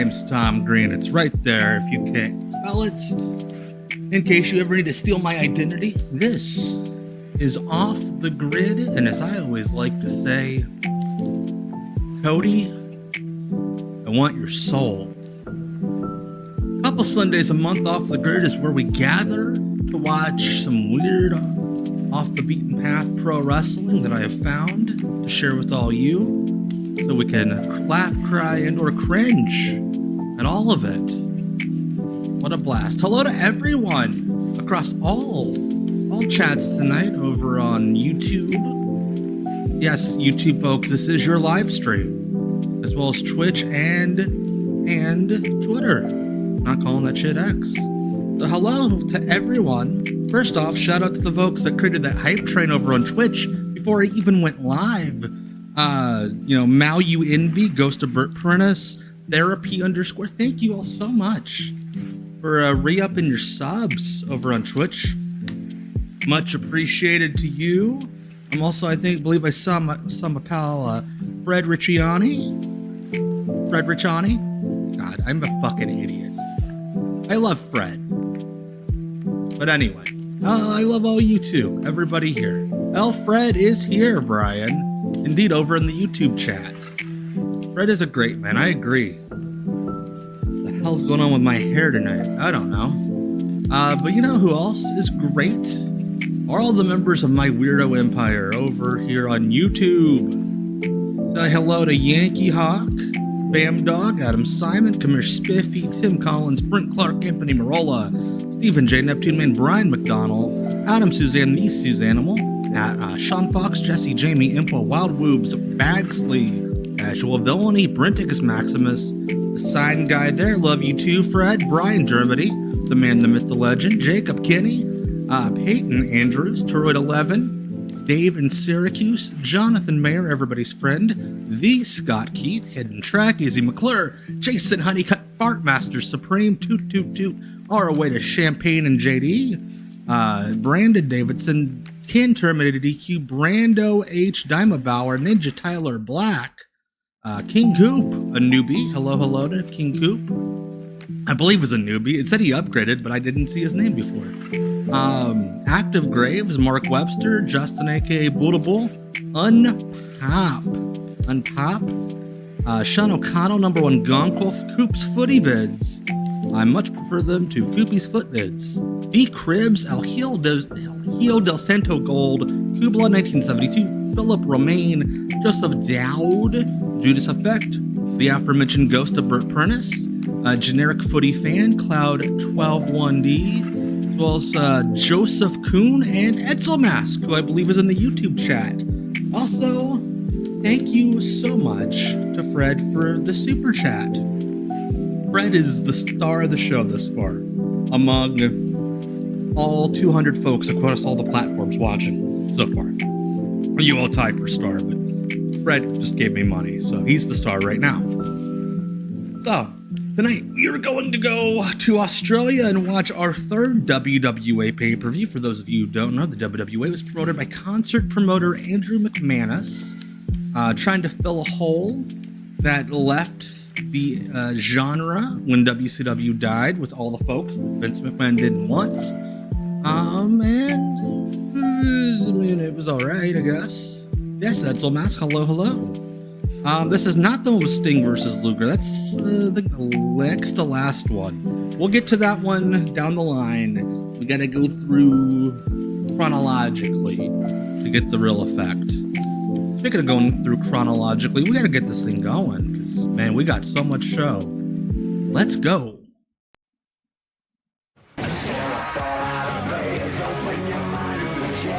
name's Tom Green. It's right there if you can't spell it. In case you ever need to steal my identity, this is Off the Grid. And as I always like to say, Cody, I want your soul. A couple Sundays a month Off the Grid is where we gather to watch some weird, off the beaten path pro wrestling that I have found to share with all you, so we can laugh, cry, and or cringe at all of it. What a blast. Hello to everyone across all chats tonight over on YouTube. Yes, YouTube folks, this is your live stream, as well as Twitch and Twitter. Not calling that shit X. So hello to everyone. First off, shout out to the folks that created that hype train over on Twitch before I even went live. Mal You Envy, Ghost of Burt Prentice, Therapy _. Thank you all so much for re-upping your subs over on Twitch. Much appreciated to you. I'm also, I believe I saw my pal Fred Ricciani. God, I'm a fucking idiot. I love Fred. But anyway, I love all you too, everybody here. Fred is here, Brian. Indeed, over in the YouTube chat. Fred is a great man, I agree. What the hell's going on with my hair tonight? I don't know. But you know who else is great? All the members of my weirdo empire over here on YouTube. Say hello to Yankee Hawk, Bam Dog, Adam Simon, Commish Spiffy, Tim Collins, Brent Clark, Anthony Marola, Stephen J, Neptune Man, Brian McDonald, Adam Suzanne, the Suzanimal, Sean Fox, Jesse, Jamie, Impo, Wild Woobs, Bagsley, Casual Villainy, Brenticus Maximus, the sign guy there, love you too, Fred, Brian Dermody, the man, the myth, the legend, Jacob Kinney, Peyton Andrews, Toroid 11, Dave in Syracuse, Jonathan Mayer, everybody's friend, the Scott Keith, Hidden Track, Izzy McClure, Jason Honeycutt, Fartmaster Supreme, Toot Toot Toot, our way to Champagne and JD, Brandon Davidson, Ken Terminated EQ, Brando H, Dimebauer, Ninja Tyler Black, King Coop, a newbie. Hello to King Coop. I believe was a newbie. It said he upgraded, but I didn't see his name before. Active Graves, Mark Webster, Justin aka Bootable, Unpop, Sean O'Connell, number one Gonkwolf, Coop's Footy Vids. I much prefer them to Koopy's Foot Vids. D. Cribs, El Hiel del Santo Gold, Kubla 1972, Philip Romaine, Joseph Dowd, Judas Effect, the aforementioned Ghost of Burt Prentice, Generic Footy Fan, Cloud 121D, as well as Joseph Kuhn and Edsel Mask, who I believe is in the YouTube chat. Also, thank you so much to Fred for the super chat. Fred is the star of the show thus far, among all 200 folks across all the platforms watching so far. You all tied for star, but Fred just gave me money, so he's the star right now. So, tonight we are going to go to Australia and watch our third WWA pay-per-view. For those of you who don't know, the WWA was promoted by concert promoter Andrew McManus, trying to fill a hole that left the genre when WCW died with all the folks that Vince McMahon didn't want. And it was alright, I guess. Yes, Edsel Mask, hello. This is not the one with Sting versus Luger. That's the next to last one. We'll get to that one down the line. We gotta go through chronologically to get the real effect. Speaking of going through chronologically, we gotta get this thing going, because, man, we got so much show. Let's go.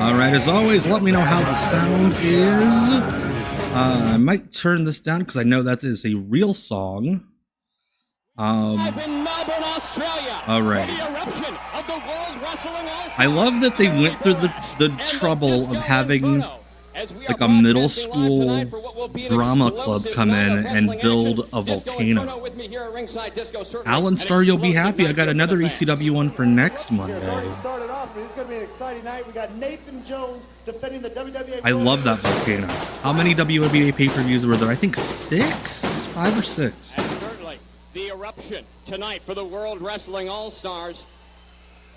Alright, as always, let me know how the sound is. I might turn this down, because I know that is a real song. Alright. I love that they went through the trouble of having like a middle school drama club come in and build a volcano. Alan Starr, you'll be happy. I got another ECW one for next Monday. I love that volcano. How many WWA pay-per-views were there? I think 6? 5 or 6. the Eruption tonight for the World Wrestling All-Stars.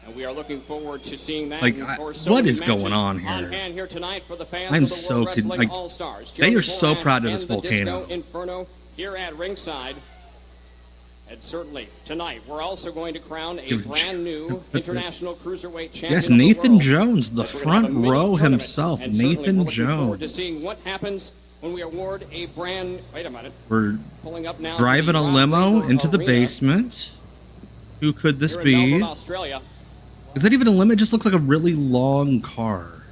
And we are looking forward to seeing that. Like, what is going on here? On hand here tonight for the fans I'm of the so World Wrestling All-Stars. They are so proud of this volcano. Disco Inferno here at ringside. And certainly tonight we're also going to crown a brand new international cruiserweight champion. Yes, Nathan Jones, the front row himself. Nathan Jones. To seeing what happens when we award a brand. Wait a minute. We're pulling up now. driving a limo into the basement. Who could this be? Australia. Is that even a limo? It just looks like a really long car.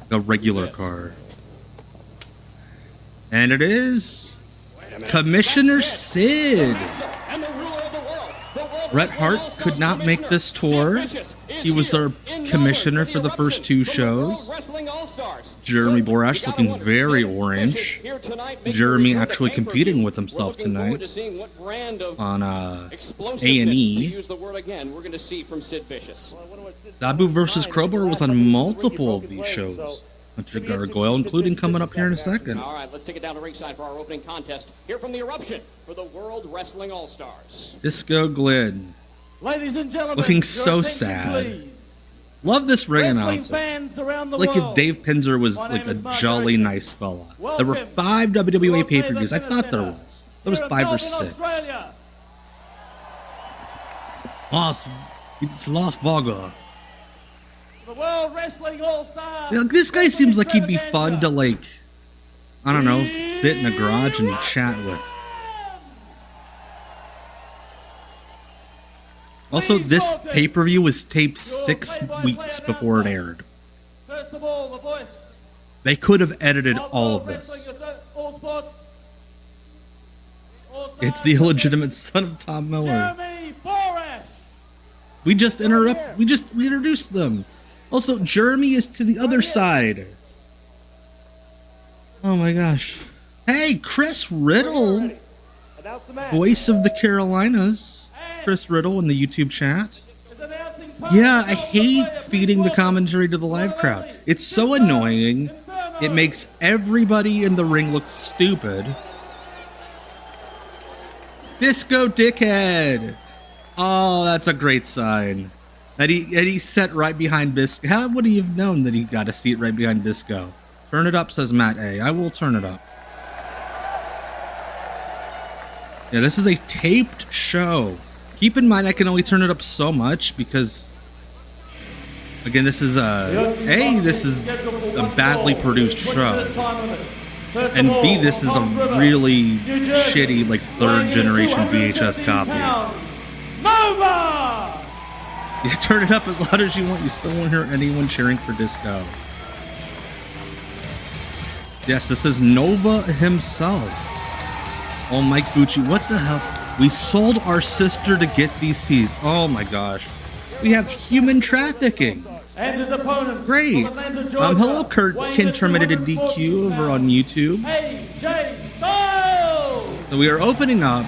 Like a regular car. And it is Commissioner Sid. Bret Hart could not make this tour. He was our commissioner for the first two shows. Jeremy Borash looking very orange. Jeremy actually competing with himself tonight on A&E. Sabu versus Crowbar was on multiple of these shows. Hunter Gargoyle, including coming up here in a second. All right, let's take it down to ringside for our opening contest. Here from the Eruption for the World Wrestling All-Stars. Disco Glynn. Ladies and gentlemen, looking so sad. Please. Love this ring announcer. Like if Dave Pinzer was like a jolly nice fella. There were 5 WWA pay-per-views. I thought there was. There was 5 or 6. It's Las Vegas. The World Wrestling All-Stars. Yeah, this guy seems like he'd be fun to, like, I don't know, sit in a garage and chat with. Also, this pay-per-view was taped 6 weeks before it aired. First of all, the voice. They could have edited all of this. It's the illegitimate son of Tom Miller. We just introduced them. Also, Jeremy is to the other side. Oh my gosh. Hey, Chris Riddle. Voice of the Carolinas. Chris Riddle in the YouTube chat. Yeah, I hate feeding the commentary to the live crowd. It's so annoying. It makes everybody in the ring look stupid. Disco Dickhead. Oh, that's a great sign. And he sat right behind Disco. How would he have known that he got a seat right behind Disco? Turn it up, says Matt A. I will turn it up. Yeah, this is a taped show. Keep in mind, I can only turn it up so much because, again, this is a badly produced show, and B, this is a really shitty, like, 3rd generation VHS copy. Yeah, turn it up as loud as you want. You still won't hear anyone cheering for Disco. Yes, this is Nova himself. Oh, Mike Bucci, what the hell? We sold our sister to get these C's. Oh my gosh. We have human trafficking. And his opponent. Great. Hello, Kurt Kin Terminated DQ over on YouTube. AJ Styles. So we are opening up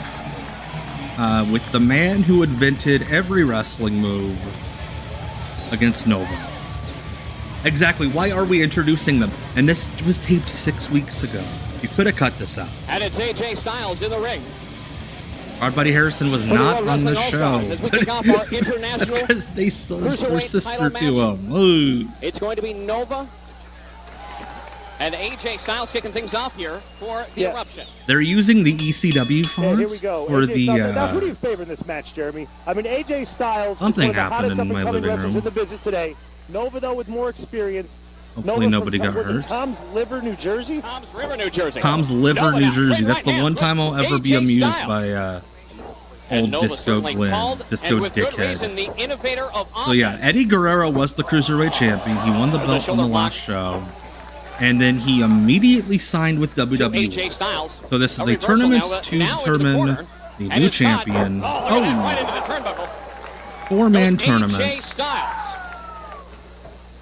with the man who invented every wrestling move against Nova. Exactly. Why are we introducing them? And this was taped 6 weeks ago. You could have cut this out. And it's AJ Styles in the ring. Our buddy Harrison was not on the show. That's because they sold their sister to him. Ooh. It's going to be Nova and AJ Styles kicking things off here for the Eruption. They're using the ECW font here we go. for AJ the. now, who do you favor in this match, Jeremy? I mean, AJ Styles Something is one of the hottest happened in my up-and-coming living wrestlers room. in the business today. Nova, though, with more experience. Hopefully nobody got hurt. Tom's Liver, New Jersey. Tom's River, New Jersey. Tom's Liver, New Jersey. That's the one time I'll ever be amused by old Disco Glenn, Disco Dickhead. So yeah, Eddie Guerrero was the Cruiserweight champion. He won the belt on the last show. And then he immediately signed with WWE. So this is a tournament to determine the new champion. Oh! 4-man tournament.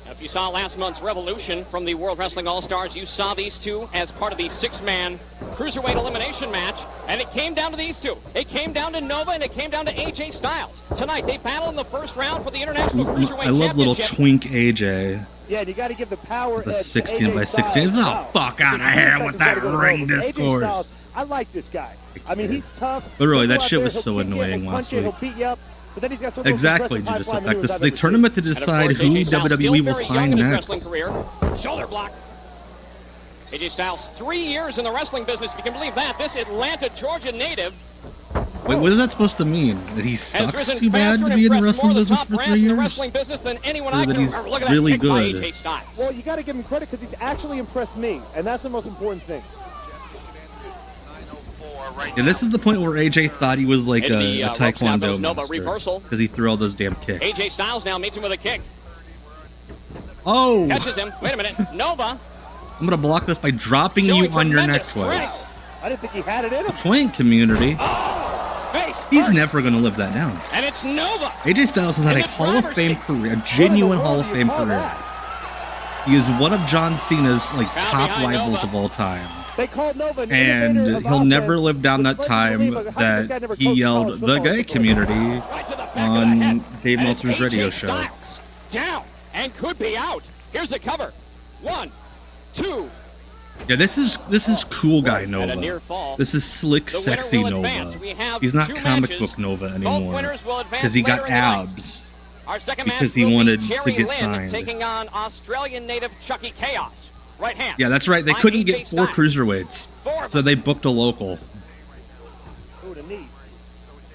If you saw last month's Revolution from the World Wrestling All-Stars, you saw these two as part of the 6-man Cruiserweight elimination match, and it came down to these two. It came down to Nova, and it came down to AJ Styles. Tonight, they battle in the first round for the International Cruiserweight Championship. I love little twink AJ. Yeah, and you got to give the power. The 16 by 16. Oh, fuck out of here with that ring discourse. I like this guy. I mean, he's tough. Literally, He'll that go out shit there, was he'll so kick you, annoying he'll last punch you, week. He'll beat you up, but then he's got some of those Exactly, impressive Judas high-fly Effect. maneuvers This is I've a ever tournament to And of decide course, who AJ Styles WWE still will very sign young in his wrestling next. career. Shoulder block. AJ Styles, 3 years in the wrestling business, if you can believe that. This Atlanta, Georgia native Wait, what is that supposed to mean? That he has sucks risen too bad faster to and be in the impressed wrestling more of the business top for 3 brass in the years? wrestling business than anyone Or I that can he's remember. Look at that really kick by good? AJ Styles. Well, you got to give him credit because he's actually impressed me, and that's the most important thing. Yeah, this is the point where AJ thought he was like In a the, ropes now taekwondo goes Nova, master reversal. because he threw all those damn kicks. AJ Styles now meets him with a kick. Oh, Catches him. Wait a minute. Nova. I'm gonna block this by dropping you Showing on your neck tremendous twice. strength. I didn't think he had it in him. Twink community. Face He's first. never gonna live that down. And it's Nova. AJ Styles has had In a the Hall of driver's Fame seat. career, a What in the genuine world Hall do of you Fame call career. that? He is one of John Cena's like Foul top behind rivals Nova. of all time. They called Nova an And innovator of he'll never offense, live down which that led me to believe, time like, how did this guy that never he coach yelled college the football gay before? community Right to the back of the on head. Dave And Meltzer's AJ radio show. Styles down and could be out. Here's the cover. 1, 2. Yeah, this is cool guy And a near Nova. fall. This is slick, The winner sexy will advance. Nova. We have He's not 2 comic matches. book Nova Both anymore winners will advance because he got later in the night. abs. Our second because match he will be wanted to Jerry get Lynn signed. taking on Australian native Chucky Chaos. Right hand. Yeah, that's right. They by couldn't AJ get 4 Styles. cruiserweights, 4 of so them. they booked a local. Ooh, the knee.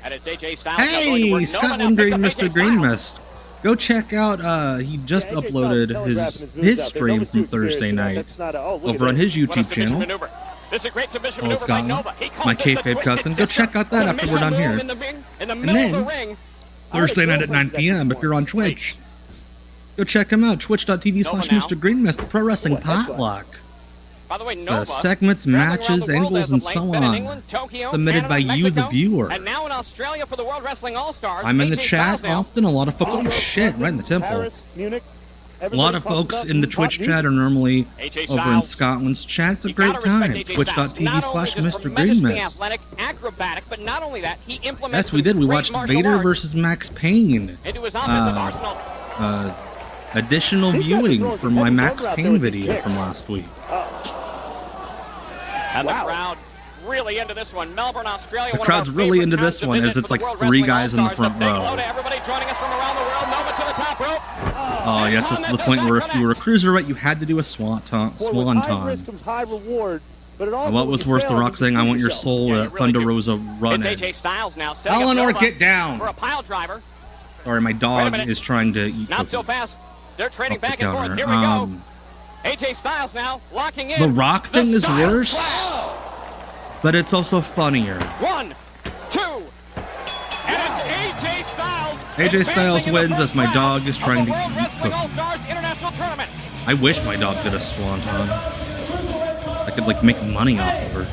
And it's AJ Styles. now going to Hey, work. Nova Scotland now picks Green, up Mr. AJ Green Styles. Mist. Go check out. He just Yeah, AJ Styles uploaded telegraphing his moves his out there. stream Nova's from too Thursday experienced, night that's not a- oh, look at over on this. his What a YouTube submission channel. maneuver. This is a great submission Oh, maneuver by Scotland. Nova. He calls My this the kayfabe twisted cousin. Go sister. check out that after we're done Submission here. move in the ring, in the middle then- of the ring. Thursday night at girlfriend 9 that p.m. if you're on performs. Twitch. Go check him out. Twitch.tv/Mr. Nova now. Green Mist, the Pro Wrestling Boy, that's Potluck. By the way, Nova, segments, traveling around matches, the world angles, as of and late, so been in on. England, Tokyo, Submitted Canada, by you, the Mexico, viewer. and now in Australia for the World Wrestling All-Stars. I'm in the AJ chat Styles now. often. A lot of folks. Oh shit! Right in the temple. Paris, Munich. A lot of folks in the Twitch chat are normally AJ over in Styles. Scotland's chat. It's a You great gotta respect time. AJ Styles. Not only Twitch.tv/Mr. just Green tremendously Mist. athletic, acrobatic, but not only that, he implements Yes, we did. We some great watched martial Vader arts versus Max Payne. into his offensive arsenal. Additional These guys are viewing throwing for some my heavy Max rubber out there Payne with these video kicks. from last week. And Wow. the crowd really into this one. Melbourne, Australia. The one of our crowd's really favorite into towns this to one, visit as it's for the like World 3 Wrestling guys in the All-Stars. front A big row. hello to everybody joining us from around the world. Nova to the top rope. Oh, yes, this is the point where if you were a cruiserweight, you had to do a Boy, with swan high risk ton. comes high reward, but it also And what was worse, The Rock saying, "I want your soul," Yeah, or you really Thunder do. Rosa It's running. AJ Styles now. setting up Eleanor, Nova get down! for a pile driver. Sorry, my Wait a dog minute. is trying to eat Not so cookies fast. They're trading off the back and forth. counter. Here we go. AJ Styles now locking in. The Rock thing is Styles worse, Clash. but it's also funnier. 1, 2, and it's AJ Styles. AJ Styles advancing in the wins first as my round dog is of trying the to World eat Wrestling cookies. All-Stars International Tournament. I wish my dog did a swanton. I could like make money off of her.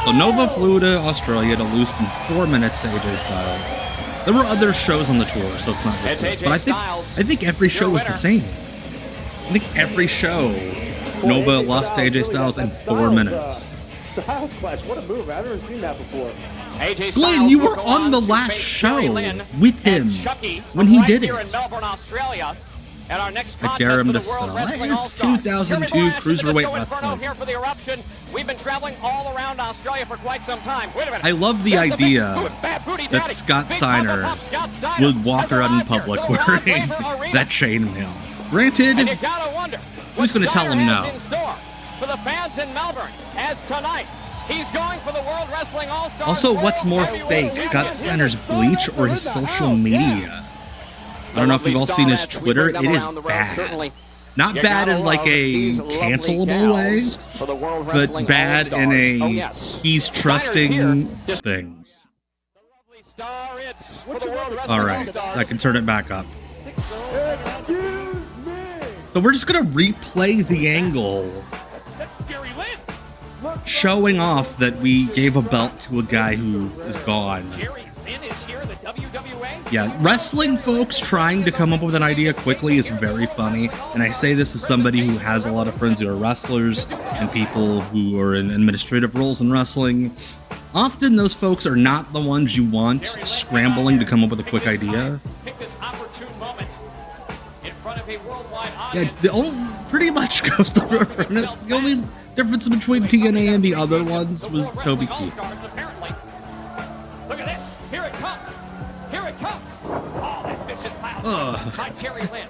So Nova flew to Australia to lose in 4 minutes to AJ Styles. There were other shows on the tour, so it's not just It's this. AJ But Styles, I think every show your was the winner. same. I think every show, Nova lost to AJ Styles in 4 minutes. Styles Clash, what a move. I've never seen that before. AJ Glenn, Styles you will were go on the to last face show Jerry Lynn with and him Chucky when from he right did here it. in Melbourne, Australia. And our next I contest dare him for to the World sell. Wrestling It's All-Stars. 2002 Jeremy Borash, Cruiserweight Disco Inferno Wrestling. here for the Eruption. We've been traveling all around Australia for quite some time. Wait a minute. I love the There's big idea boot, bad booty that daddy. Scott Big Steiner Papa Pop Scott Steiner would walk has around in arrived here. public So Rod wearing Laver Arena. that chainmail. And Granted, you gotta wonder who's going to tell him Steiner no? has in store for the fans in Melbourne as tonight he's going for the World Wrestling All-Stars. Also, what's more World fake, Heavyweight Scott Championship. Steiner's bleach or his social media? I don't know if you've all seen his Twitter. It is bad. Not bad in like a cancelable way, but bad in a he's trusting things. All right, I can turn it back up. So we're just gonna replay the angle showing off that we gave a belt to a guy who is gone. Jerry Lynn is here, the WWA. Yeah, wrestling folks trying to come up with an idea quickly is very funny. And I say this as somebody who has a lot of friends who are wrestlers and people who are in administrative roles in wrestling. Often those folks are not the ones you want scrambling to come up with a quick idea. Pick this opportune moment in front of a worldwide Yeah, audience. the only pretty much Coastal Reference. The only Difference between TNA and the other ones was Toby Keith. Look at this. Here it comes. Here it comes. Oh, that bitch is piled by Jerry Lynn.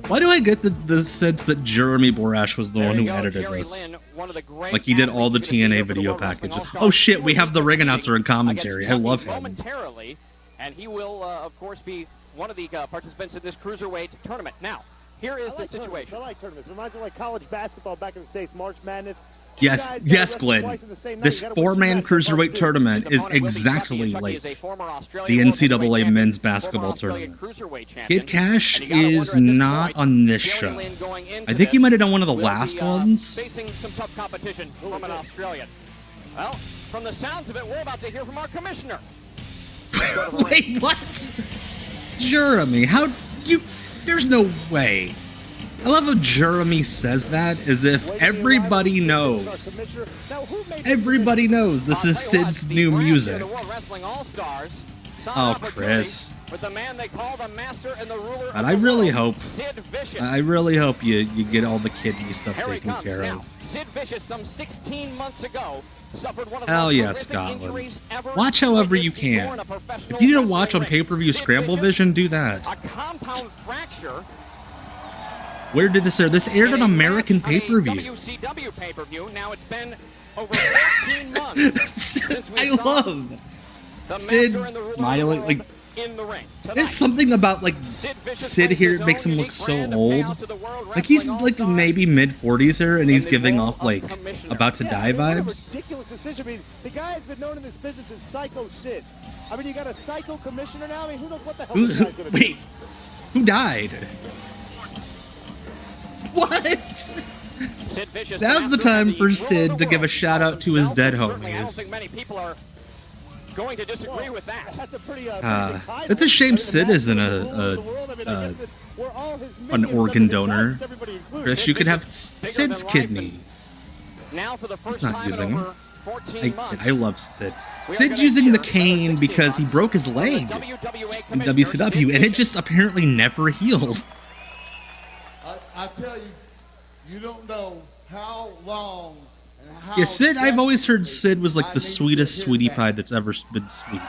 Why do I get the sense that Jeremy Borash was the one who edited this? Like he did all the TNA video packages. Oh shit, we have the ring announcer in commentary. I love him. Momentarily, and he will, of course, be one of the participants in this cruiserweight tournament. Now, here is the situation. I like tournaments. It reminds me of like college basketball back in the States, March Madness. Yes, yes, Glenn. This four-man cruiserweight tournament is exactly like the NCAA men's basketball tournament. Kid Cash is not on this show. I think he might have done one of the last ones. Facing some tough competition from an Australian. Well, from the sounds of it, we're about to hear from our commissioner. Wait, what? Jeremy, how you? There's no way. I love how Jeremy says that as if everybody knows. Everybody knows this is Sid's new music. Oh, Chris. But I really hope you get all the kidney stuff taken care of. Sid Vicious, some 16 months ago, suffered one of Hell yeah, Scotland. Watch however you can. If you need to watch on pay-per-view Scramble Vision, do that. A compound fracture. Where did this air? This aired on American pay-per-view. WCW pay-per-view. Now it's been over 14 months since we I love Sid smiling like in the ring. there's something about like Sid here that makes him look so old. Like he's like maybe mid-40s here and he's giving off like about to die vibes. Ridiculous decision. I mean, the guy has been known in this business as Psycho Sid. I mean, you got a psycho commissioner now. I mean, who knows what the hell this guy's gonna do? Wait, who died? What? Now's the time for Sid to give a shout out to his dead homies. Many people are going to disagree with that. It's a shame Sid isn't an organ donor. Chris, you could have Sid's kidney. He's not using it. I love Sid. Sid's using the cane because he broke his leg in WCW, and it just apparently never healed. I tell you, you don't know how long and how... Yeah, Sid, I've always heard Sid was like the sweetest sweetie pie that's ever been sweet.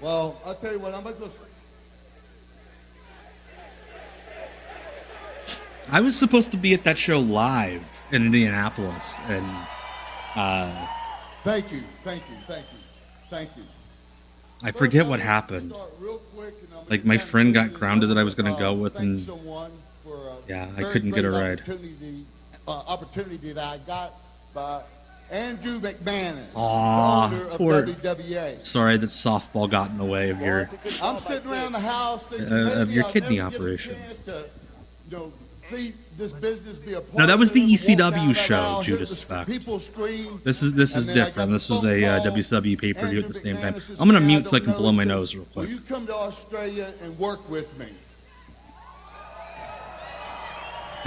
Well, I'll tell you what, I'm going to... I was supposed to be at that show live in Indianapolis, and... Thank you. I forget what happened. Like my friend got grounded that I was going to go with, and yeah, I couldn't get a ride. Opportunity that I got by Andrew McManus, owner of poor. WWA. Sorry that softball got in the way of your I'm sitting around the house thinking, kidney operation. See this business be a part No, that was the of it. Walk down ECW that show, aisle, hear Judas the Fact. people scream, This is and then I different. got This the was a football, WCW pay-per-view at the same time. Andrew I'm gonna McManus mute says, so I can "I blow don't my know, nose real will quick. you come to Australia and work with me?"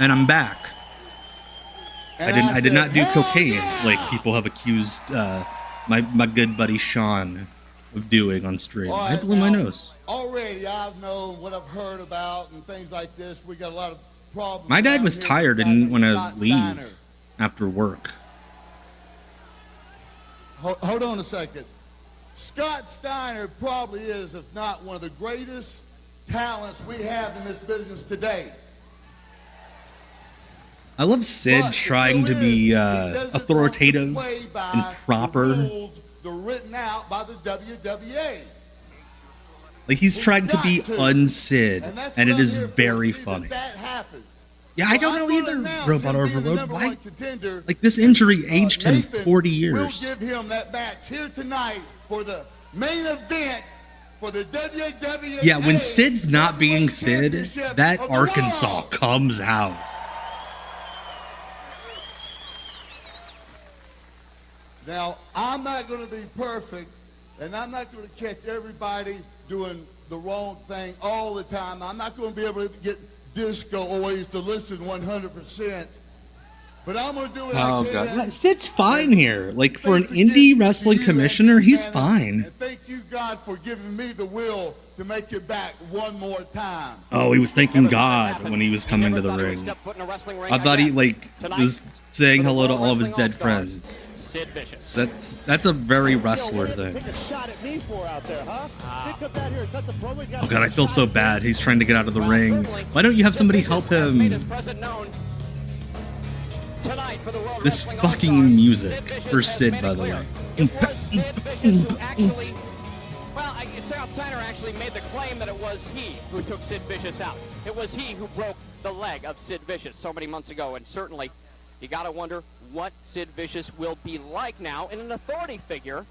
And I'm back. And I did said, not do "Hell cocaine yeah!" like people have accused my good buddy Sean of doing on stream. All I right, blew my now, nose. Already I've known what I've heard about and things like this. We got a lot of problems. My dad down was here tired with and didn't want to Scott leave Steiner. after work. Hold on a second. Scott Steiner probably is, if not one of the greatest talents we have in this business today. I love Sid But the trying to deal be is, he doesn't authoritative want to play by and proper. the rules that are written out by the WWA. Like he's trying to be got to. un-Sid, That's and what it I'm is here for, very see funny. That happens. Yeah, I don't So know I'm gonna either, announce Robot him being the Overload. number Why? one contender. Like this injury aged him Nathan 40 We'll years. give him that match here tonight for the main event for the WWA. Yeah, when Sid's not being Sid, Championship that of the Arkansas world. comes out. Now, I'm not going to be perfect, and I'm not going to catch everybody doing the wrong thing all the time. I'm not going to be able to get disco always to listen 100%. But I'm going to do what Oh I can. god, Sid's fine here. Like for an indie wrestling commissioner, he's fine. And thank you, God, for giving me the will to make it back one more time. Oh, he was thanking God when he was coming to the ring. I thought he like was saying hello to all of his dead friends. Sid Vicious. That's a very wrestler Take thing. a shot at me for out there, huh? Sid comes out here and cuts a promo. He got Oh god, I feel so bad. He's trying to get out of the ring. Why don't you have somebody help him? This fucking music for Sid, by the way. It was Sid Vicious who actually, well, South Steiner actually made the claim that it was he who took Sid Vicious out. It was he who broke the leg of Sid Vicious so many months ago, and certainly you gotta wonder what Sid Vicious will be like now in an authority figure.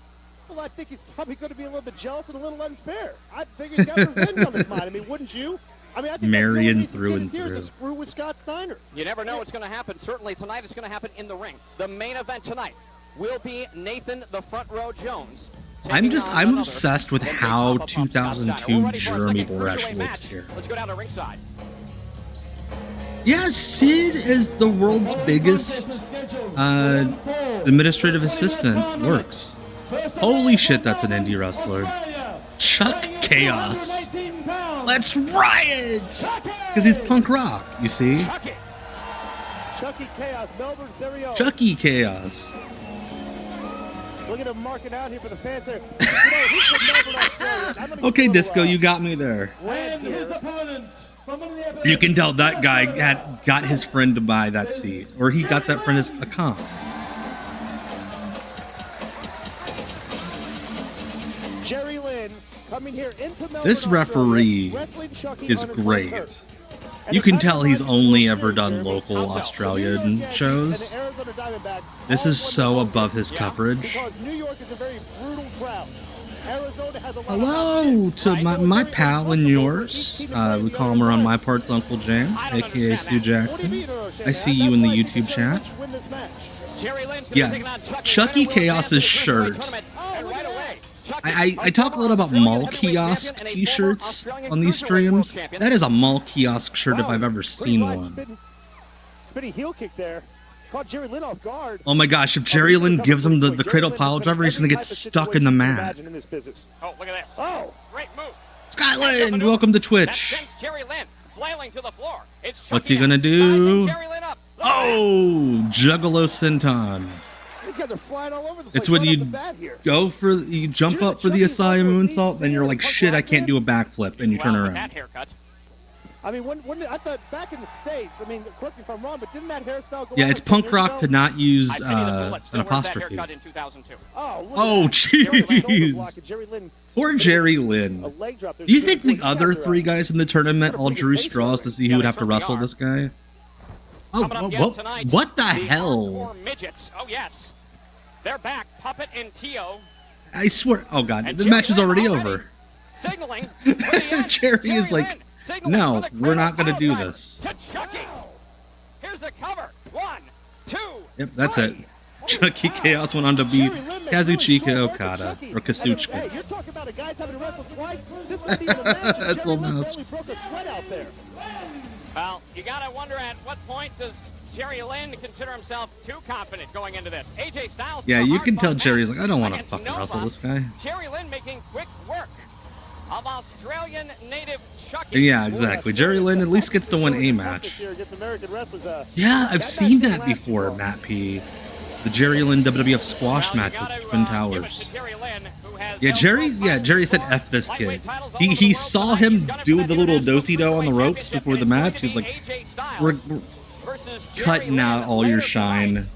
Well, I think he's probably going to be a little bit jealous and a little unfair. I think he's got revenge on his mind. I mean, wouldn't you? I mean, I think Marion through and through. To screw with Scott Steiner. You never know what's going to happen. Certainly tonight it's going to happen in the ring. The main event tonight will be Nathan the Front Row Jones. I'm obsessed with how 2002 Jeremy Borash looks here. Let's go down to ringside. Yeah, Sid is the world's biggest administrative assistant. Works. Holy shit, that's an indie wrestler. Chuck Chaos. Let's riot! Because he's punk rock, you see? Chucky Chaos, Melbourne's very own. Chucky Chaos. Look at him marking out here for the fans there. You know, he's from Melbourne, Australia. I'm gonna Okay, give him Disco, a you got me there. And his opponent from Minneapolis. You can tell that guy had got his friend to buy that seat. Or he got that friend as a comp. Jerry Lynn coming here into Melbourne, This referee wrestling Chucky is on his home great. turf. You can tell he's only ever done local Australian shows. This is so above his coverage. Because New York is a very brutal crowd. Arizona has a lot Hello to my pal and yours. We call him around my parts Uncle James, aka Stu Jackson. I see you in the YouTube chat. Yeah, Chucky Chaos's shirt. I talk a lot about mall kiosk t-shirts on these streams. That is a mall kiosk shirt if I've ever seen one. Spinning heel kick there. Caught Jerry Lynn off guard. Oh my gosh, if Jerry Lynn gives him the cradle pile driver, he's going to get stuck in the mat. Oh, look at this. Oh, great move. Skyland, welcome to That Twitch. sends Jerry Lynn flailing to the floor. It's What's Chucky he gonna now. do? Sizing Jerry Lynn up. Look at Oh, Juggalo Senton. these guys are flying all over the place. It's when right off you the bat here. go for, you jump up for the Asai moonsault, then you're like, shit, I can't do a backflip, and you turn Well, with around. that haircut. I mean, when I thought back in the States, I mean, correct me if I'm wrong, but didn't that hairstyle go Yeah, on it's a few punk years rock ago? to not use I tell you, the Bullet still an wears that apostrophe. haircut in 2002. Oh, look Oh, at that. Jerry Lynn shoulder jeez. block, and Jerry Lynn, Poor Jerry a Lynn. leg drop. Do you think the other three guys in the tournament all drew straws to see who would have to wrestle this guy? Oh, Coming up again tonight, what the hell? Hardcore midgets. Oh, yes. They're back. Puppet and Tio. I swear, oh god, And this Jerry match is Lynn already already over. Signaling. for the end. Jerry is like, Lynn signaling no, for the we're not cradle gonna do pile this. driver To Chucky. Here's the cover. 1, 2. Yep, that's it. 3. Chucky Chaos went on to beat Kazuchika Okada, or Kazuchika. Hey, you're talking about a guy's having to wrestle twice. This wasn't even a match. and That's Jerry Lynn almost- barely broke a sweat out there. Well, you gotta wonder at what point does Jerry Lynn consider himself too confident going into this. AJ Styles. Yeah, for a you can tell hard-fought Jerry's match like, I don't want to against fucking Nova. wrestle this guy. Jerry Lynn making quick work of Australian native Chucky. Yeah, exactly. Jerry Lynn at least gets to win a match. Yeah, Yeah, I've seen that before, Matt P. The Jerry Lynn WWF squash match with the Twin Towers. Yeah, Jerry said F this kid. He saw him do the little do-si-do on the ropes before the match. He's like, we're cutting out all your shine.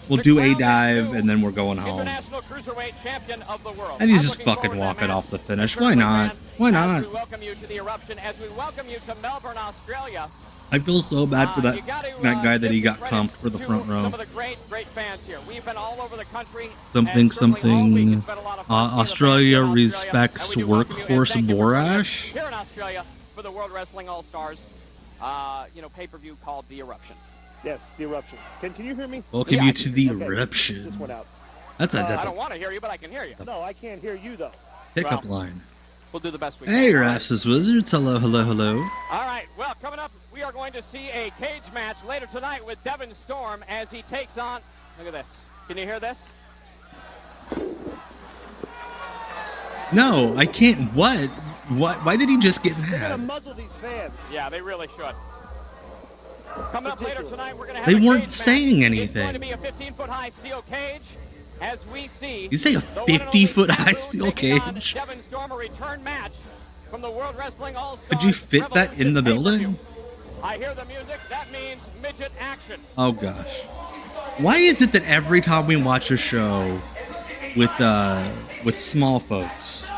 We'll do a dive and then we're going home. And he's just fucking walking off the finish. Why not? Why not? We welcome you to the Eruption as we welcome you to Melbourne, Australia. I feel so bad for that You gotta, guy that he give got credit comped for the to front row. Some of the great fans here. We've been all over the country. Something, and certainly all week something. it's been a lot of fun seeing the Australia fans here in Australia. respects And we welcome you, and workhorse thank you for joining us Borash. Here in Australia for the World Wrestling All-Stars, pay-per-view called The Eruption. Yes, the Eruption. Can you hear me? Welcome Yeah, you I to can- the Okay, Eruption. This one out. That's I a don't want to hear you, but I can hear you. No, I can't hear you though. pickup line. We'll do the best we can. Hey, Rassus Wizards. Hello, hello, hello. All right. Well, coming up, we are going to see a cage match later tonight with Devin Storm as he takes on. Look at this. Can you hear this? No, I can't. What? Why did he just get They gotta mad? muzzle these fans. Yeah, they really should. Coming up later tonight, we're going to have They a cage weren't match. saying It's going anything. to be a 15-foot high steel cage as we see. You say a the one and only 50-foot high Sabu steel taking on cage? Devin Storm, a return match from the World Wrestling All-Stars. Could you fit that in the Revolution building? pay-per-view. I hear the music. That means midget action. Oh gosh. Why is it that every time we watch a show with small folks,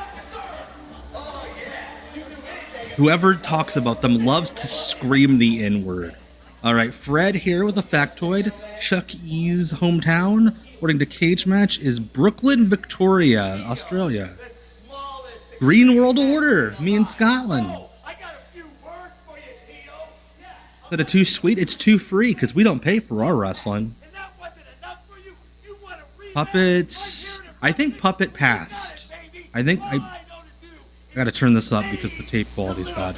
whoever talks about them loves to scream the N-word? All right, Fred here with a factoid. Chuck E's hometown, according to Cage Match, is Brooklyn, Victoria, Australia. Green World Order, me in Scotland. Is that a too sweet? It's too free because we don't pay for our wrestling. Puppets. I think Puppet passed. I gotta turn this up because the tape quality's bad.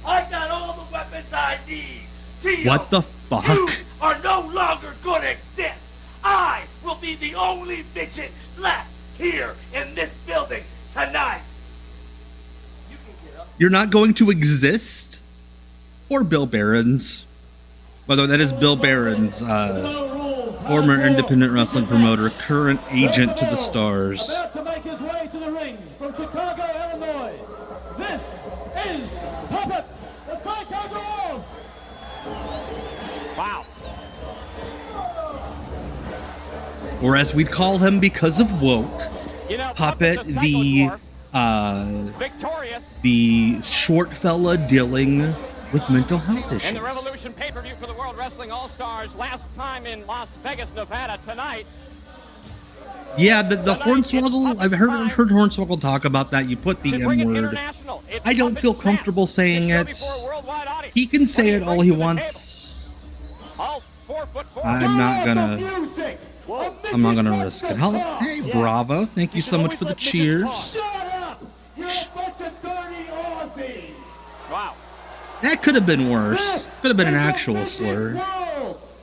I got all the weapons I need. Tio, What the fuck? You are no longer gonna exist. I will be the only midget left here in this building tonight. You can get up. You're not going to exist? Or Bill Barron's. By the way, that is Bill Barron's, former independent wrestling promoter, current agent to the Stars. About to make his way to the ring from Chicago, Illinois. This is Puppet, the Sky Wolf. Wow. Or as we'd call him because of woke, You know, Puppet, Puppet's a the, psycho-dwarf, victorious the short fella dealing with mental health in the issues. Revolution pay-per-view for the World Wrestling All-Stars last time in Las Vegas, Nevada. Tonight, Yeah, the Hornswoggle, I've heard Hornswoggle talk about that. You put the to bring it N-word. international. It's I don't Puppet's feel chance. comfortable saying It's it. gonna be for a worldwide audience. He can say it What all do he you bring to the wants. table? All 4'4". I'm not gonna. Music. I'm not gonna risk it. Hey, Bravo! Thank you so much for the cheers. Shut up! You're a bunch of dirty Aussies. Wow. That could have been worse. Could have been an actual slur.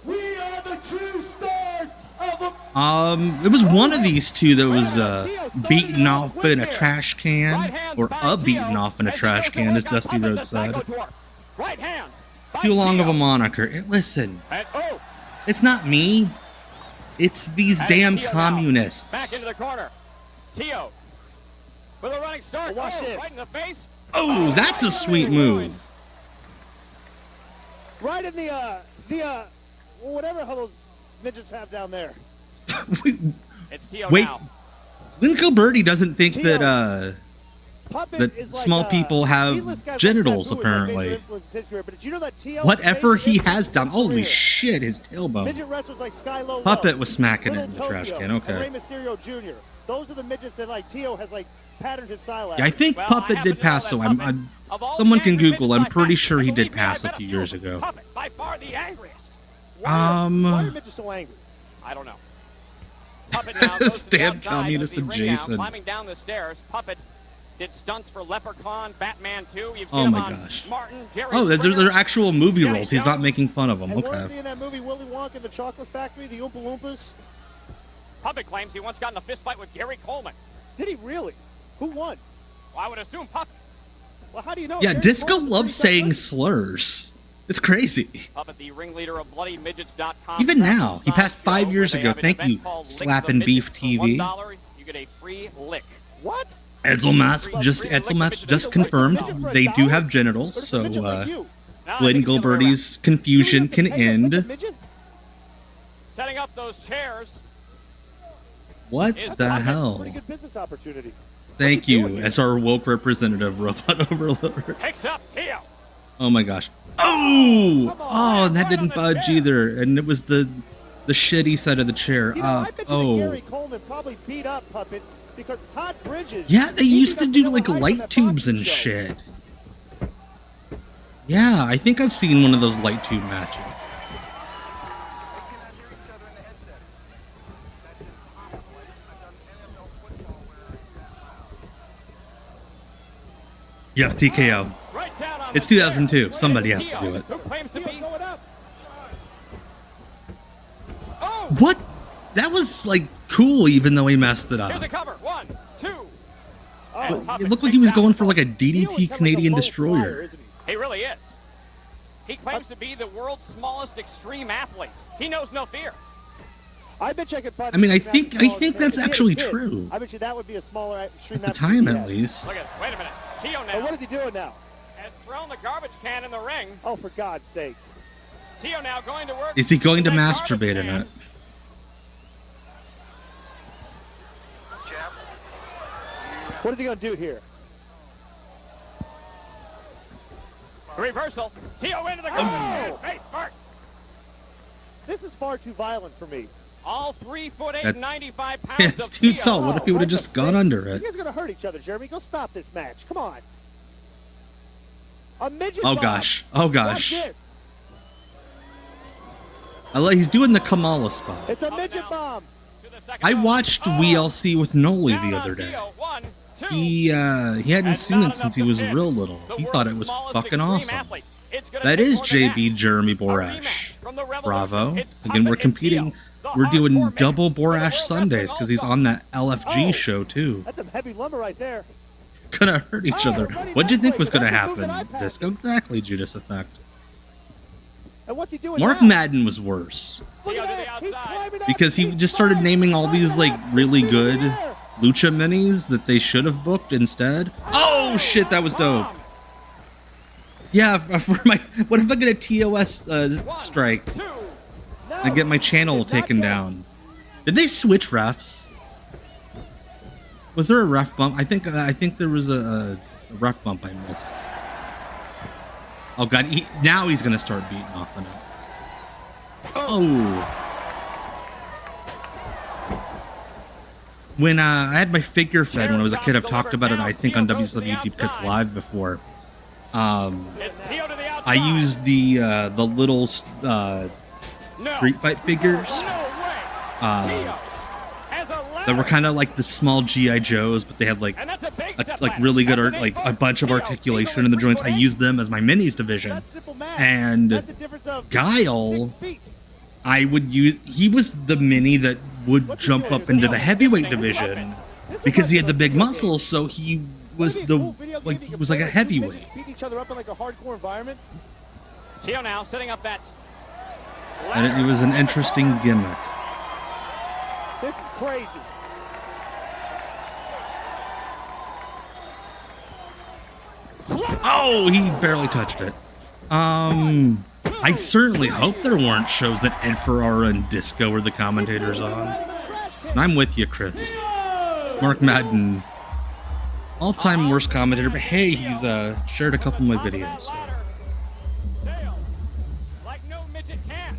We are the true stars of the It was one of these two that was beaten off in a trash can, or beaten off in a trash can, as Dusty Rhodes said. Right hands. Too long of a moniker. Listen, And, it's not me. It's these and damn Tio now. Back communists. into the corner. Tio. With a running start. Watch it. Right in the face. Oh, that's a sweet move. Right in the whatever the hell those midgets have down there. It's Tio Wait, now. Linko Birdie doesn't think that Puppet that is small like, people have needless guys like genitals, Sabu is apparently. major influence in his career, but did you know that Tio whatever he faced has done. his career? Holy shit, his tailbone. Midget wrestlers like Sky Low Puppet Low, was smacking it Little in the trash Tokyo, can. and Okay. Rey Mysterio Jr. Those are the midgets that like Tio has like patterned his style after. Yeah, I think Well, I Puppet happen did to know pass. that So Puppet, of all someone the can angry Google. midgets I'm I've pretty met, sure he I did believe pass a I've few met years few. ago. Puppet, by far the angriest. Why are midgets so angry? I don't know. Puppet now goes to the Damn outside communist of the ring now, adjacent. climbing down the stairs. Puppet did stunts for Leprechaun, Batman 2. You've seen Oh him my on gosh. Martin, Jerry Oh, there's Springer. actual movie Jenny roles. He's not Jones. making fun of them. And weren't Okay. they in that movie Willy Wonka and the Chocolate Factory, the Oompa Loompas? Puppet claims he once got in a fist fight with Gary Coleman. Did he really? Who won? Well, I would assume Puppet. Well, how do you know? Yeah, Gary Disco Coleman's a loves pretty saying tough slurs. It's crazy. Puppet, the ringleader of BloodyMidgets.com. Even now, he passed 5 years They ago. have an Thank event you, called Lick Slappin' the Beef Midgets. For TV. $1, you get a free lick. What? Etzelmatch just confirmed they do have genitals, But it's a so midget like you. Now I Glenn think it's the other way around. Gilberty's confusion can You have to pay a end. midget? Setting up those chairs. What Is the Puppet hell? Pretty good business opportunity. Thank you, as our woke representative, Robot Overlord. Picks up Tio. Oh my gosh. Oh! Come on, Oh, and that right didn't on the budge chair. either. And it was the shitty side of the chair. You know, I bet you that Oh. Gary Coleman probably beat up Puppet because Todd Bridges. Yeah, they he used beat to up do Vanilla like Ice on light that tubes boxing and show. shit. Yeah, I think I've seen one of those light tube matches. Yeah, TKO. Right down on It's the 2002. stairs. Somebody has Tio, to do it. Who claims to Tio be? going up. Oh, What? That was like cool, even though he messed it here's up. a cover. 1, 2. Oh, It looked like he was going for like a Tio is DDT kind of like Canadian a low flyer, destroyer. isn't he? He really is. He claims to be the world's smallest extreme athlete. He knows no fear. I bet you I could find. I mean, I a think that's actually true. I bet you that would be a smaller extreme At the athlete time, he at had. least. Look at this. Wait a minute. Tio But now what is he doing now? has thrown the garbage can in the ring. Oh, for God's sakes! Tio now going to work. Is he going to with that masturbate garbage in can. it? What is he going to do here? Reversal. Tio into the Oh! garbage can. Face first. This is far too violent for me. All 3 foot 8, That's- 95 pounds Yeah, of it's too Tio. tall. What if he would have What just the gone frick? under You it? guys are going to hurt each other, Jeremy. Go stop this match. Come on. A midget Oh bomb. gosh. Oh Watch gosh. this. I like he's doing the Kamala spot. It's a Up midget now bomb. to the second I row. watched Oh! WLC with Noli Down the on other day. Tio. 1, 2. He hadn't And seen not it since enough he to was pin. real little. The He thought it world's was smallest fucking extreme awesome. athlete. It's gonna That take is more than JB that. Jeremy A Borash. rematch from the Revolution. Bravo. It's Again, we're Puppet and competing. Tio, the We're doing hardcore double match for the Borash World Sundays Wrestling because he's on that LFG Oh. show too. That's some heavy lumber right there. Gonna hurt each Oh, other. everybody What'd you that think way, was but gonna that's the move happen? that I Disco, exactly, Judas Effect. And what's he doing Mark now? Madden was worse Look Tio at to that. the He's outside. climbing up. because he He's just started climbing naming up, all these like climbing up, really feet in the good air. lucha minis that they should have booked instead. Oh shit, that was dope. Bomb. Yeah, for my what if I get a TOS 1, strike 2. No, and get my he channel did not taken get- down? Did they switch refs? Was there a ref bump? I think there was a ref bump I missed. Oh god, now he's gonna start beating off on it. Oh. When I had my figure fed when I was a kid, I've talked about it, I think, on WCW Deep Cuts Live before. It's Tio to the outside. I used the little No. street fight figures No way. Tio has a ladder. that were kind of like the small GI Joes, but they had like And that's a big step like ladder. really good That's art, an like a 8-foot. bunch of Tio, articulation he's in the only joints. I 3'8". used them as my minis division. That's simple math. And That's the difference of Guile, 6 feet. I would use. He was the mini that would What's he jump doing? up into the heavyweight This is division This is because he had like the a big video game. muscles, so he was Wouldn't it be the a cool video game like if you he could was like play a with two heavyweight. midgets beat each other up in like a hardcore environment. Tio now setting up that. And it was an interesting gimmick. This is crazy. Oh, he barely touched it. I certainly hope there weren't shows that Ed Ferrara and Disco were the commentators on. And I'm with you, Chris. Mark Madden, all-time worst commentator, but hey, he's shared a couple of my videos. So. Sails like no midget can.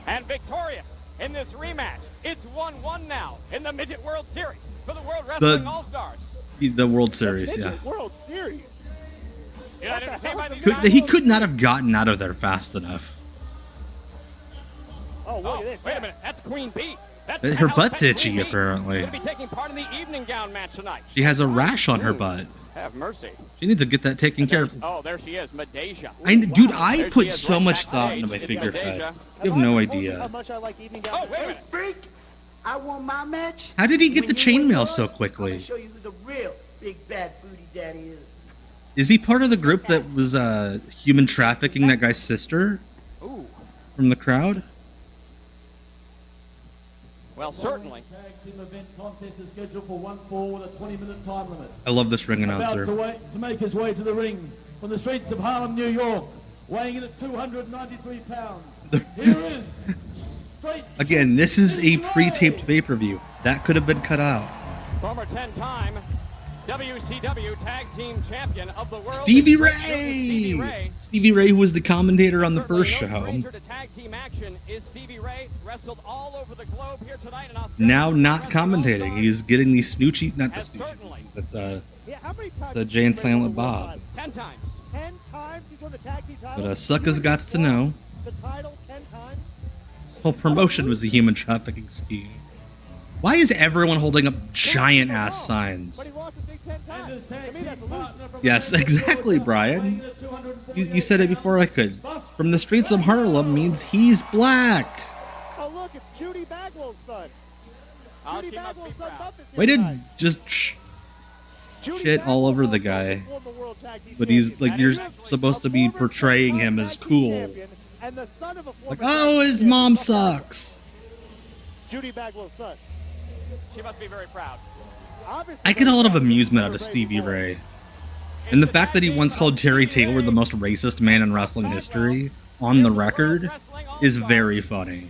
And victorious in this rematch. It's 1-1 now in the Midget World Series for the World Wrestling All-Stars. The World Series, yeah. Midget World Series. United What the hell by is the the United- He could not have gotten out of there fast enough. Oh, look Oh, at this. wait a minute. That's Queen Bee. That's Her Penthouse butt's Pet itchy, Queen Bee. apparently. Gonna be taking part in the evening gown match tonight. She has a rash on her butt. Have mercy. She needs to get that taken care of. Oh, there she is, Medeja. Dude, I There she put is, so right much backstage. thought into my It's figure Medeja. fed. You have no How idea. much I like evening Oh, gown. wait a minute. Freak, I want my match. How did he get When the you win chainmail yours, so I'm quickly? gonna show you who the real big bad booty daddy is. Is he part of the group that was human trafficking that guy's sister Ooh. from the crowd? Well, certainly. Tag team event contest is scheduled for 1-4 with a 20-minute time limit. I love this ring About announcer. to make his way to the ring from the streets of Harlem, New York, weighing in at 293 pounds. Here is straight. Again, this is a pre-taped pay-per-view. That could have been cut out. Former 10-time WCW Tag Team Champion of the World. Stevie Stevie Ray! Ray. Stevie Ray, who was the commentator on the Certainly first no show. stranger to tag team action is Stevie Ray. Wrestled all over the globe here tonight in Australia. Now not Wrestling commentating. All-Stars. He's getting these snoochie, not the Has snoochie certainly. things. That's Yeah, how many times the has Jay and he been Silent to the world Bob. title? 10 times. 10 times he's won the tag team title. But suckers gots to know. The title 10 times. This whole promotion was a human trafficking scheme. Why is everyone holding up giant ass signs? But he lost the thing 10 times. To me, that's a loser. Yes, exactly, Brian. You said it before I could. From the streets of Harlem means he's black. Oh, look, it's Judy Bagwell's son. Judy Bagwell's son Buff is here Way to tonight. just Judy shit all Bagwell over the also guy. is former world tag team But he's champion. like, you're supposed to be A former portraying him tag as team cool. champion and the son of a former Like, tag oh, team his champion, mom Buff Bagwell. sucks. Judy Bagwell's son. She must be very proud. Obviously, I get a lot of very amusement out proud of of Stevie Ray. Ray. And the fact that he once called Terry Taylor the most racist man in wrestling history on the record is very funny.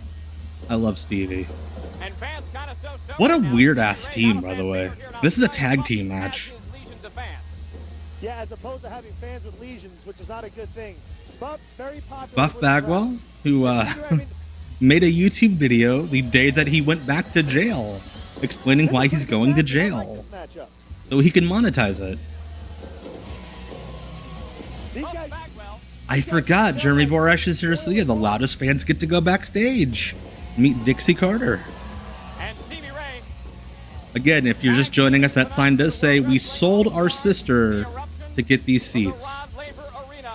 I love Stevie. And fans kinda so What a now. weird-ass Ray team, have a by the fan way. favorite here This is a tonight. tag Buff team has match. his legions of fans. Yeah, as opposed to having fans with lesions, which is not a good thing. Buff, very popular. Buff with the crowd. Bagwell, who I mean, made a YouTube video the day that he went back to jail, explaining why he's going to jail, so he can monetize it. These Buff guys, Bagwell. I forgot, Jeremy Borash is here, so yeah, the loudest fans get to go backstage. Meet Dixie Carter. And Stevie Ray. Again, if you're just joining us, that sign does say, we sold our sister to get these seats. Rod Laver Arena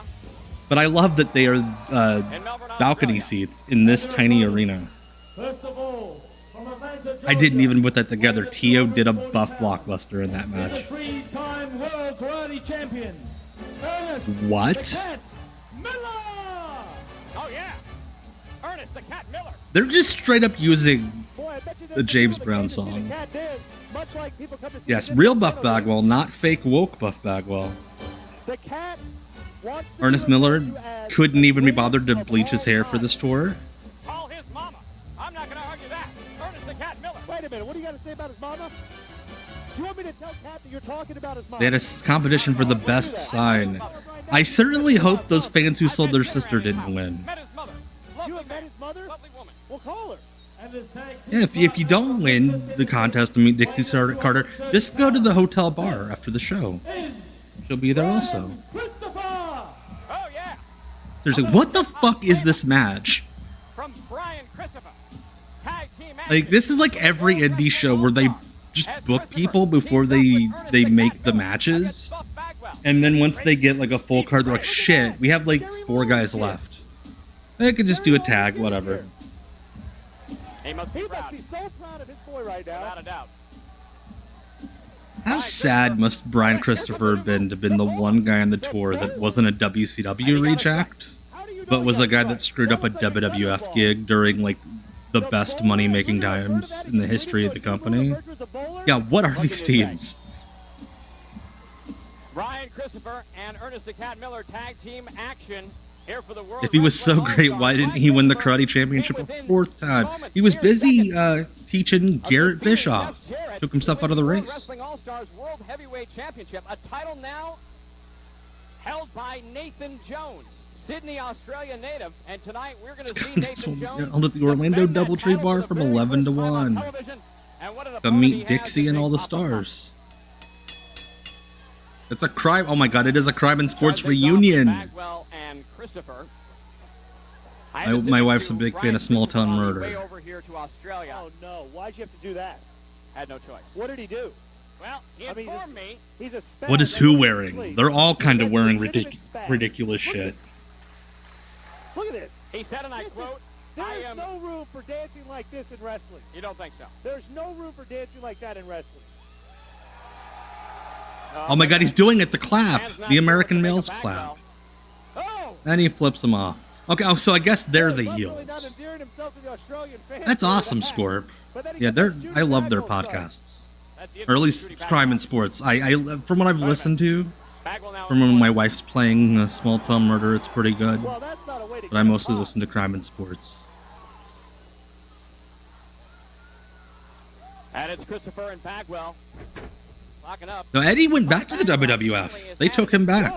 But I love that they are in Melbourne, balcony Australia. seats in this tiny arena. First of all, from Atlanta, I didn't Georgia, even put that together. Tio did a buff blockbuster in that is a match. three-time world karate champion, Ernest What? the Cat Miller. Oh yeah. Ernest the Cat Miller. They're just straight up using boy, I bet you the there's James people that Brown came to see the song. Cat dance, much like people come to see Yes, the real Mr. Buff Gentleman. Bagwell, not fake woke Buff Bagwell. The Cat wants to Ernest be referred Miller to as couldn't the even be greatest bothered to of bleach his all hair for time. this tour. Call his mama. I'm not going to argue that. Ernest the Cat Miller. Wait a minute, what do you got to say about his mama? You want me to tell Cat that you're talking about his mama? They had a competition for the best sign. I certainly hope those fans who sold their sister didn't win. Met his mother. You Lovely have met man. his mother? Lovely woman. Well, call her. And his tag Yeah, if you don't win the contest to meet Dixie Carter, just go to the hotel bar after the show. She'll be there also. Christopher. Oh yeah. Seriously, what the fuck is this match? From Brian Christopher. Tag team Like, this is like every indie show where they just book people before they make the matches. And then once they get like a full card, they're like, shit, we have like 4 guys left. They could just do a tag, whatever. He must be He must proud. be so proud of his boy right now. Without a doubt. How sad must Brian Christopher have been to have been the one guy on the tour that wasn't a WCW reject, How do you know but was he a guy got that screwed up a Almost like a WWF bowler gig during like the ball. best bowler, money-making have you ever heard of times that? in the He history of the was referred company. to as a bowler? Yeah, what are What these can you say? teams? Brian Christopher and Ernest the Cat Miller tag team action here for the World If he was so Wrestling great, All-Stars. why didn't he win the karate championship a Within 4th time? moments, He was mere busy seconds teaching of Garrett defeating Bischoff. Jeff Jarrett Took himself to out of the win World race. Wrestling All-Stars World Heavyweight Championship, a title now held by Nathan Jones, Sydney, Australia native, and tonight we're going to see That's Nathan what- Jones held at the Orlando defend that Doubletree title Bar for the from very 11 to first time on 1. television. And what an To opponent he meet has Dixie in and all the Big Papa Pump. stars. It's a crime. Oh my god, it is a crime in sports Started things off reunion. Bagwell and Christopher. My wife's a big fan of Small Town Murder. Way over here to Australia. Oh no! Why'd you have to do that? Had no choice. What did he do? Well, he I mean, informed me. He's a spaz. What is They who don't wearing? sleep. They're all kind of He's a wearing legitimate spaz. ridiculous Look at shit. Look at this. He said, and I This is- quote, I There's am... no room for dancing like this in wrestling. You don't think so? There's no room for dancing like that in wrestling. Oh my god, he's doing it, the clap. Man's not The sure American what to make males of clap. Bagwell. Oh! And he flips him off. Okay, oh, so I guess they're the Buff really not heels. endearing himself to the Australian fans. That's Look at awesome, that. Scorp. But then he Yeah, got they're. that Judy I love their Bagwell style. podcasts, That's the or at infamous least Judy Crime and Bagwell. Sports. From what I've listened to, Bagwell now from when my wife's playing Small Town Murder, it's pretty good. Well, that's not a way to But I get mostly him listen to Crime and Sports. And it's Christopher and Bagwell locking up. No, Eddie went back to the WWF. They took him back.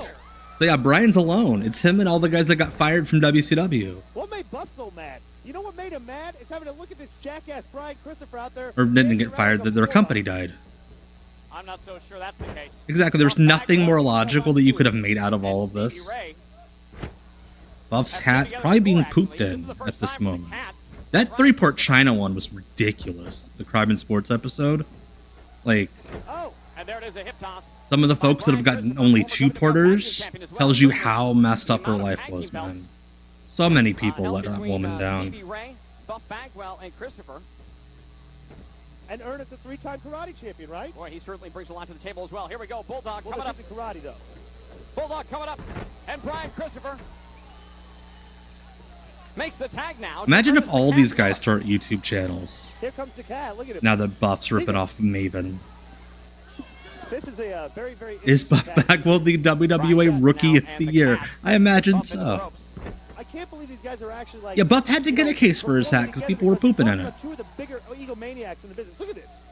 So yeah, Brian's alone. It's him and all the guys that got fired from WCW. What made Buff so mad? You know what made him mad? It's having to look at this jackass Brian Christopher out there. Or didn't get fired, that their company died. I'm not so sure that's the case. Exactly, there's nothing more logical that you could have made out of all of Stevie this. Ray Buff's has put hat's together probably the being pool, pooped actually. in This is the at first this time for the moment. Cat That 3-part China one was ridiculous. The Crime and Sports episode. Like, Oh, And there it is, a hip toss. some of the folks that have gotten only 2-parters tells you how messed up her life was, man. So many people let that woman down. Stevie Ray, Buff Bagwell, and Christopher. and Ernest, a 3-time karate champion, right? Boy, he certainly brings a lot to the table as well. Here we go, Bulldog Well, coming up. this isn't karate, though. Bulldog coming up. And Brian Christopher makes the tag now. Imagine if all these guys start YouTube channels. Here comes the cat. Look at him. Now that Buff's ripping off Maven. This is a very, very... Is interesting Buff tag. Bagwell the WWA Rookie of the Year? I imagine so. I can't believe these guys are actually like... Yeah, Buff had to get a case for his hat because people were pooping in it. Two of the bigger egomaniacs in the business. Look at this.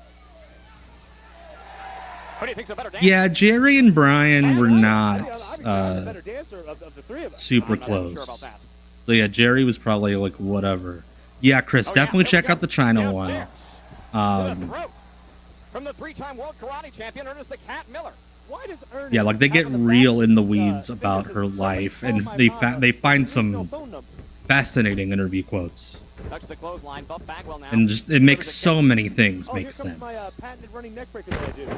Who do you think's a better dancer? Yeah, Jerry and Brian were not Obviously, I'm the better dancer of the three of us. super I'm not even sure about close. that. So yeah, Jerry was probably like whatever. Yeah, Chris, Oh, yeah, definitely here we check go. out the China one. Downstairs. To the Um, throat. From the 3-time world karate champion, Ernest the Cat Miller. Why does Ernest yeah, like they get have on the real back in the of weeds his, about fingers her and life, somebody and call they my mom? they find There's no some phone number. fascinating interview quotes, Touch the clothesline, Buff Bagwell now. and just it makes so many things Oh, make here sense. comes my patented running neck breaker that I do.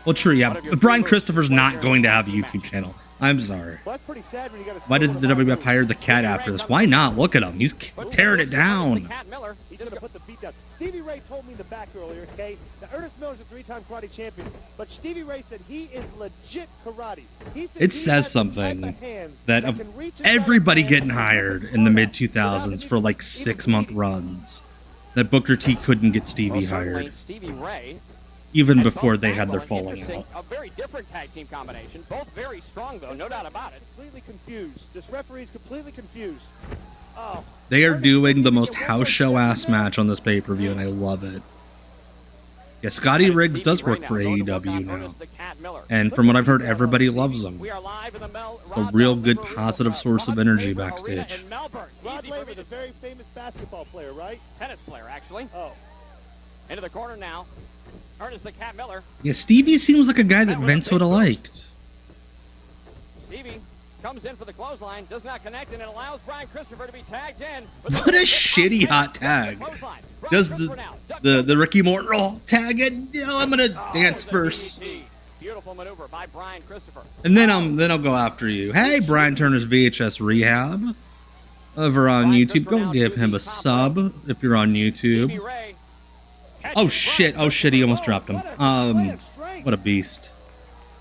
Well, true, yeah. One of your Brian favorites Christopher's right not there going to in have a the YouTube match. channel. I'm sorry. Well, that's pretty sad when you got a Why did solo the one WWF to hire the cat after this? Why not? Look at him. He's tearing it The down. Cat Miller. He's going to put the beat down. Stevie Ray told me in the back earlier, okay, that Ernest Miller's a 3-time karate champion, but Stevie Ray said he is legit karate. He said It he says has the something type of hands that of can reach inside everybody the getting hand hired and in the throw mid it without 2000s for like even 6-month bleeding. runs, that Booker T couldn't get Stevie Well, certainly hired, Stevie Ray. even and before Buff they had their Bagwell, falling interesting. out. A very different tag team combination. Both very strong, though, no doubt about it. Completely confused. This referee's completely confused. Oh. They are Ernest doing Miller's the gonna most get one house more show ass second match on this pay-per-view, and I love it. Yeah, Scotty Riggs does work for AEW now, and from what I've heard, everybody loves him. We are live in the A real good positive source of energy backstage. Rod Laver, the very famous basketball player, right? Tennis player, actually. Oh. Into the corner now. Ernest the Cat Miller. Yeah, Stevie seems like a guy that Vince would have liked. Stevie comes in for the clothesline, does not connect, and it allows Brian Christopher to be tagged in. What a shitty hot tag. Does the Ricky Morton roll tag it? Yeah, I'm gonna dance first, Beautiful maneuver by Brian Christopher. and then I'll go after you. Hey, Brian Turner's VHS Rehab over on YouTube. Go give him a sub if you're on YouTube. Stevie Ray. Oh shit! Oh shit! He almost dropped him. What a beast.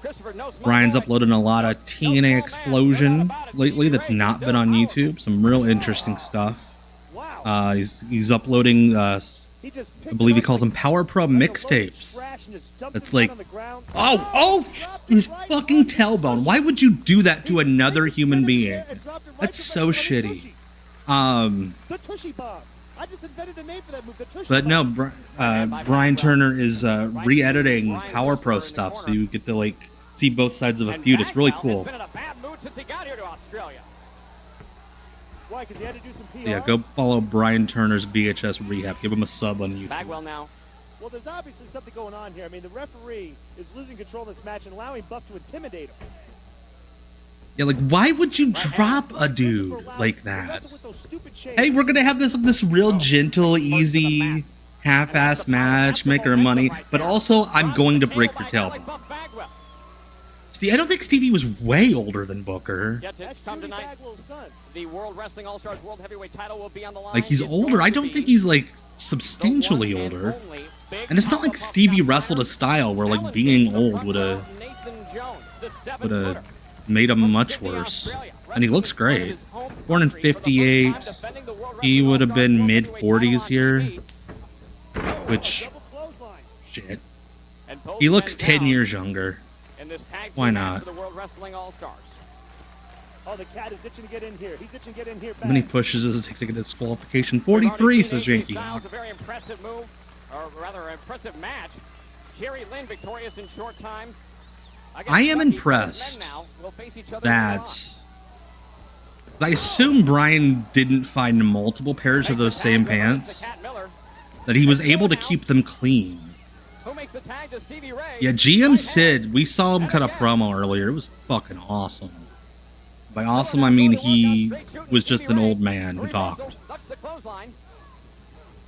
Christopher knows Brian's uploading a lot of TNA Explosion lately that's not been on YouTube. Some real interesting stuff. Wow. He's uploading, I He just picked believe he up calls them Power Pro like a load of mixtapes. trash and just dumped That's it right like, on the ground. oh, his fucking tailbone. Why would you do that to another human being? That's so shitty. The Tushy Bomb. I just invented a name for that move, the Tushy But no, Bomb. Brian Turner is re-editing Power Pro stuff, so you get to like see both sides of a feud. It's really cool. Has been in a bad mood since he got here to Australia. Why? Because he had to do some PR? Yeah, go follow Brian Turner's VHS Rehab. Give him a sub on YouTube. Bagwell now. Well, there's obviously something going on here. I mean, the referee is losing control of this match and allowing Buff to intimidate him. Yeah, like why would you drop a dude like that? Hey, we're gonna have this real gentle, easy, half-ass match, make our money, but also I'm going to break your tailbone. Steve, I don't think Stevie was way older than Booker. Yet to come tonight, the World Wrestling All-Stars World Heavyweight title will be on the line. Like he's It's older. going I to don't be think he's like the substantially one and older. only big And it's not like Stevie wrestled a style where like being old would have Nathan Jones, the 7-footer. made him much worse. And he looks great. Born in '58, he would have been mid 40s here, which shit. He looks 10 years younger. Why not? Oh, the cat is itching to get in here. He's itching to get in here. How many pushes does it take to get a disqualification? 43, says Yankee. A very impressive move, or rather, impressive match. Jerry Lynn victorious in short time. I am impressed that I assume Brian didn't find multiple pairs of those same pants, that he was able to keep them clean. Yeah, GM Sid, we saw him cut a promo earlier. It was fucking awesome. By awesome, I mean he was just an old man who talked. line.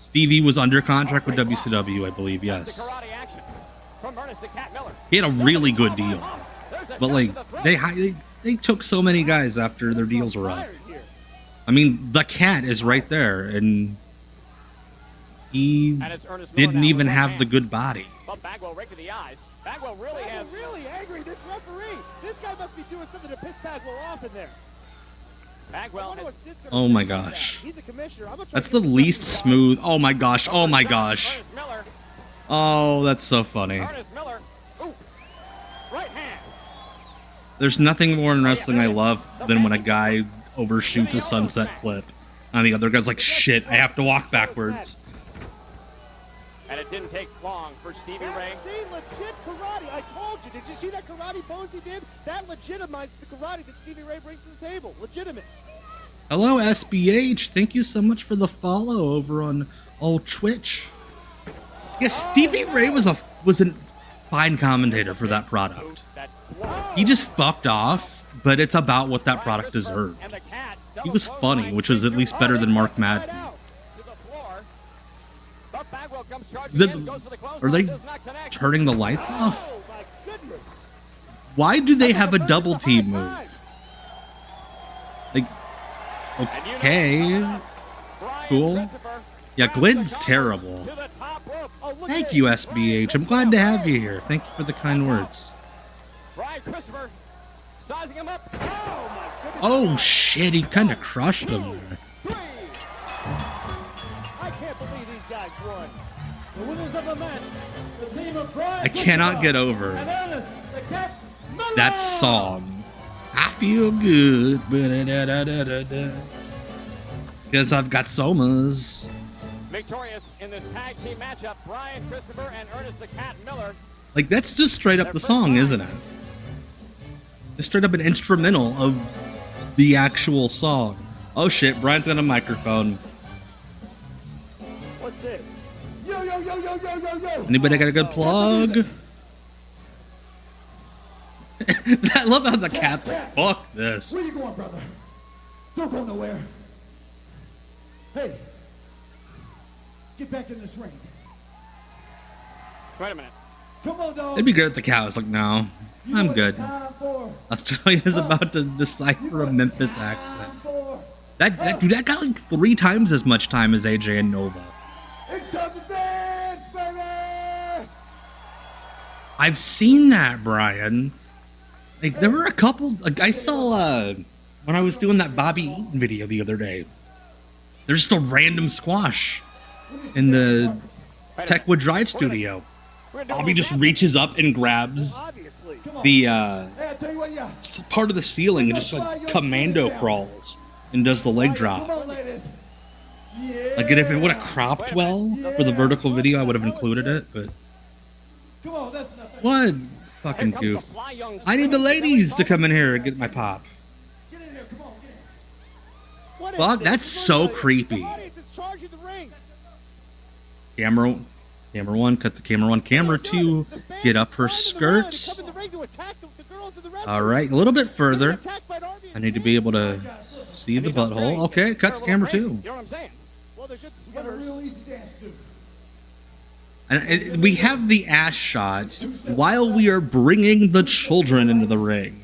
Stevie was under contract with WCW, I believe, yes. Karate action from Ernest the Cat Miller. He had a really good deal. But, like, they took so many guys after their deals were up. I mean, the Cat is right there, and he didn't even have the good body. Well, Bagwell right to the eyes. Bagwell really has... really angry, this referee. This guy must be doing something to piss Bagwell off in there. Bagwell has... Oh my gosh. He's a commissioner. That's the least smooth. Oh my gosh. Oh my gosh. Ernest Miller. Oh, that's so funny. Ernest Miller. Ooh. Right hand. There's nothing more in wrestling I love than when a guy overshoots a sunset flip on the other guy's like, shit, I have to walk backwards. And it didn't take long for Stevie Ray. See, legit karate. I told you. Did you see that karate pose he did? That legitimized the karate that Stevie Ray brings to the table. Legitimate. Hello, SBH. Thank you so much for the follow over on old Twitch. Yeah, Stevie Ray was a fine commentator for that product. He just fucked off, but it's about what that product deserved. He was funny, which was at least better than Mark Madden. Are they turning the lights off? Why do they have a double team move? Like, okay, cool. Yeah, Glid's terrible. Thank you, SBH. I'm glad to have you here. Thank you for the kind words. Oh shit, he kind of crushed him there. I can't believe these guys won. The winners of the match, the team of Brian I cannot get over and Ernest the Cat Miller. that song. I feel good, because I've got somas. Victorious in this tag team matchup, Brian Christopher and Ernest the Cat Miller. Like, that's just straight up the song, isn't it? Just straight up an instrumental of the actual song. Oh shit, Brian's got a microphone. What's this? Yo, yo, yo, yo, yo, yo, yo. Anybody got a good plug? I love how the cat's like, fuck this. Where you going, brother? Don't go nowhere. Hey, get back in this ring. Wait a minute. Come on, dog. It'd be good if the cat was like, no, I'm good. Australia's about to decipher a Memphis accent. That got like 3 times as much time as AJ and Nova. It's time to dance, baby! I've seen that, Brian. Like, there were a couple. Like, I saw when I was doing that Bobby Eaton video the other day. There's just a random squash in the Techwood Drive studio. Bobby just reaches up and grabs the part of the ceiling and just like commando crawls and does the leg drop. Like, and if it would have cropped well for the vertical video, I would have included it, but what fucking goof. I need the ladies to come in here and get my pop. Fuck, that's so creepy. Camera 1, cut the camera 1. Camera 2, get up her skirt. Alright, a little bit further. I need to be able to see the butthole. Okay, cut to camera 2. You know what I'm saying? And we have the ass shot while we are bringing the children into the ring.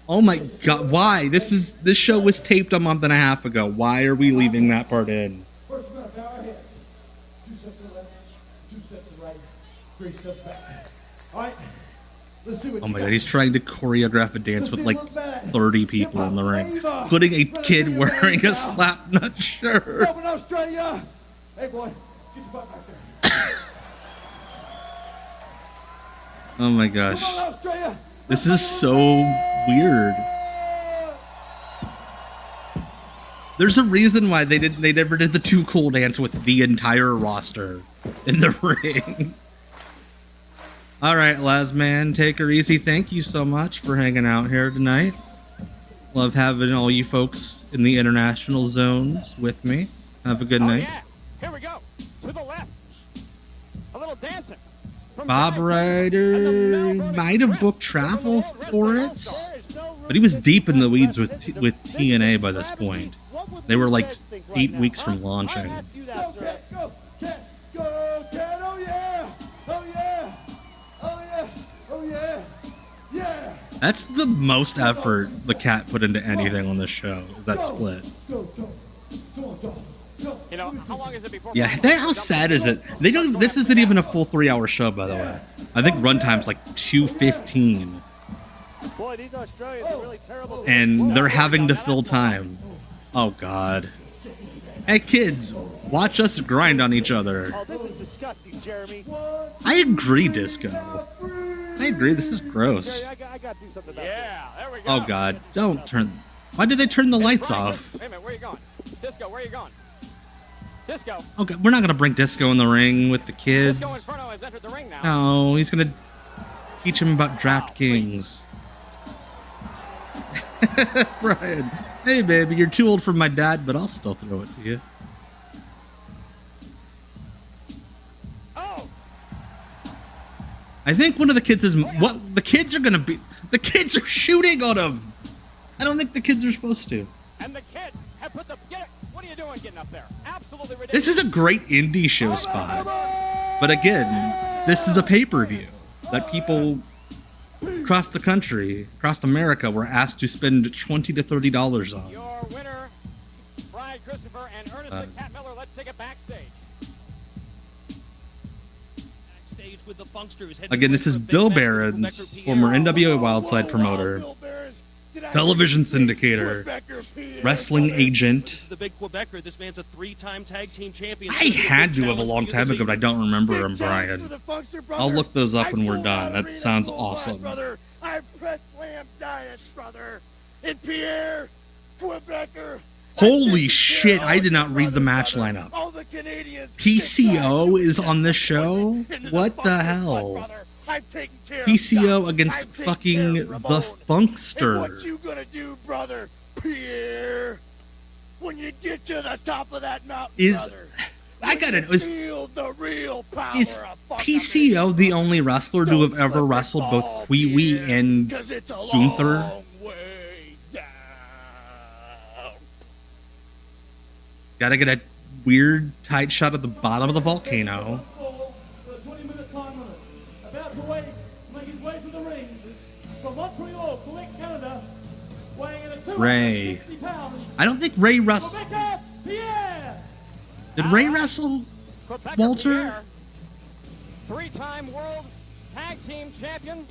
Oh my god, why? This show was taped a month and a half ago. Why are we leaving that part in? First, we're going to bow our heads. 2 steps to the left, 2 steps to the right, 3 steps back. All right, let's see what Oh my god, he's trying to choreograph a dance with like 30 people in the ring, including a kid wearing a slap-nut shirt. Open Australia! Hey, boy, get your butt back there. Oh my gosh. This is so weird. There's a reason why they never did the Too Cool dance with the entire roster in the ring. All right, Lasman, take her easy. Thank you so much for hanging out here tonight. Love having all you folks in the international zones with me. Have a good night. Yeah. Here we go. To the left. A little dancing. Bob Ryder might have booked travel for it, but he was deep in the weeds with TNA by this point. They were like 8 weeks from launching. Go, Cat, go, Cat, go, Cat, oh yeah, oh yeah, oh yeah, oh yeah, yeah. That's the most effort the Cat put into anything on this show, is that split. Go, go, go on, go. You know, how long is it before... Yeah, how sad is it? They don't. This isn't even a full 3-hour show, by the way. I think runtime's like 2:15, Boy, these Australians are really terrible. and they're having to fill time. Oh God. Hey kids, watch us grind on each other. Oh, this is disgusting, Jeremy. I agree, Disco. I agree. This is gross. Jerry, I got to do something about Yeah, there we go. Oh God, don't turn. Why did they turn the lights off? Wait a minute, where are you going? Disco, where are you going? Disco. Okay, we're not gonna bring Disco in the ring with the kids. Disco Inferno has entered the ring now. No, he's gonna teach him about DraftKings. Brian, hey baby, you're too old for my dad, but I'll still throw it to you. Oh, I think one of the kids is what the kids are gonna be. The kids are shooting on him. I don't think the kids are supposed to. and the kids have put the... Get it. What are you doing getting up there? Absolutely ridiculous. This is a great indie show spot. But again, this is a pay-per-view that people across the country, across America, were asked to spend $20 to $30 on. Your winner, Brian Christopher and Ernest and Cat Miller. Let's take it backstage. Backstage with the Funksters. Again, this is Bill Barron's, former NWA Wildside promoter, television syndicator, wrestling agent. The big Quebecer. This man's a 3-time tag team champion. I had to have a long time ago, but I don't remember him, Brian. I'll look those up when we're done. That sounds awesome. Brother, I press slam giants, brother. And Pierre, Quebecer. Holy shit, I did not read the match lineup. All the Canadians. PCO is on this show? What the hell? PCO against fucking the What Funkster. you gonna do, brother, Pierre? When you get to the top of that mountain, brother, I gotta know, feel the real power is of fucking PCO the only wrestler to have ever wrestled both Kwee Wee and 'cause it's a Gunther? long way down. Gotta get a weird tight shot at the bottom of the volcano. The 20-minute time limit. About to wait, make his way to the ring. From Montreal, Quebec, Canada, weighing in at Ray. 260 pounds. I don't think Ray wrestled. Quebecer Pierre. Did Ray wrestle? Quebecer Walter? Pierre, 3-time world tag team champion.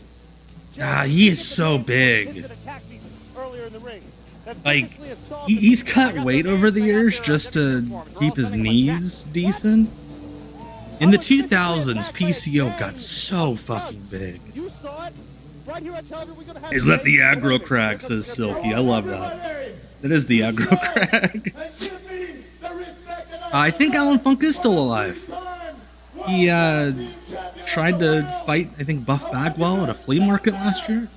Ah, he is so big. Like, he's cut weight over the years just to keep his knees decent. In the 2000s, PCO got so fucking big. Is that the aggro crack, says Silky. I love that. That is the aggro crack. I think Alan Funk is still alive. He tried to fight, I think, Buff Bagwell at a flea market last year.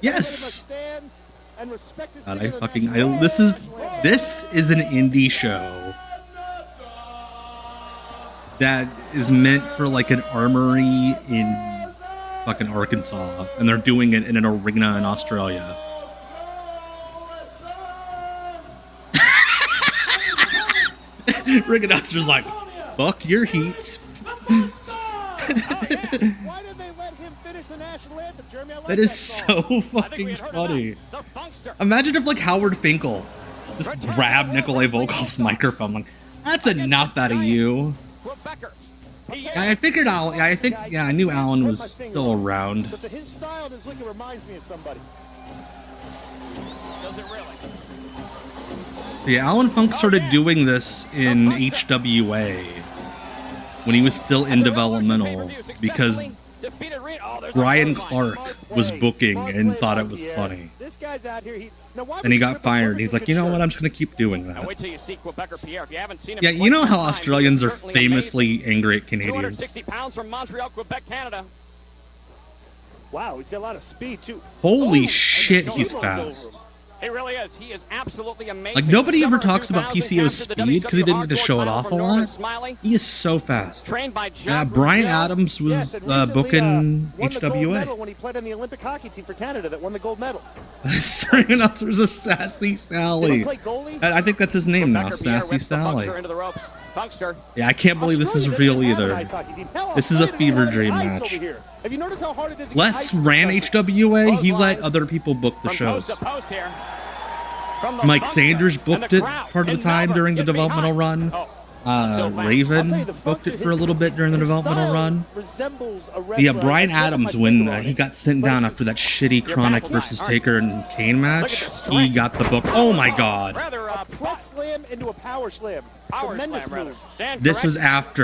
Yes. God, this is an indie show that is meant for like an armory in fucking Arkansas, and they're doing it in an arena in Australia. Ring announcer's like, fuck your heats. That is so fucking funny. Imagine if like Howard Finkel just grabbed Nikolai Volkov's microphone, like, that's enough out of you. Yeah, I figured Alan. I knew Alan was still around. But his style and his look, it reminds me of somebody. Does it really? Yeah, Alan Funk started doing this in HWA when he was still in developmental because Brian Clark was booking and thought it was funny. This guy's out here. And he got fired. He's like, you know what? I'm just going to keep doing that. Wait till you see Quebecer Pierre. If you haven't seen him, Yeah, you know how Australians are famously angry at Canadians. 260 pounds from Montreal, Quebec, Canada. Wow, he's got a lot of speed too. Holy shit, he's fast. He really is. He is absolutely amazing. Like, nobody ever Summer of talks about 2000 PCO's captured the speed because he didn't get to WWA show it title off a from Norman lot. Smiley, He is so fast. trained by John Brian Brazil. Adams was Yes, and recently, booking won the gold medal HWA. when he played on the Olympic hockey team for Canada that won the gold medal. Starting announcer was a Sassy Did Sally. he play goalie? I think that's his name now, Becker Pierre Sassy whips the Sally. Funkster into the ropes. Funkster. Yeah, I can't believe this is Australia real doesn't have an either. ice hockey team. Hell, This is a Australia fever doesn't dream have ice match. over here. Have you noticed how hard it is to get Les ice ran in the country? HWA. He let Clotheslines other people book the From shows. post to post here. From the Mike Funkster, Sanders and booked the it crowd part of the in time Melbourne during the get developmental behind. run. Oh, not so fast. I'll Raven tell you, the booked it Funkster, for a little bit during the his developmental style run. resembles a But yeah, wrestler. Brian I can't put Adams, my when finger on he it. got sent down after that shitty Chronic back versus line, aren't Taker and Kane match, Look at the he strength. got the book. Oh my God. Rather A press slam into a power slam. power Tremendous slam, rather. move. Stand This was corrected.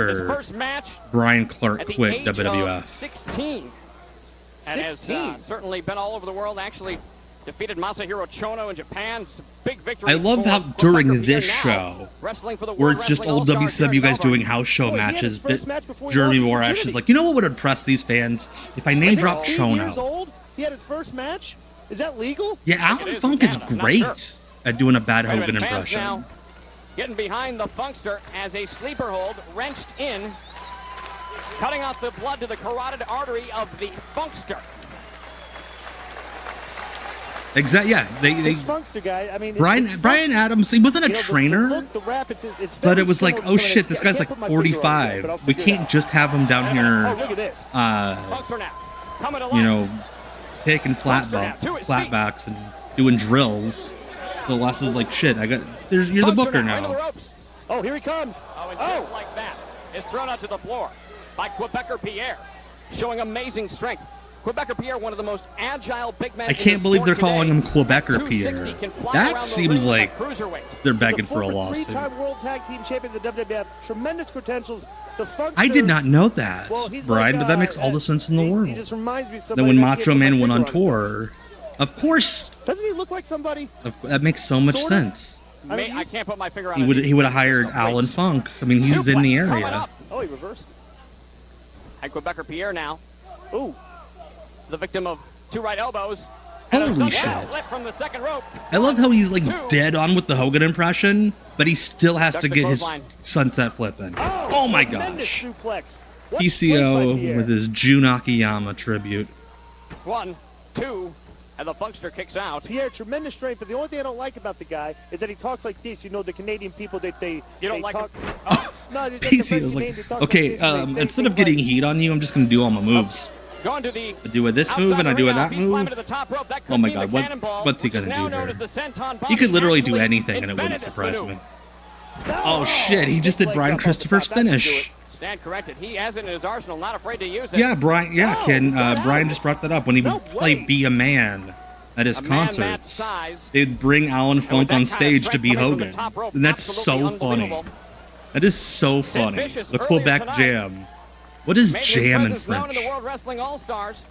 His after first match Brian Clark at the quit age of WWF. 16. And has 16. certainly been all over the world. Actually defeated Masahiro Chono in Japan. It's a big victory. I love for how Quebec during Pierre this now, show, wrestling for the where World it's just Wrestling old All-Stars here WCW in guys Melbourne. doing house show Boy, he had his matches, first but match before he Jeremy lost his Borash is virginity. like, you know what would impress these fans? If I name drop 16 years Chono. old? He had his first match? Is that legal? Yeah, It Alan is Funk in is Canada, not great sure. at doing a bad Wait a Hogan minute, fans impression. now getting behind the Funkster as a sleeper hold wrenched in, cutting out the blood to the carotid artery of the Funkster. Exactly. Yeah, This Funkster guy, I mean... Brian Adams, he wasn't a you know, trainer, the look, the rap, it's but very it was like, similar oh to some of shit, this I guy's can't like put my finger on it yet, but 45. I'll We figure it can't out. just have him down Oh, here, look at this. Funkster now coming to life. you know, taking flatbacks and doing drills. So Les is like, shit, you're the Funkster booker into the now. ropes. Oh, here he comes. Oh, and Oh. just like that, is thrown out to the floor by Quebecer Pierre, showing amazing strength. Quebecer Pierre, one of the most agile big men. I can't believe they're calling him Quebecer 260 Pierre. can fly around That the seems ring like at cruiserweight. they're He's begging for a former lawsuit. three-time World Tag Team Champion of the WWF. Tremendous credentials. The Funkster, I did not know that, well, he's Brian, like, but that makes all the sense in the he world. just reminds me of Then somebody when that Macho can't put my Man went on finger it. tour, of course, Doesn't he look like somebody? that makes so much Sorta. sense. I mean, I can't put my finger on He it. would have hired Alan Funk. I mean, he's in the Suplex coming area. up. Oh, he reversed. And Quebecer Pierre now, Ooh. the victim of two right elbows. And a Holy sunset shit. flip from the second rope. I love how he's like dead on with the Hogan impression, but he still has Ducks to the get his clothesline. sunset flip in. Oh my Tremendous gosh. suplex. What place by PCO Pierre? with his Jun Akiyama tribute. 1, 2, and the Funkster kicks out. Pierre, tremendous strength, but the only thing I don't like about the guy is that he talks like this. You know, the Canadian people, they You don't they like talk. him? No, just the PCO was Canadian, they like, talk okay, this, and they say instead of things getting like, heat on you, I'm just going to do all my moves. Going to the I do this move and I do that move. Oh my God, what's he gonna do here? He could literally do anything and it wouldn't surprise me. Oh shit, he just did Brian Christopher's finish. Stand corrected. He has it in his arsenal, not afraid to use it. Yeah, Brian. Yeah, Ken. Brian just brought that up when he would No play way. "Be a Man" at his A man that concerts. size. They'd bring Alan And Funk with that on kind of stage to strength be coming from the Hogan, top rope, and that's so absolutely funny. unbelievable. That is so Sid funny. Vicious The earlier Quebec tonight Jam. What is Made his jam in presence known in the French? World Wrestling All-Stars.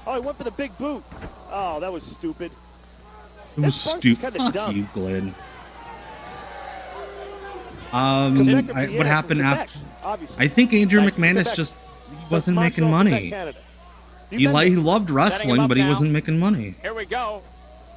Oh, he went for the big boot. Oh, that was stupid. It was This Funk's stupid. kinda Fuck dumb. you, Glenn. Quebec or What Pierre happened from Quebec, after? obviously. I think Andrew Like, McManus Quebec. just So wasn't Montreal, making Quebec, money. Canada. He loved wrestling, up but he now. wasn't making money. Here we go.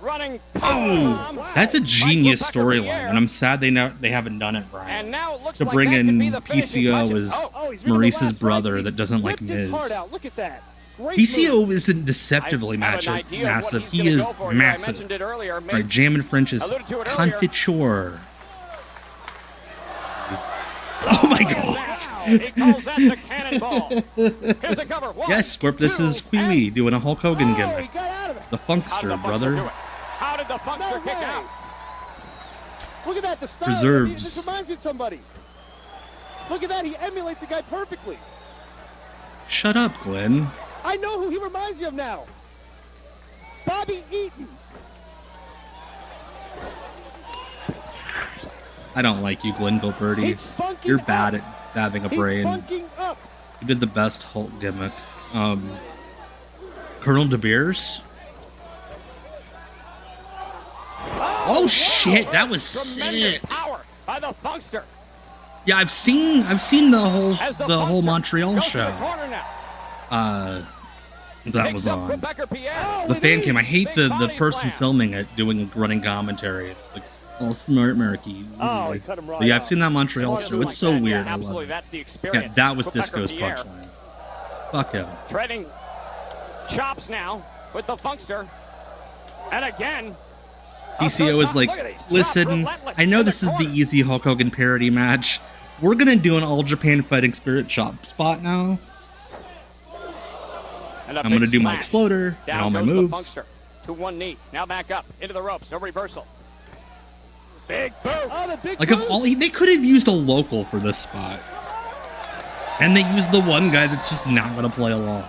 Running. Oh, that's a genius Quebec or storyline, Pierre. and I'm sad they haven't done it, Brian. And now it looks To like bring that could in be the finishing PCO touches. as Oh, he's really the Maurice's last brother right. that doesn't like Ripped his Miz. heart out. Look at that. Great PCO move. isn't deceptively I have an idea of what massive. he's He gonna is go for here. I massive. mentioned it earlier. Maybe Right, Jam in French is alluded to it earlier. confiture. Oh my god. He calls that the cannonball. Here's the cover. One, Yes, Scorp, this two, is Pee-wee doing a Hulk Hogan Oh, he gimmick. got out of it. The How did the Funkster, Funkster brother. do it? How did the Funkster No kick way. out? Look at that. The style. Reserves. This reminds me of somebody. Look at that. He emulates the guy perfectly. Shut up, Glenn. I know who he reminds me of now. Bobby Eaton. I don't like you, Glenn Gilberti. He's funking You're bad up. at having a He's brain. funking up. You did the best Hulk gimmick. Colonel De Beers? Oh shit, that was Tremendous sick. power by the Funkster. Yeah, I've seen the As whole Funkster Montreal goes to the show. corner now. that was Picks up on. Rebecca Pierre. The fan cam. I hate Big the body person slam. filming it doing a running commentary. It's like, all smart Marky. Oh, he cut him right But yeah, I've off. seen that Montreal Smart show. move It's so like that. weird. Yeah, I love absolutely. it. That's the Yeah, experience. that was Rebecca Disco's Pierre punchline. Fuck him. Trading chops now with the Funkster. And again, PCO is like, Look at these chops, listen, relentless I know in the this is the corner." easy Hulk Hogan parody match. We're gonna do an All Japan Fighting Spirit chop spot now. And a I'm gonna big do my splash. exploder and Down all my goes the moves. Funkster to one knee. Now back up into the ropes. No reversal. Big boot. Oh, the big Like of boot. all, they could have used a local for this spot, and they used the one guy that's just not gonna play along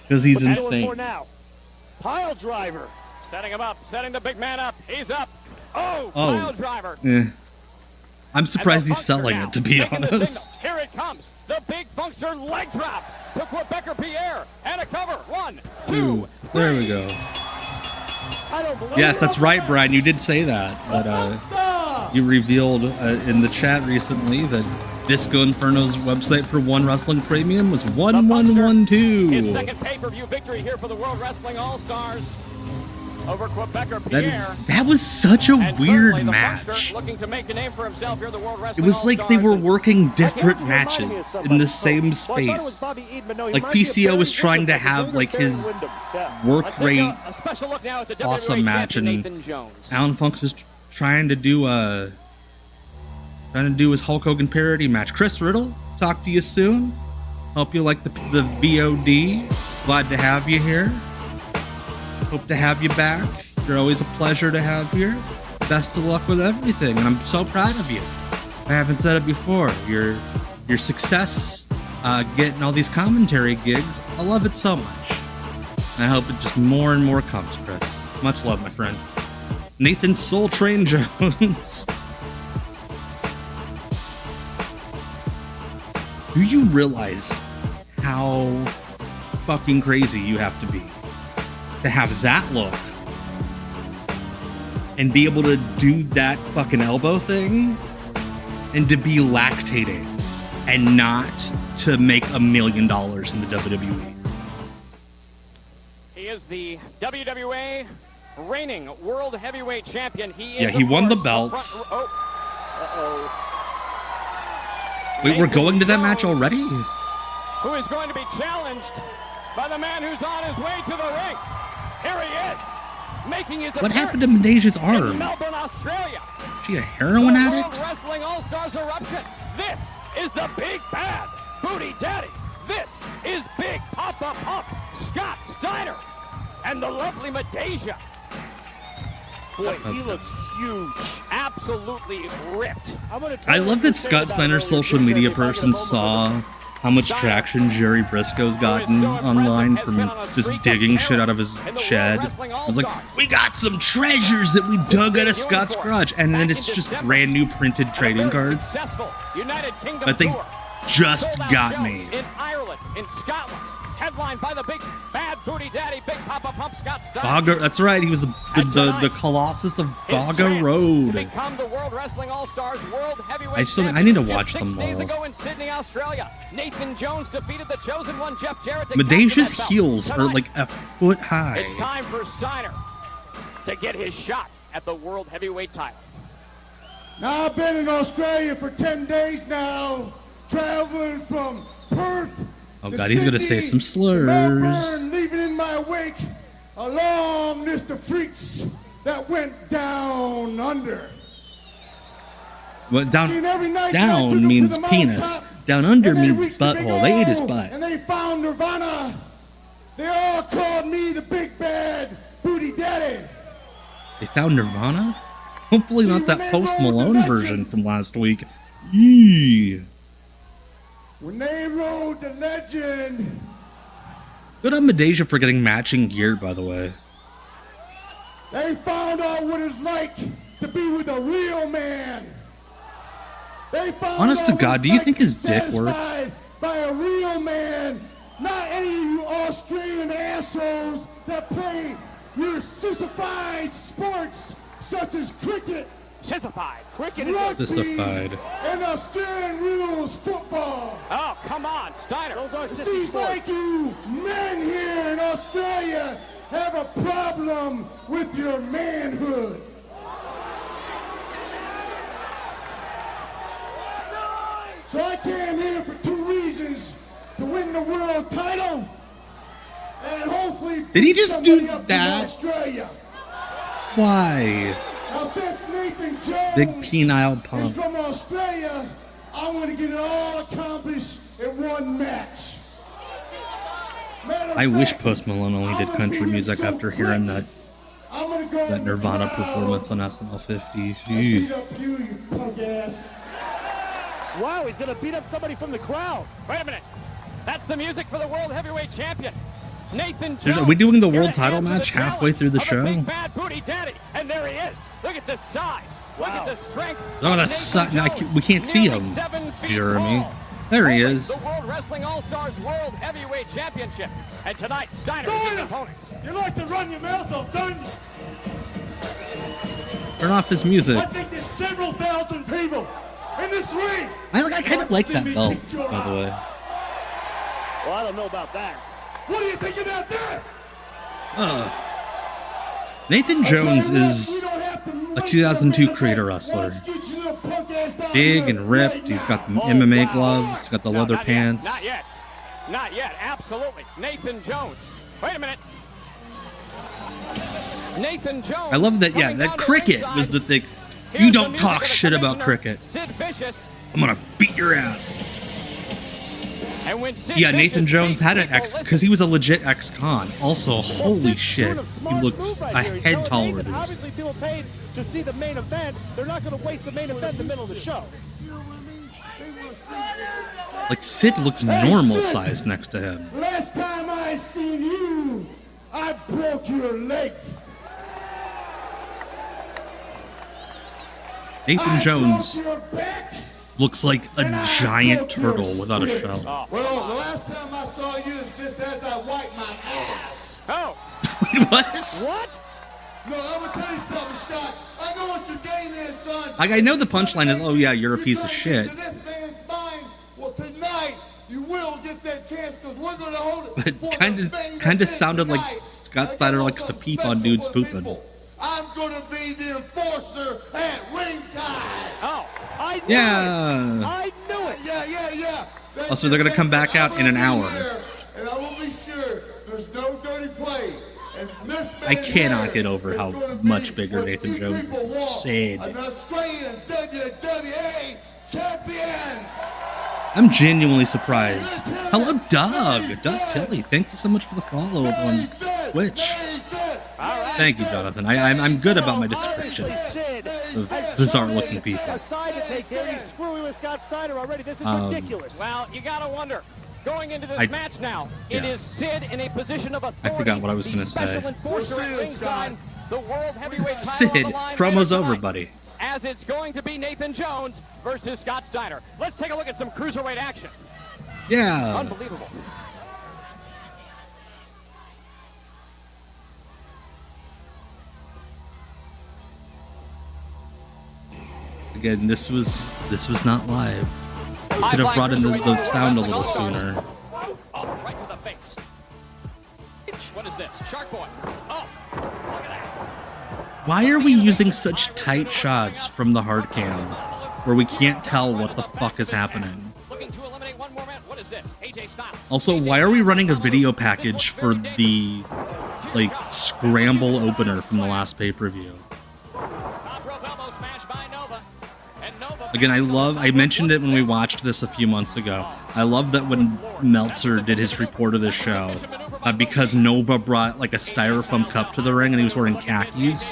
because he's What's he doing for insane. now? Pile driver. Setting him up. Setting the big man up. He's up. Oh, Oh. pile driver. Eh. I'm And surprised the he's Funkster selling now, it, to be making the honest. signal. Here it comes. The big Funkster leg drop to Quebecer Pierre. And a cover. 1, 2, Ooh, there we go. I don't believe Yes, it. that's right, Brian. You did say that, but you revealed in the chat recently that Disco Inferno's website for One Wrestling Premium was His 1112. second pay-per-view victory here for the World Wrestling All-Stars over Quebecer That Pierre. that was such a And weird certainly the match. Funkster looking to make a name for himself here, the World It Wrestling was like they were All-Stars. working Why different can't you remind me of matches somebody? in the same Well, I thought it was space. Bobby Eaton, but no, he Like reminds me of PCO was Barry trying to Windham, have younger like Barry his Windham. Yeah. work Let's take rate a special look now at the WWA awesome match, champion, and Nathan Jones. Alan Funk's is trying to do his Hulk Hogan parody match. Chris Riddle, talk to you soon. Hope you like the VOD. Glad to have you here. Hope to have you back. You're always a pleasure to have here. Best of luck with everything, and I'm so proud of you. I haven't said it before. Your success, getting all these commentary gigs, I love it so much. And I hope it just more and more comes, Chris. Much love, my friend. Nathan Soul Train Jones. Do you realize how fucking crazy you have to be to have that look and be able to do that fucking elbow thing and to be lactating and not to make $1 million in the WWE? He is the WWA reigning World Heavyweight Champion. He is, Yeah, he of won the course, belt. Uh-oh. Wait, we're going to that match already? Who is going to be challenged by the man who's on his way to the ring. Here he is, making his What appearance happened to Menage's in arm? Melbourne, Australia. Is she a heroin The addict? World Wrestling All-Stars Eruption. This is the Big Bad Booty Daddy. This is Big Papa Pump, Scott Steiner, and the lovely Medeja. Boy, he looks huge. Absolutely ripped. I'm gonna tell I you love what you that said Scott about Snyder's earlier, social Chris, media if I get a person moment saw how much traction Jerry Briscoe's gotten online from just digging shit out of his shed. It was like, we got some treasures that we dug out of Scott's garage, and then it's just brand new printed trading cards. But they just got me. In Ireland, in Scotland, headlined by the Big Bad Booty Daddy, Big Papa Pump, Scott Steiner. Gaga, that's right, he was the Colossus of Gaga Road. Become the World Wrestling All-Stars World Heavyweight I need to Champion. watch Just them 6 days all. ago in Sydney, Australia, Nathan Jones defeated the chosen one, Jeff Jarrett. to Medeja's capture that belt. heels are Tonight, like a foot high. it's time for Steiner to get his shot at the World Heavyweight title. Now, I've been in Australia for 10 days now, traveling from Perth. Oh to god, he's gonna say Sydney, some to slurs. Melbourne, leaving in my wake a long list of freaks that went down under. What Seen every night I took down 'em to means the penis. mountaintop, Down under and they means reached the big butthole. They ate his O, butt. And they found Nirvana. They all called me the Big Bad Booty Daddy. They found Nirvana? Hopefully not that when they Post rode the Malone legend. version from last week. Yee. When they rode the legend, Good on Medeja for getting matching gear, by the way. they found out what it's like to be with a real man. They found Honest to out what God, it's do you like think to his be dick worked? satisfied by a real man, not any of you Australian assholes that play your sissified sports such as cricket, Sissified. Quick and Sissified. And Australian rules football. Oh, come on, Steiner. Those are sissy Seems sports. like you men here in Australia have a problem with your manhood. So I came here for 2 reasons: to win the world title and hopefully Did he just do somebody up from that? Australia. Why? Now since Nathan Jones Big penile is pump. from Australia, I'm going to get it all accomplished in one match. Matter of I wish fact, Post Malone only did I'm gonna country do it music so after hearing quick. that I'm gonna go in the Nirvana crowd performance on SNL 50. and Ew. beat up you punk ass. Wow, he's going to beat up somebody from the crowd. Wait a minute. That's the music for the World Heavyweight Champion, Nathan Are Jones. we doing the Here world to title answer match challenge halfway through the of show? Big Bad Booty Daddy. And there he is. Look at the size. Look at the strength. Oh, of that's Nathan no, Jones. we can't see Nearly him, 7 feet Jeremy. tall. There he Holding is. The World Wrestling All-Stars World Heavyweight Championship. And tonight, Steiner is his opponent. You like to run your mouth off, don't you? Turn off his music. I think there's several thousand people in this ring. I kind of like that belt, by the way. Well, I don't know about that. What do you think about that? Nathan Jones is a 2002 creator wrestler. Big and ripped. He's got the MMA gloves. He's got the No, leather not pants. Yet. Not yet. Not yet. Absolutely. Nathan Jones. Wait a minute. Nathan Jones. I love that. Yeah, coming that down to cricket ringside. was the thing. Here's You the don't music talk of the shit about commissioner, cricket. Sid Vicious. I'm gonna beat your ass. And when Sid Yeah, Vicious Nathan Jones speaks, had an people ex listen. because he was a legit ex-con. Also, holy Sid's shit, doing a he smart looks move right a here. He's head telling taller Nathan, than this. obviously, people paid to see the main event. They're not going to waste the main event in the middle of the show. Like Sid looks normal sized next to him. Last time I seen you, I broke your leg. Nathan Jones I broke your back. looks like a giant turtle without a shell. Well, the last time I saw you is just as I wiped my ass. Oh, Wait, what? What? No, I'm gonna tell you something, Scott. I know what your game is, son. Like, I know the punchline is, oh yeah, you're a piece of shit. To this man's mind. Well, tonight you will get that chance because we're gonna hold it. But for the kinda famous sounded like tonight. Scott I Steiner got likes to something peep on special dudes for the pooping. people. I'm gonna be the enforcer at ringside. oh. I knew Yeah. it. I knew it. Yeah. That's Oh, so they're gonna come back out in an I'm hour. gonna be there, and I will be sure there's no dirty play. And this I man cannot here get over is how gonna be much bigger what Nathan you Jones is people than want, Sid. An Australian WWA champion. I'm genuinely surprised. Hello, Doug. Doug Tilley. Thank you so much for the follow on Twitch. Thank you, Jonathan. I'm good about my descriptions of bizarre-looking people. Aside to take care. He's screwing with Scott Steiner already. This is ridiculous. Well, you gotta wonder. Going into this I- match now, it yeah. is Sid in a position of authority. forgot what I was the gonna say. special enforcer We'll at see you, ringside, the world heavyweight title Sid, on the line promo's later over, tonight, buddy. As it's going to be Nathan Jones versus Scott Steiner. Let's take a look at some cruiserweight action. Yeah. Unbelievable. Again, this was not live. Could have High-flying brought in the cruiserweight sound a wrestling little all-stars. sooner. Oh, right to the face. What is this? Shark Boy. Oh, look at that. Why are we using such tight shots from the hard cam where we can't tell what the fuck is happening? Looking to eliminate one more man. What is this? AJ Styles. Also, why are we running a video package for the like scramble opener from the last pay-per-view? Top rope elbow smash by Nova. And Nova. Again, I mentioned it when we watched this a few months ago. I love that when Meltzer did his report of this show, because Nova brought like a styrofoam cup to the ring and he was wearing khakis.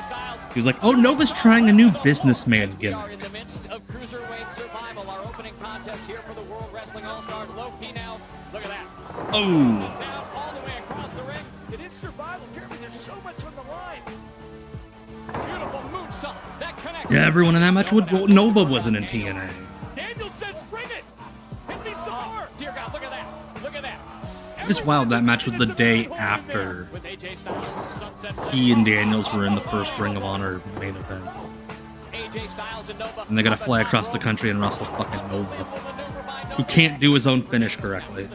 He was like, "Oh, Nova's trying a new businessman We are gimmick." in the midst of Cruiserweight Survival, our opening contest here for the World Wrestling All-Stars. Low key now. Look at that. Oh, Down all the way across the ring. It is survival, Jeremy. There's so much on the line. Beautiful moonsault. That connects. yeah, everyone in that match would. Well, Nova wasn't in TNA. Daniel says, "Bring it. Hit me some more." Dear God, look at that. Look at that. It's wild that match was the day after With AJ Styles, Sunset he and Daniels were in the first Ring of Honor main event. AJ AJ Styles and Nova. And they gotta fly across the country and wrestle fucking Nova, who can't do his own finish correctly.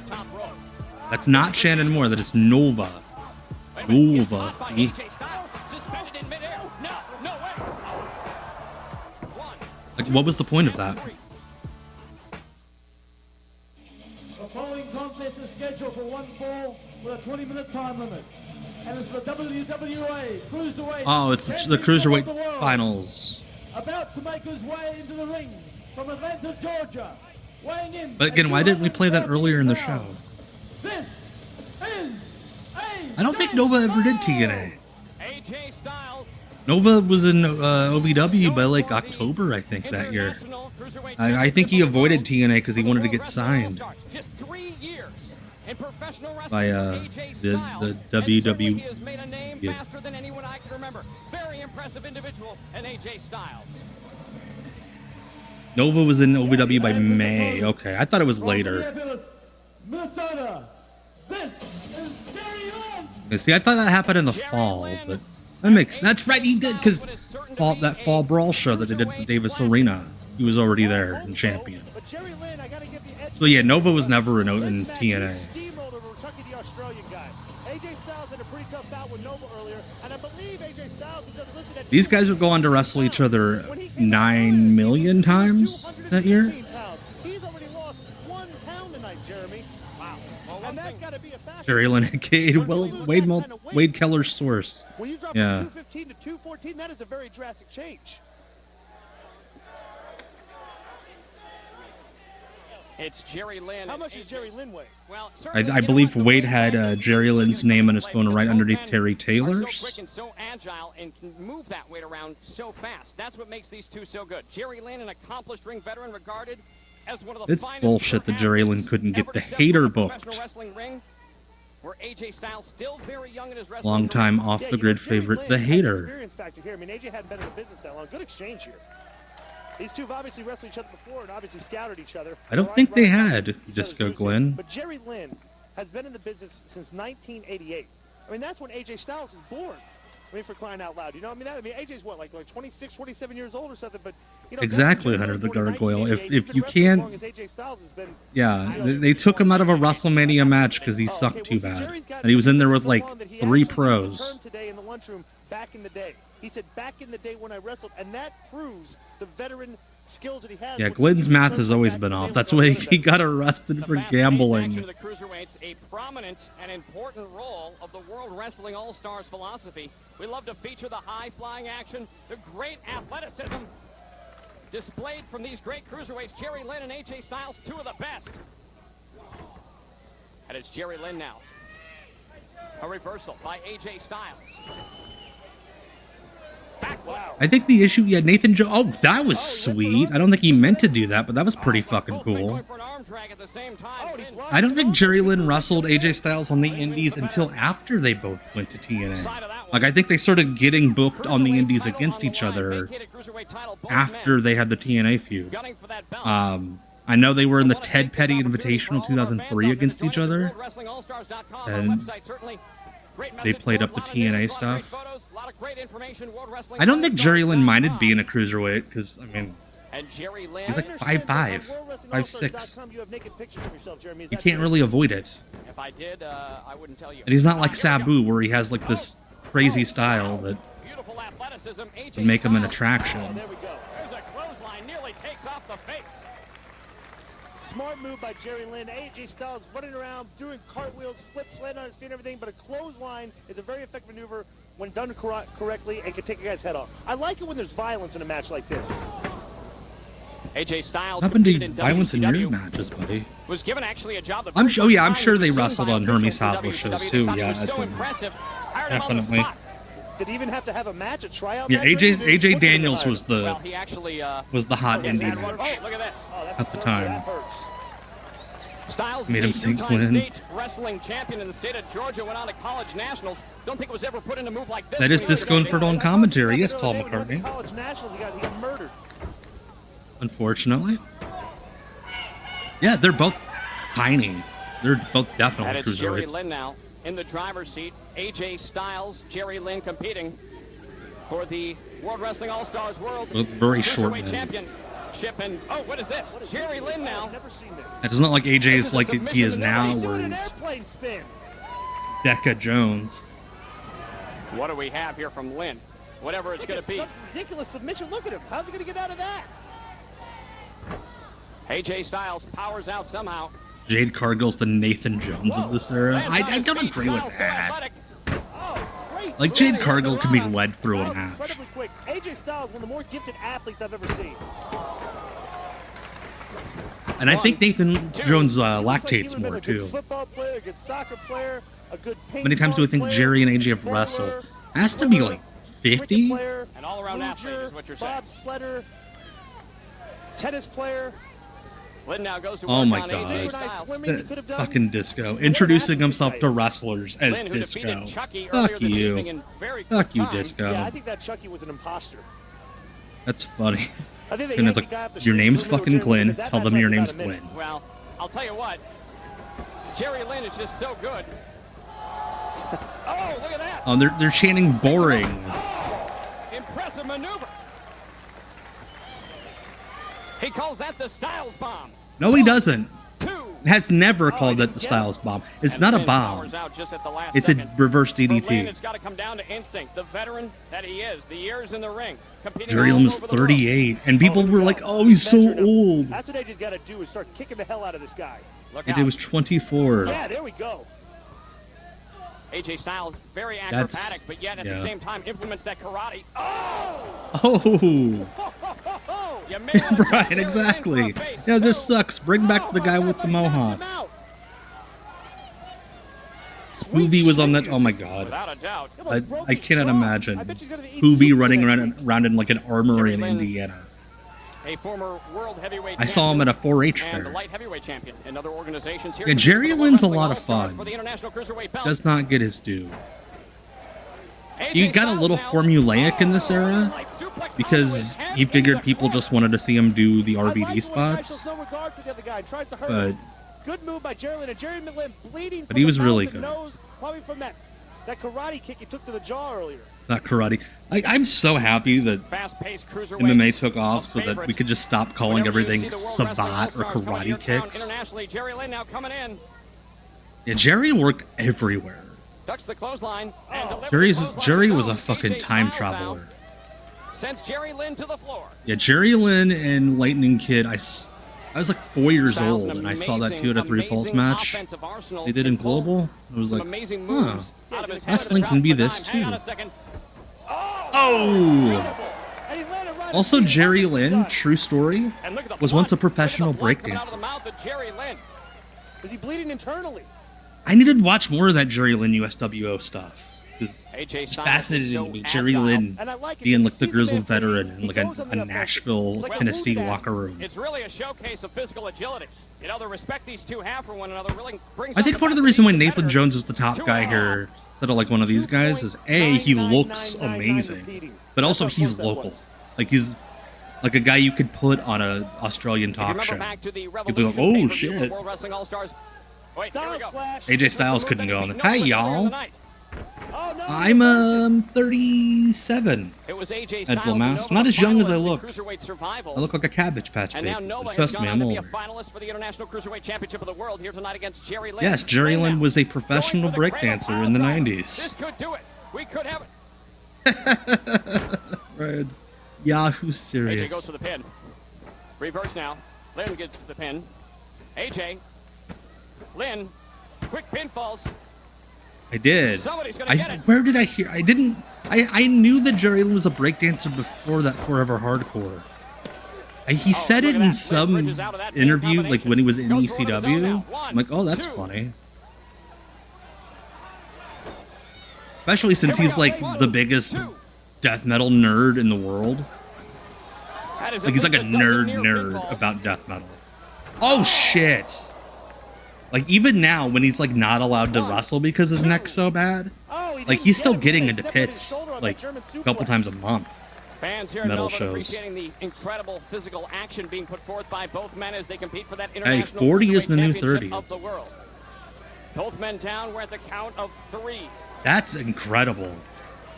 That's not Shannon Moore, that is Nova. Nova. Like, what was the point of that? The following contest is scheduled for one fall with a 20-minute time limit. And it's the WWA Cruiserweight. Oh, it's the Cruiserweight Finals. About to make his way into the ring from Atlanta, Georgia. Weighing in. But again, why didn't we play that earlier in the show? This is I don't think Nova ever did TNA. AJ Styles. Nova was in OVW by like October, I think, that year. I think he avoided TNA because he wanted to get signed Just 3 years in professional wrestling. by the WWE. He has made a name faster than anyone I can remember. Very impressive individual, and AJ Styles. Nova was in OVW by May. Okay, I thought it was later. Minnesota. This is Jerry Lynn. Yeah, see, I thought that happened in the fall, but that's right, he did, because that fall brawl show that they did at the Davis Arena, he was already there and champion. So yeah, Nova was never in TNA. Steamrolled over Chucky the Australian guy. AJ Styles had a pretty tough bout with Nova earlier, and I believe AJ Styles was just listed at These guys would go on to wrestle each other 9 million times that year. He's already lost 1 pound tonight, Jeremy. Wow. And that's got to be a factor. Jerry Lynn and Wade Keller's source. When you drop Yeah. from 215 to 214, that is a very drastic change. It's Jerry Lynn. How much does Jerry Lynn weigh? Well, I believe Wade had Jerry Lynn's name on his phone right underneath Terry So Taylor's. quick and so agile and can move that weight around so fast. That's what makes these two so good. Jerry Lynn, an accomplished ring veteran, regarded as one of the It's finest bullshit that Jerry Lynn couldn't get ever the to step hater foot in a professional booked. wrestling ring, where AJ Styles still very young in his wrestling Longtime career. off the grid Jerry favorite, Lynn the has hater. Experience factor here. I mean, AJ hadn't been in the business that long. Good exchange here. These two have obviously wrestled each other before and obviously scouted each other. I don't think they had Disco Glenn. But Jerry Lynn has been in the business since 1988. I mean, that's when AJ Styles was born. I mean, for crying out loud, you know? I mean, AJ's what, like 26, 27 years old or something? But you know, Exactly, Hunter the Gargoyle. If you can't, can't, as AJ Styles has been, yeah, they took him out of a WrestleMania match because he sucked too bad, and he was in there with like 3 pros. Today in the lunchroom, back in the day, he said, "Back in the day when I wrestled," and that proves the veteran skills that he has. Yeah, Glenn's math has always been off. That's why he got arrested for gambling. The cruiserweights, a prominent and important role of the World Wrestling All-Stars philosophy. We love to feature the high-flying action, the great athleticism displayed from these great cruiserweights, Jerry Lynn and AJ Styles, two of the best. And it's Jerry Lynn now. A reversal by AJ Styles. Wow. I think the issue, yeah, Nathan Joe. Oh, that was sweet. I don't think he meant to do that, but that was pretty fucking cool. I don't think Jerry Lynn wrestled AJ Styles on the Indies until after they both went to TNA. Like, I think they started getting booked on the Indies against each other after they had the TNA feud. I know they were in the Ted Petty Invitational 2003 against each other, and they played up the TNA stuff. I don't think Jerry Lynn minded being a cruiserweight because, I mean, he's like 5'5", 5'6". You can't really avoid it. If I did, I wouldn't tell you. And he's not like Sabu, where he has like this crazy style that would make him an attraction. There we go. There's a clothesline, nearly takes off the face. Smart move by Jerry Lynn. AJ Styles running around, doing cartwheels, flips, landing on his feet and everything, but a clothesline is a very effective maneuver when done correctly and can take a guy's head off. I like it when there's violence in a match like this. AJ Styles What happened to violence in your matches, buddy? was given actually a job. I'm sure they wrestled on Hermes House shows too. Yeah, so it's impressive. definitely. Did he even have to have a match, a tryout? Yeah, match? AJ Daniels was Well, the he actually hot indie match oh, look at this. at the time. That hurts. Styles Made him is a sing two-time Glenn. state wrestling champion in the state of Georgia, went on to college nationals. Don't think it was ever put in a move like this. That is when he was Disco Inferno on commentary. Yes, Tom When he went to McCartney. College nationals, he got murdered. Unfortunately. Yeah, they're both tiny. They're both And definitely it's Jerry cruiserweights. Lynn now in the driver's seat. AJ Styles, Jerry Lynn competing for the World Wrestling All-Stars World Look very short Cruiserweight man. Championship. And oh, what is this? Jerry Lynn now. I've never seen this. It's not like AJ is like he is now, He's where doing an he's airplane spin. Deca Jones. What do we have here from Lynn? Whatever it's Look going at to be. some ridiculous submission. Look at him. How's he going to get out of that? AJ Styles powers out somehow. Jade Cargill's the Nathan Jones of this era. I don't agree with Styles so that. athletic. Oh, great. Like, Jade Cargill can be led through a Styles match. incredibly quick. AJ Styles, one of the more gifted athletes I've ever seen. And I think Nathan Jones lactates He would've been more, a good too. Football player, a good soccer player, a good Many times do I think Jerry and AJ have wrestled? Has to be like 50? An all-around athlete is what you're saying. Bob Sledder, tennis player. Lynn now goes to Oh work my on God. AJ Synchronized Styles. swimming he could have done. Fucking Disco. Introducing himself to wrestlers as Lynn, who defeated Disco. Chucky earlier Fuck this evening you. in very quick Fuck you, time. Disco. Yeah, I think that Chucky was an imposter. That's funny. I think the And it's Yankee like, guy off the your street name's who knew fucking Jerry Lynn Glenn. did that Tell them match your for name's about a minute. Glenn. Well, I'll tell you what. Jerry Lynn is just so good. Oh, look at that. Oh, they're chanting boring. Impressive maneuver. He calls that the Styles Bomb. No, he doesn't. Two. Has never called that the Styles Bomb. It's And not a Lynn bomb. powers out just at the last It's a second. reverse For Lynn, DDT. it's got to come down to instinct. The veteran that he is, the years in the ring, competing Jerry all Lynn was over the world. 38, and people were like, "Oh, he's so Measured him. old." That's what AJ's got to do is start kicking the hell out of this guy. Look AJ out. was 24. Yeah, there we go. AJ Styles, very That's- acrobatic, but yet at yeah. the same time implements that karate. Oh! Oh, You may wanna try Brian, Jerry exactly. Lynn for a face. Yeah, this Two. sucks. Bring back Oh, the guy my with God, the he knocked mohawk. him out. Sweet Hoovy was on that. shit. Oh my God. Without a doubt. He almost broke I his cannot jaw. imagine I bet she's gonna eat Hoovy soup running for that around in like an armory in Jerry Lynn. Indiana. A former world heavyweight I saw him at a 4-H and the fair. light heavyweight champion in other organizations here. Yeah, Jerry Lynn's a lot of All-Stars fun. For the International Cruiserweight belt. Does not get his due. AJ You got a Styles little now. formulaic in this era Like suplex because onto his head he into figured the people corner. just wanted to see him do the I like RVD when Guy spots. shows no regard for the other guy and tries to hurt But him. Good move by Jerry Lynn. And Jerry Lynn bleeding But from he the was mouth really and good. nose, probably from that karate kick he took to the jaw earlier. not karate. I'm so happy that Fast-paced cruiserweight. MMA took off so that favorite. we could just stop calling Whenever you everything see the World Wrestling savate or All-Stars coming to your karate town kicks. Internationally, Jerry Lynn now coming in. Yeah, Jerry worked everywhere. Ducks the clothesline and delivers Jerry's the clothesline Jerry to was a zone. fucking AJ time Styles now traveler. Sends Jerry Lynn to the floor. Yeah, Jerry Lynn and Lightning Kid. I was like 4 years Styles, old an and I saw that amazing, 2 out of 3 falls amazing match offensive arsenal they did in and pulled Global. I was some like, amazing huh. moves out of his head Wrestling to the can be drop of a this dime. Hang on too. a second. Oh! And he landed right Also, at the Jerry feet. Lynn, true story, And look at the was blood. once a Look at the professional blood coming out of breakdancer. the mouth of Jerry Lynn. Is he bleeding internally? I needed to watch more of that Jerry Lynn USWO stuff. It's AJ Styles fascinating is so to me. Jerry agile. Lynn And I like it. being You like the see grizzled man bleed, veteran in he like goes a on the offensive. Nashville, It's like a Tennessee movie locker room. It's really a showcase of physical agility. You know, the respect these two have for one another really brings I think out part of the best reason why in each Nathan competitor. Jones was the top guy here instead of like one of these guys is A, he looks amazing, but also he's local. Like he's like a guy you could put on a Australian If you talk remember show. back to the You'd be like, Revolution oh pay-per-view shit. for World Wrestling All-Stars. Wait, here we Styles go. flash. AJ Styles couldn't go on the. Hey y'all, Oh, no, I'm 37. It was AJ At Styles full and mask. Nova, Not as young as I finalists in look. Cruiserweight Survival. I look like a Cabbage Patch And baby. now Nova But has trust gone me, on I'm to be a older. finalist for the International Cruiserweight Championship of the World here tonight against Jerry Lynn. Yes, Jerry Lynn was a Going professional for the cradle breakdancer in the pile driver. 90s. This could do it. We could have it. Right. Yahoo AJ serious. goes for the pin. Reverse now. Lynn gets the pin. AJ. Lynn. Quick pinfalls. I did. Somebody's gonna get it. Where did I hear? I didn't. I knew that Jerry Lynn was a breakdancer before that Forever Hardcore. He said look it at in that. some Lynn bridges out of that interview, like when he was in Goes for one of his own now. ECW. One, I'm like, oh, that's two. funny. Especially since Here we he's go. like One, the biggest two. death metal nerd in the world. That is Like he's at like a least dozen near nerd pinfalls. about death metal. Oh shit! Like even now, when he's like not allowed to One, wrestle because his two. neck's so bad, Oh, he like didn't he's get still him. getting He into stepped on his pits shoulder on like that German a couple suplex. times a month. Fans here in Metal Melbourne shows. appreciating the incredible physical action being put forth by both men as they compete for that Hey, international 40 is Cruiserweight the new Championship 30. of the world. Both men down. We're at the count of 3. That's incredible.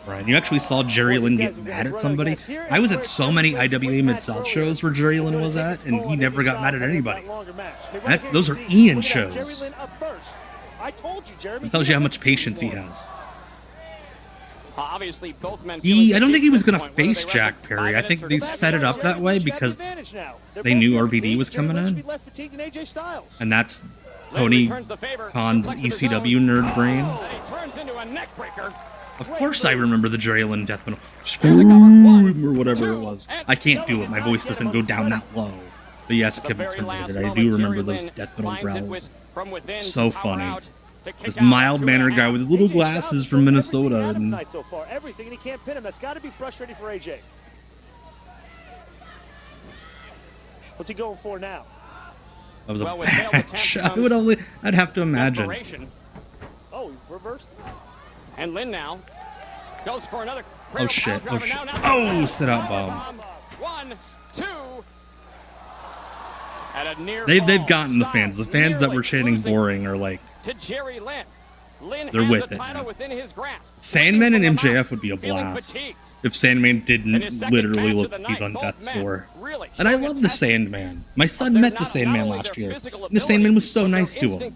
Brian. You actually saw Jerry Lynn get mad at somebody. I was at so many IWA Mid-South shows where Jerry Lynn was at, and he never got mad at anybody. Those are Ian shows. It tells you how much patience he has. Obviously, both men I don't think he was going to face Jack Perry. I think they set it up that way because they knew RVD was coming in. And that's Tony Khan's ECW nerd brain. Of course I remember the Jerry Lynn death metal. Scream! Or whatever it was. I can't do it. My voice doesn't go down that low. But yes, Kevin Terminator, I do remember those death metal growls. So funny. This mild-mannered guy with his little glasses from Minnesota. And everything, and he can't pin him. That's got to be frustrating for AJ. What's he going for now? That was a match. I'd have to imagine. Oh, he reversed. And Lynn now goes for another. Oh shit! Oh shit! Oh, sit out bomb. 1, 2. At a near They've gotten the fans. The fans that were chanting boring are like. To Jerry Lynn. They're with it now. Sandman and MJF would be a blast if Sandman didn't literally look like he's on death's door. And I love the Sandman. My son met the Sandman last year. And the Sandman was so nice to him.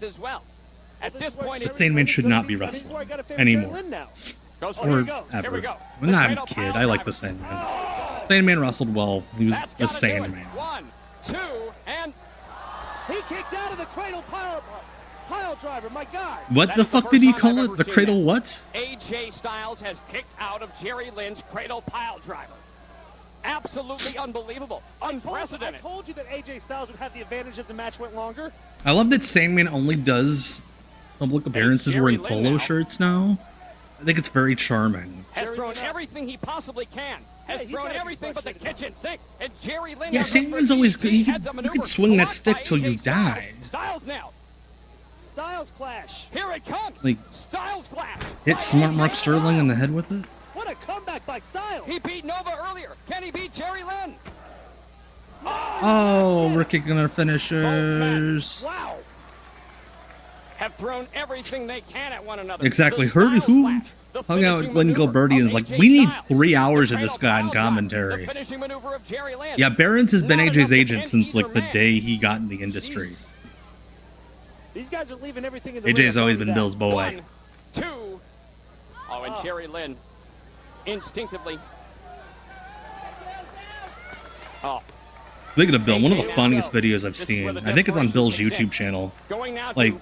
But Sandman should not be wrestling anymore. Or ever. When I'm a kid, I like the Sandman. Sandman wrestled well. He was the Sandman. 1, 2, and he kicked out of the cradle pile driver, my God. What the fuck did he call it? The cradle what? AJ Styles has kicked out of Jerry Lynn's cradle pile driver. Absolutely unbelievable. Unprecedented. I told you that AJ Styles would have the advantage as the match went longer. I love that Sandman only does public appearances wearing polo shirts now. I think it's very charming. Has thrown everything he possibly can. Has thrown everything but the kitchen sink. And Jerry Lynn. Yeah, Sandman's always good. You can swing that stick till you die. Styles now. Styles clash. Here it comes. Like, Styles clash. hit Smart Mark Sterling in the head with it. What a comeback by Styles. He beat Nova earlier. Can he beat Jerry Lynn? Oh, we're kicking our finishers. Wow. Have thrown everything they can at one another. Exactly. Who hung out with Glenn Gilberti and is like, we need 3 hours of this guy in commentary. Yeah, Barons has been AJ's agent since like the day he got in the industry. These guys are leaving everything in the AJ's always been Bill's boy. 1, 2. Oh, and Jerry Lynn instinctively. Oh. Speaking of Bill, one of the funniest videos I've seen, I think it's on Bill's YouTube channel. Like,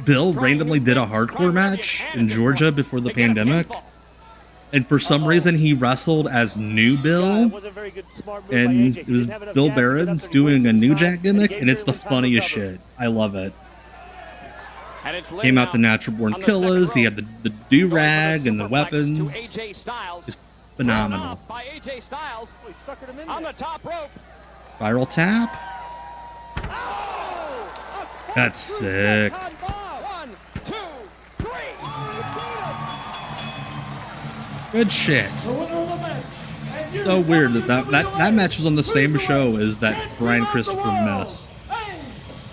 Bill randomly did a hardcore match in Georgia before the pandemic. And for some reason, he wrestled as New Bill. And it was Bill Barons doing a New Jack gimmick, and it's the funniest shit. I love it. Came out the Natural Born Killers. He had the do-rag and the weapons. Just phenomenal. On the top rope. Spiral tap. That's sick. 1, 2, 3. Good shit. So weird that match was on the same show as that Brian Christopher mess.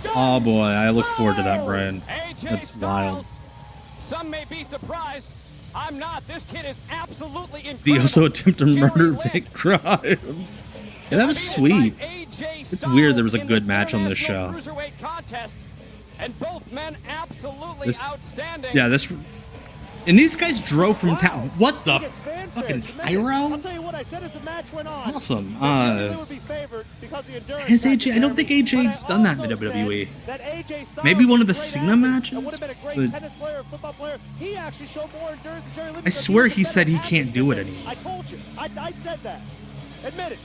Oh boy, I look forward to that, Brian. That's wild. Some may be surprised. I'm not. This kid is absolutely incredible. He also attempted to murder Vic Grimes. Yeah, that was sweet. It's weird there was a good match on this show. And both men absolutely outstanding. Yeah, and these guys drove from town. What the fucking pyro? I'll tell you what I said as the match went on. Awesome. Has AJ? I don't think AJ's done that in the WWE. Maybe one of the Cena matches. But I swear he said he can't do it anymore. I told you. I said that. Admit it.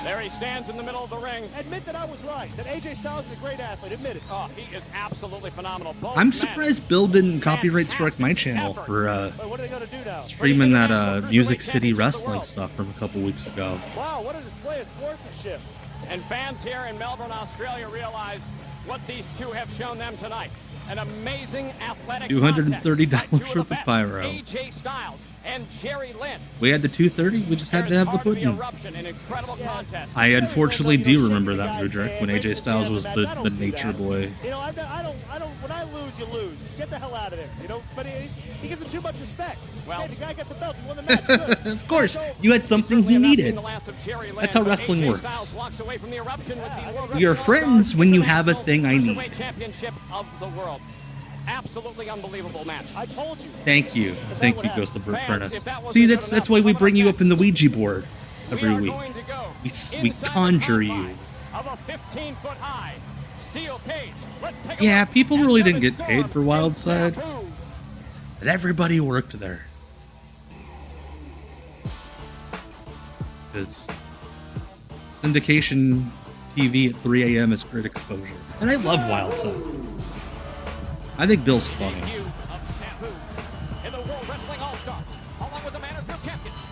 There he stands in the middle of the ring. Admit that I was right, that AJ Styles is a great athlete. Admit it. Oh, he is absolutely phenomenal. I'm surprised Bill didn't copyright strike my channel for what are they gonna do now? streaming that Music City Wrestling stuff from a couple weeks ago. Wow, what a display of sportsmanship. And fans here in Melbourne, Australia realize what these two have shown them tonight. An amazing athletic $230 worth of pyro. AJ Styles and Jerry Lynn. We had the 230. We just had to have the pudding. Eruption, an incredible contest. I unfortunately do remember that, Rudrick, when AJ Styles was the nature boy. You know, I don't. When I lose, you lose. Get the hell out of there. You know, but he gives him too much respect. Well, hey, the guy got the belt. He won the match. Good. Of course, you had something he needed. That's how wrestling works. We are friends when you have a thing I need. Championship of the world. Absolutely unbelievable match. I told you. Thank you, goes to Brooke Prentice. See, that's why we bring you up in the Ouija board every week. We conjure you. Of a 15-foot high steel cage. Yeah, people really didn't get paid for Wildside, but everybody worked there. Because syndication TV at 3 a.m. is great exposure. And I love Wildside. I think Bill's funny.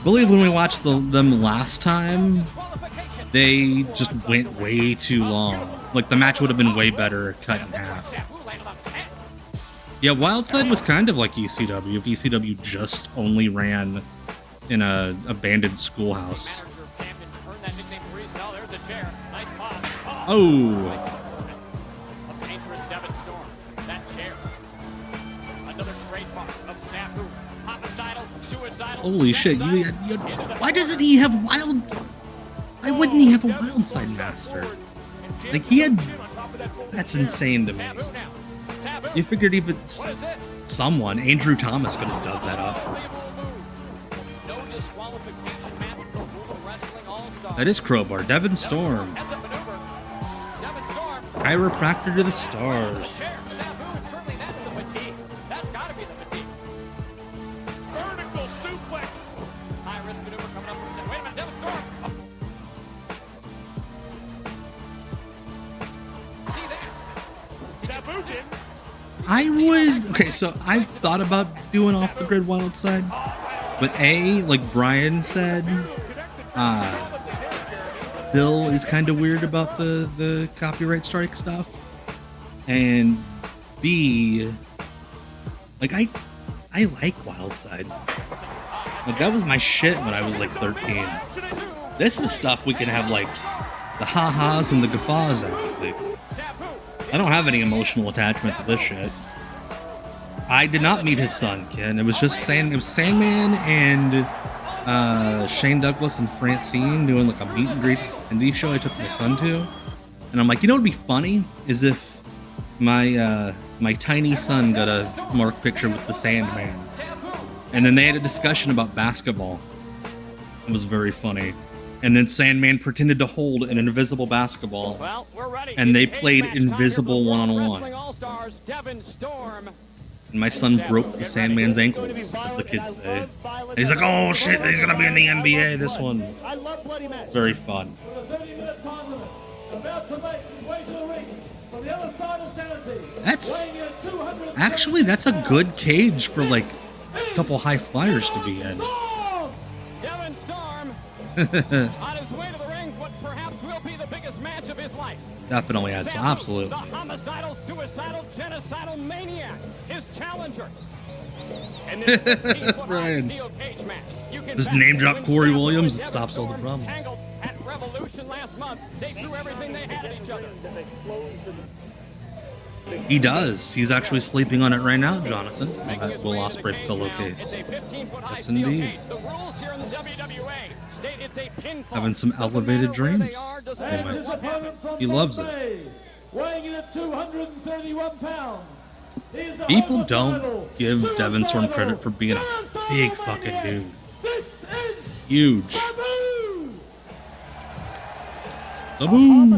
Believe when we watched them last time, they just went way too long. Like, the match would have been way better cut in half. Yeah, Wildside was kind of like ECW if ECW just only ran in a abandoned schoolhouse. Oh! Holy shit, why doesn't he have why wouldn't he have a Wildside master? Like, that's insane to me. You figured even someone, Andrew Thomas, could have dug that up. That is Crowbar, Devon Storm. Chiropractor to the stars. Okay, so I've thought about doing off the grid Wildside, but like Brian said, Bill is kind of weird about the copyright strike stuff, and B, like I like Wildside. Like, that was my shit when I was like 13. This is stuff we can have like the ha-has and the guffaws at. Like, I don't have any emotional attachment to this shit. I did not meet his son, Ken. It was just Sandman and Shane Douglas and Francine doing like a meet and greet indie show I took my son to. And I'm like, you know what would be funny is if my tiny son got a marked picture with the Sandman. And then they had a discussion about basketball. It was very funny. And then Sandman pretended to hold an invisible basketball. Well, we're ready. And they played invisible one-on-one. And my son broke the Sandman's ankles, as the kids say. And he's like, oh shit, he's gonna be in the NBA this one. Very fun. That's a good cage for like a couple high flyers to be in. Devon Storm on his way to the ring, what perhaps will be the biggest match of his life. Definitely adds, absolutely. The homicidal, suicidal, genocidal maniac, his challenger. And this 15-foot high steel cage match. You can just name drop Corey Williams, it stops all the problems. At Revolution last month, they threw everything they had at each other. He does. He's actually sleeping on it right now, Jonathan. That Will Ospreay pillowcase. Yes, indeed. The rules here in the WWA state it's a pinfall. Having some elevated dreams, they might say. He loves it. Weighing in at 231 pounds. People don't give Devon Storm credit for being a big fucking dude. Huge. Taboo.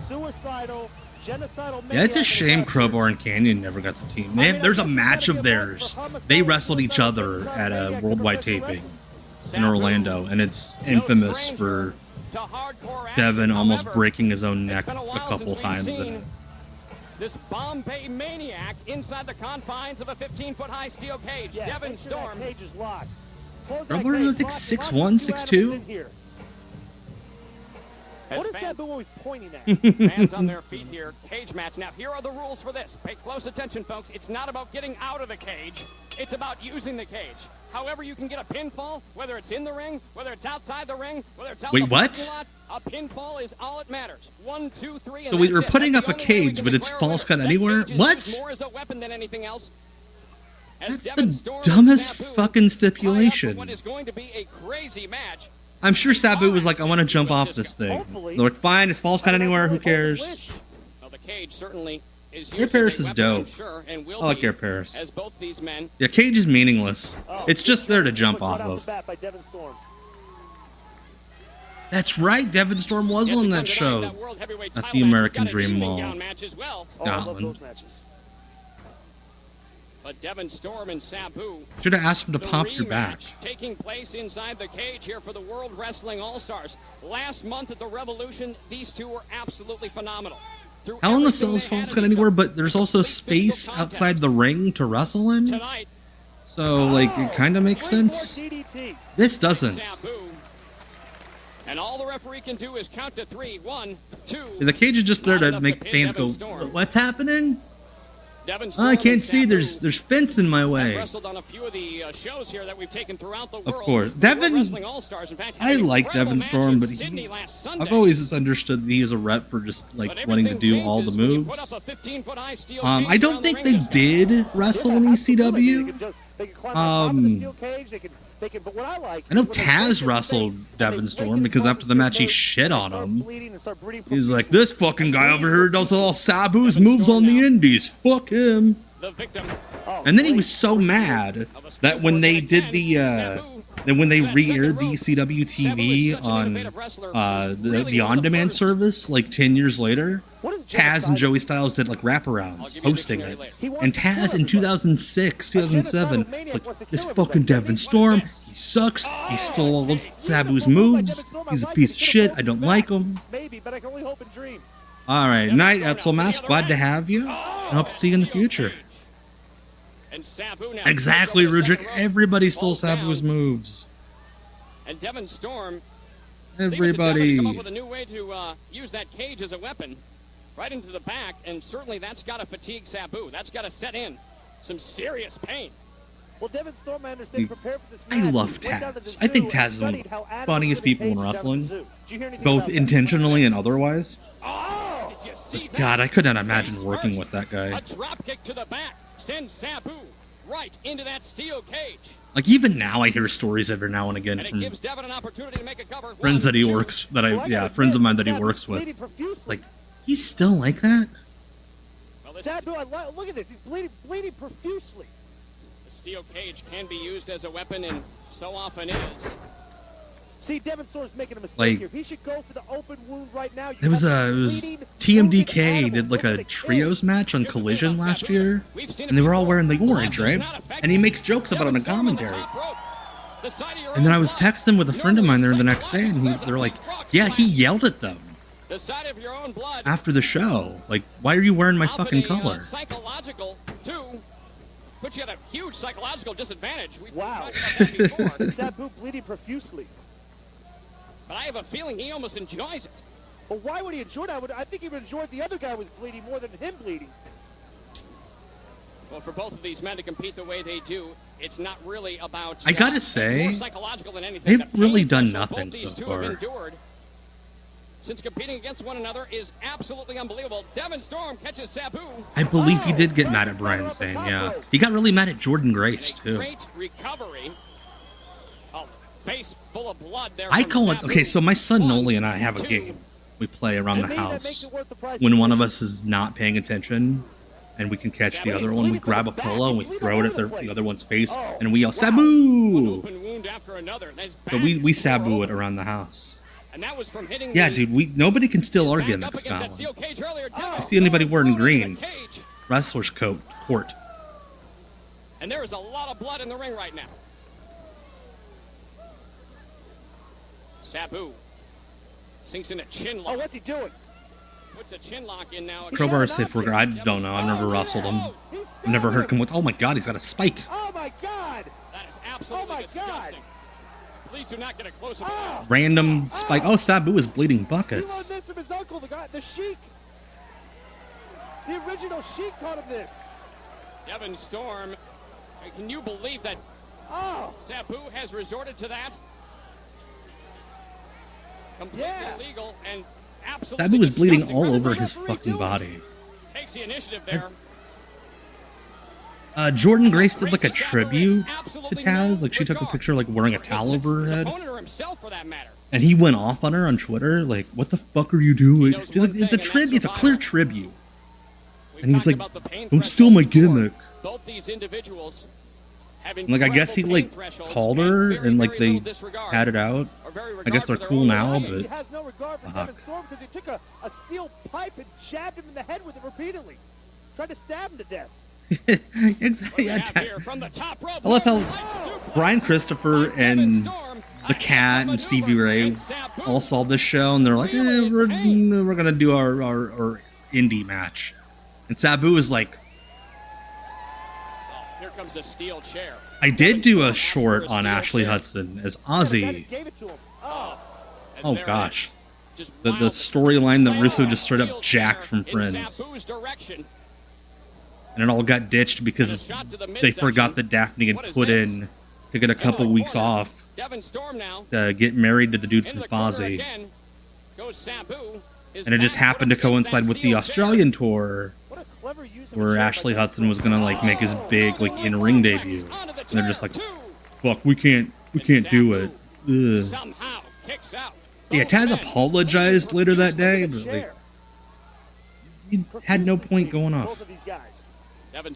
Suicidal. Yeah, it's a shame Crowbar and Canyon never got the team. Man, there's a match of theirs. They wrestled each other at a worldwide taping in Orlando, and it's infamous for Devon almost breaking his own neck a couple times in it. This Bombay maniac inside the confines of a 15-foot high steel cage. Devon Storm. Crowbar, I think 6'1", 6'2". What is that always pointing at? Fans on their feet here. Cage match. Now, here are the rules for this. Pay close attention, folks. It's not about getting out of the cage. It's about using the cage. However you can get a pinfall, whether it's in the ring, whether it's outside the ring, whether it's out Wait, the what? parking lot, a pinfall is all it matters. 1, 2, 3, and So we that's were it. putting That's up the a only way we cage, can but it's declare a false winner. cut That anywhere? cage is What? used more as a weapon than anything else. As That's Devin the Storm and dumbest Sabu fucking tie up for stipulation. what is going to be a crazy match. I'm sure Sabu was like, I want to jump off this thing. Hopefully. They're like, fine, it's false cut anywhere, who cares? Well, the cage certainly is Air used Paris as a is weapon, I'm dope. sure, and will I like be, Air Paris. as both these men. Yeah, cage is meaningless. Oh, It's just there to jump right off off the of. bat by Devin Storm. That's right, Devin Storm was Yes, on to that come tonight, show. that World Heavyweight At title the match. American We've got an Dream evening Mall. gown match as well. Oh, I love Scotland. those matches. But Devin Storm and Sabu, Should have asked him to the pop your back. rematch taking place inside the cage here for the World Wrestling All-Stars. Last month at the Revolution, these two were absolutely phenomenal. Through Hell in the everything Cell is they had false in cut each anywhere, other, but there's also complete physical space contest. outside the ring to wrestle in. Tonight, So, like, it kind of makes sense. DDT. This doesn't. Sabu. And all the referee can do is count to 3. 1, 2. The cage is just there Not to enough make pin fans Devin go, Storm. what's happening? Devin Oh, Storm I and can't see. Sabu There's fence in my have way. wrestled on a few of the shows here that we've taken throughout the world. Of course. The Devin- World Wrestling All-Stars, in fact, I had an like incredible Devin match Storm, in but Sydney last Sunday. I've always understood that he is a rep for just, like, But wanting to everything do all the changes when you put moves. up a 15-foot-high steel I cage don't around the think ring they this did wrestle in Absolutely. ECW. They can climb on top of the steel cage. They can, but what I like. I know is when they break Taz the wrestled space, and Devin they Storm break it because across after the match he cage, shit and on start him. bleeding and start bleeding He's like, profusely. this fucking guy over here does all Sabu's moves on the indies. Fuck him. The victim Oh, And then he great. was so mad that when they did the, then when they re-aired the ECW TV on the on-demand service like 10 years later, What is Taz genocide? and Joey Styles did like wraparounds hosting it. He wants And to kill Taz in everybody. 2006, 2007, genocidal maniac like, wants to this kill fucking everybody. Devin Storm, he sucks, he stole all Sabu's moves, he's a piece of shit, I don't like him. Maybe, but I can only hope and dream. All right, night, Etzel Mask, glad to have you. I hope to see you in the future. And Sabu now Exactly, takes over the Rudrick, second rope, everybody stole falls down. Sabu's moves. And Devin Storm leave it to Devin to Everybody. come up with a new way to use that cage as a weapon right into the back, and certainly that's got to fatigue Sabu. That's got to set in some serious pain. Well, Devin Storm, I understand, prepared for this I match. love Went down to the Taz. I think zoo Taz and is one of studied how the Adam funniest was putting people in cages down wrestling, the zoo. Did you hear anything both about that? intentionally and otherwise. Oh! Did you see that? God, I could not imagine working with that guy. A drop kick to the back sends Sabu right into that steel cage. Like, even now I hear stories every now and again And it from gives Devin an opportunity to make a cover. friends 1, that he 2. works, Well, friends of mine that he Sabu works with. bleeding profusely. It's like, he's still like that? Well, this Sabu, look at this. He's bleeding profusely. the steel cage can be used as a weapon, and so often is. See, Devin Storm's making a mistake Like, here. He should go for the open wound right now. It was TMDK did like a trios match on Here's the thing Collision about last Sabu. year, We've seen it and they were all before. wearing the orange, Blood is right? not effective. And he makes jokes about it on a Devin Storm on the commentary. top rope. The side of your And then own I was blood. texting with a friend of mine there the Normally, next day, and psychological they're like, frog yeah, he splash. yelled at them The side of your own blood. after the show. Like, why are you wearing my Often fucking a, color? psychological, too. Puts you at a huge psychological disadvantage. We've Wow. talked about that before. Sabu bleeding profusely. But I have a feeling he almost enjoys it. But why would he enjoy that? I think he would enjoy if the other guy was bleeding more than him bleeding. Well, for both of these men to compete the way they do, it's not really about. I gotta it's say, more psychological than anything. they've The really pain done pressure nothing both these so two far. have endured since competing against one another is absolutely unbelievable. Devin Storm catches Sabu. I believe he did get mad at Brian Sane, yeah. He got really mad at Jordan Grace, A too. great recovery. A face full of blood there. I from call it, Sabu. okay, so my son 1, Noli and I have a 2. game. We play around To the me, that makes house. it worth the price. When one of us is not paying attention and we can catch the other one, we grab a pillow and we throw it at the other one's face and we yell, Sabu! Open wound after another. That's So we Sabu it around the house. And that was from hitting Yeah, the dude, nobody can steal our back up gimmicks, against that Scotland. steel cage earlier. Devin I see anybody Storm wearing thrown into green. the cage. Wrestler's court. And there is a lot of blood in the ring right now. Sabu sinks in a chin lock. Oh, what's he doing? Puts a chin lock in now. Crowbar safe worker, I don't know, I've never wrestled him. I've never heard him with, oh my god, he's got a spike. Oh my God! That is absolutely Oh my disgusting. God. Please do not get a close-up. Oh, Random spike. Oh, Sabu is bleeding he learned buckets. this from his uncle, the Sheik. The original Sheik taught him this. Devin Storm, can you believe that Oh! Sabu has resorted to that. Completely illegal and absolutely. Sabu was bleeding disgusting. all over his fucking body. Takes the initiative there. Jordan Grace did like a tribute to Taz. Like she took a picture like wearing a towel over her head. And he went off on her on Twitter, like, what the fuck are you doing? She's like, it's a tribute, it's a clear tribute. And he's like, don't steal my gimmick. Both these individuals have And like, I guess he like called her and like they had it out. I guess they're cool now, but He has no regard for Devin Storm because he took a steel pipe and jabbed him in the head with it repeatedly. Tried to stab him to death. Exactly. I love how Brian Christopher and the Cat and Stevie Ray all saw this show and they're like, we're gonna do our indie match. And Sabu is like, here comes a steel chair. I did do a short on Ashley Hudson as Ozzy. Oh gosh. The storyline that Russo just straight up jacked from Friends. And it all got ditched because they forgot that Daphne had put in to get a couple weeks off to get married to the dude from Fozzy. And it just happened to coincide with the Australian tour where Ashley Hudson was gonna like make his big like in-ring debut. And they're just like, fuck, we can't do it. Ugh. Yeah, Taz apologized later that day, but like he had no point going off.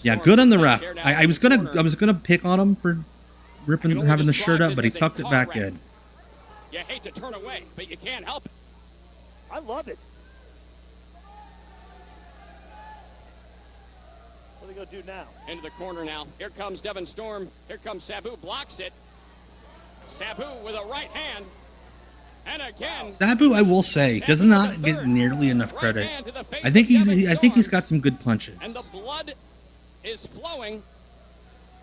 Yeah, good on the ref. I was gonna pick on him for having the shirt up, but he tucked it back in. You hate to turn away, but you can't help it. I love it. What are they gonna do now? Into the corner now. Here comes Devin Storm. Here comes Sabu. Blocks it. Sabu with a right hand. And again. Sabu, I will say, does not get nearly enough credit. I think he's got some good punches. And the blood is flowing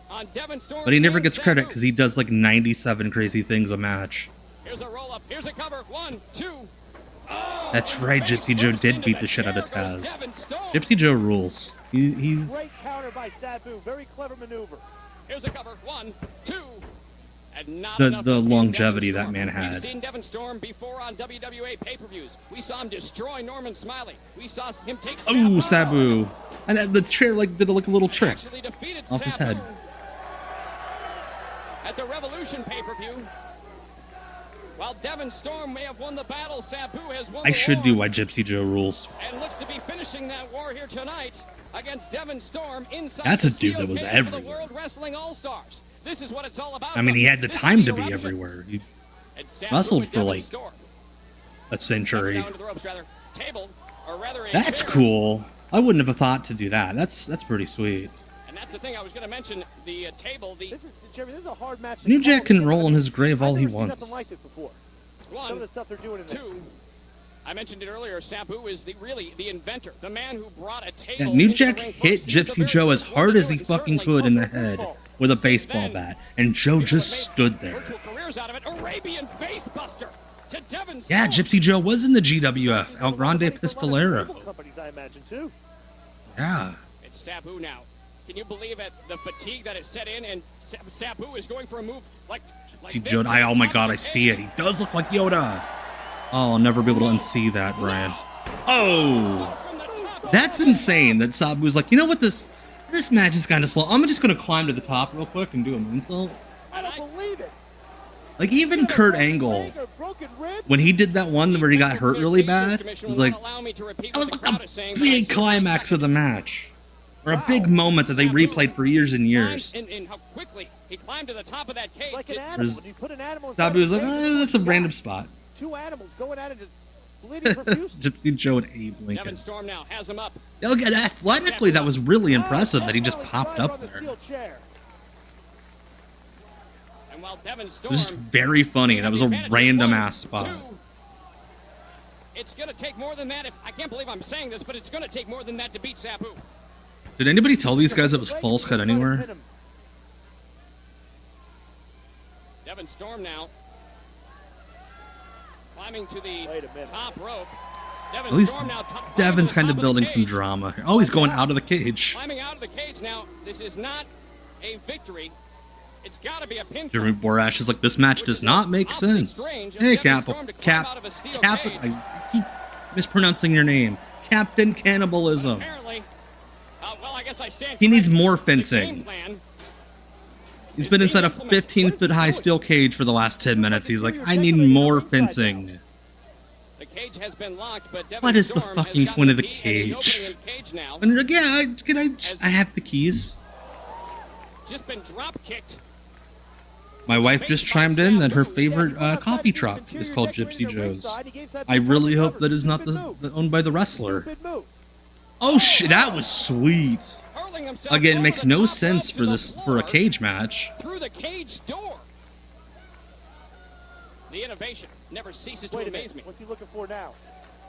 on Devin Storm. But he never gets credit because he does like 97 crazy things a match. Here's a roll up. Here's a cover. 1, 2. That's right, Gypsy Joe did beat the shit out of Taz. Gypsy Joe rules. He's great counter by Sabu. Very clever maneuver. Here's a cover. 1, 2. And not the longevity that man had. We've seen Devin Storm before on WWA pay-per-views. We saw him destroy Norman Smiley. We saw him take Sabu. And the chair like did like a little trick off his head. At the Revolution pay-per-view. While Devin Storm may have won the battle, Sabu has won I should do why Gypsy Joe rules. And looks to be finishing that war here tonight against Devin Storm inside. That's a dude that was everywhere. The World Wrestling All-Stars. This is what it's all about. I mean, he had the time to be everywhere. He wrestled for like a century. That's cool. I wouldn't have thought to do that. That's pretty sweet. And that's the thing I was going to mention. The table. This is a hard match. New Jack can roll in his grave all he wants. Nothing like this before. 1, some of the stuff they're doing in there. 2. I mentioned it earlier. Sabu is really the inventor, the man who brought a table. Yeah, New Jack hit Gypsy Joe as hard as he fucking could in the head with a baseball bat, and Joe just stood there. Yeah, Gypsy Joe was in the GWF, El Grande Pistolero. Yeah. It's Sabu now. Can you believe it? The fatigue that has set in, and Sabu is going for a move like See Joe, oh my god, I see it. He does look like Yoda. Oh, I'll never be able to unsee that, Brian. Oh! That's insane that Sabu's like, you know what, this match is kind of slow. I'm just going to climb to the top real quick and do a moonsault. I don't believe it. Like, even Kurt Angle, when he did that one where he got hurt really bad, was like, that was like a big climax of the match. Or a big moment that they replayed for years and years. And how quickly he climbed to the top of that cage. Like an animal. When you put an animal Sabu was like, that's a random spot. Two animals going at it just bleeding profusely. Gypsy Joe and Abe Lincoln. Devin Storm now has him up. Yeah, look at athletically, that was really impressive that he just popped up there. And while Devin Storm, it was just very funny. That was a random ass spot. It's going to take more than that. I can't believe I'm saying this, but it's going to take more than that to beat Sabu. Did anybody tell these guys it was false cut anywhere? Devin Storm now climbing to the top rope. At least Devin's kind of building some drama here. Oh, he's going out of the cage. Climbing out of the cage now. This is not a victory. It's got to be a pin. Jeremy Borash is like, this match does not make sense. Hey, Cap, I keep mispronouncing your name. Captain Cannibalism. Apparently, well, I guess I stand He needs corrected. more The game fencing. plan He's been inside a 15-foot high steel cage for the last 10 minutes. He's like, I need more fencing. The cage has been locked, but Devin What is the Storm has fucking got point of the key and is cage? opening the cage now. And like, yeah, I have the keys. Just been drop kicked. My wife just chimed in that her favorite coffee truck is called Gypsy Joe's. I really hope that is not owned by the wrestler. Oh shit, that was sweet. Hurling himself Again, it over makes the no top sense rope for to this the for a floor cage match. through the cage door. The innovation never ceases to amaze me. What's he looking for now?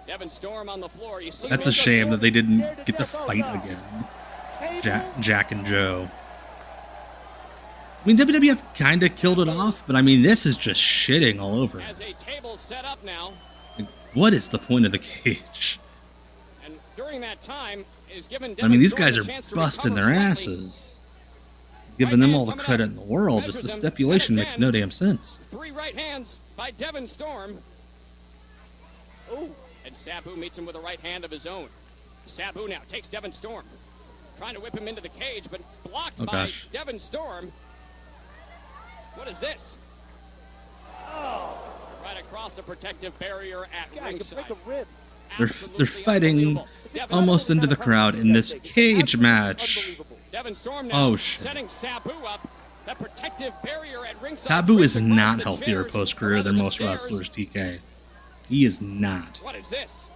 Devin Storm on the floor. You see That's a shame that they didn't get to fight again. Jack and Joe. I mean, WWF kind of killed it off, but I mean, this is just shitting all over. As a table set up now, Like, what is the point of the cage? and during that time is given. I Devin mean, these Storm guys a are chance to busting recover their slightly. asses. Giving them all the credit in the world, just the stipulation makes no damn sense. 3 right hands by Devin Storm. Oh, and Sabu meets him with a right hand of his own. Sabu now takes Devin Storm, trying to whip him into the cage, but blocked Oh, by gosh. Devin Storm. What is this? Oh, right across a protective barrier at God, you ringside. can break a rib. They're Absolutely fighting unbelievable. Devin almost into the crowd in this cage match. Unbelievable. Devin Storm now Oh, shit. setting Sabu up. That protective barrier at ringside. Sabu is Brings across not the healthier chairs, post-career or than rather the most stairs. wrestlers, TK. He is not. What is this?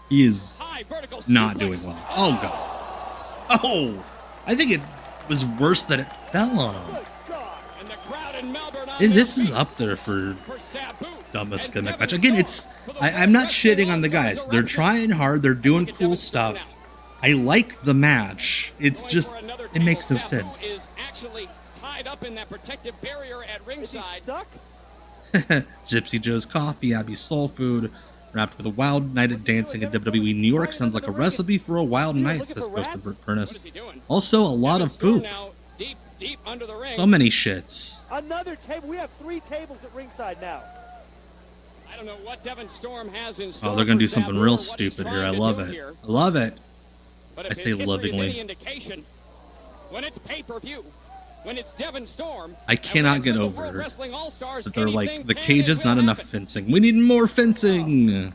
He is High vertical not suplex. doing well. Oh, God. Oh! I think it was worse that it fell on him. Good God. And the crowd in Melbourne on And their this is feet up there for for Sabu. dumbest And gimmick Devin match. Again, Storm it's for the I'm not World shitting on the Wrestling guys. All-Stars They're Eruption. trying hard. They're doing Look at cool Devin Storm stuff. I like the match. It's Going just for another it makes no table. Sabu sense. is actually tied up in that protective barrier at Is he ringside. stuck? Gypsy Joe's Coffee, Abby's Soul Food, wrapped with a wild night at dancing at WWE New York. Sounds like a recipe for a wild night, says Ghost of What Furnace. is he doing? Also, a lot Devin of Storm poop. now deep under the ring. So many shits. Another table. We have 3 tables at ringside now. I don't know what Devin Storm has in store. Oh, they're gonna for do something Sabu real or what he's stupid here. I trying to love do it. here. I love it. But I if say his history is lovingly. any indication, when it's pay-per-view, when it's Devin Storm, I and cannot when it's get with the over World Wrestling All-Stars, But they're like, anything the can cage and is will not enough happen. fencing. We need more fencing.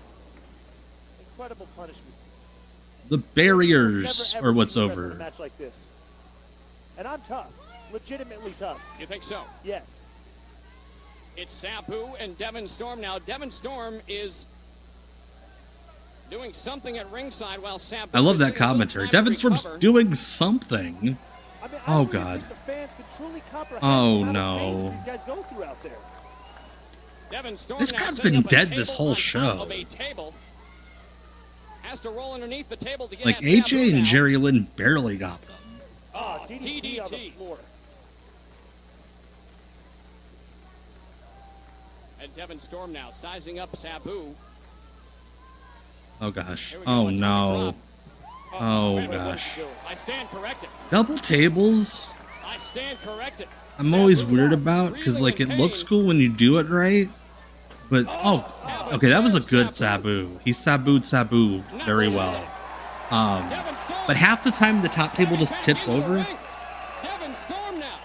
Incredible punishment. The Never, barriers ever are what's seen me wrestle in over. a match like this. And I'm tough. Legitimately tough. You think so? Yes. It's Sabu and Devin Storm now. Devin Storm is doing something at ringside while Sabu. I love is that getting a little commentary. time to Devin Storm's recover. doing something. I mean, I Oh, don't even God. think the fans can truly comprehend Oh, the amount of pain no. these guys go through out there. Devin Storm This now crowd's setting been up a dead table this whole on top show. of a table. Has to roll underneath the table to get Like, at AJ Sabu and now. Jerry Lynn barely got them. Oh, DDT on the DDT. floor. And Devin Storm now sizing up Sabu. Oh, gosh. Here we go, Oh, it's on the no. drop. Oh, wait, gosh. I stand corrected. Double tables? I stand corrected. I'm always Sabu weird now about, because, like, it breathing in looks pain. cool when you do it right. But, oh, okay, that was a good Sabu. He Sabu'd Sabu very well. Devin Storm But half the time the top table just back tips into the over. ring. Devin Storm now.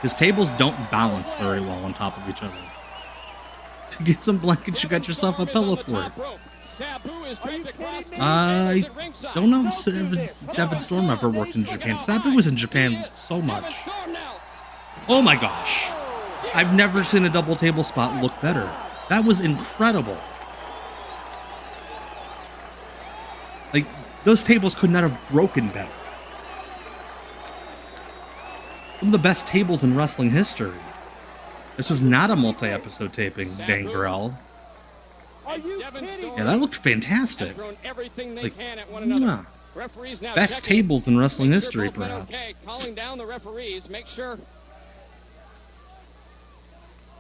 His tables don't balance very well on top of each other. Get some blankets, you got yourself a Devin Storm pillow is on the for it. top rope. Sabu is draped across the I tables at ringside. don't know if Devin Storm ever worked in Japan. Sabu was in Japan so much. Devin Storm now. Oh my gosh. I've never seen a double table spot look better. That was incredible. Like, those tables could not have broken better. One of the best tables in wrestling history. This was not a multi-episode taping, Gangrel. Are you Devin kidding Storm Yeah, that looked fantastic. has thrown everything they Like, can at one another. mwah. Referees now Best checking. tables in wrestling Make sure history, both men perhaps. okay. Calling down the referees. Make sure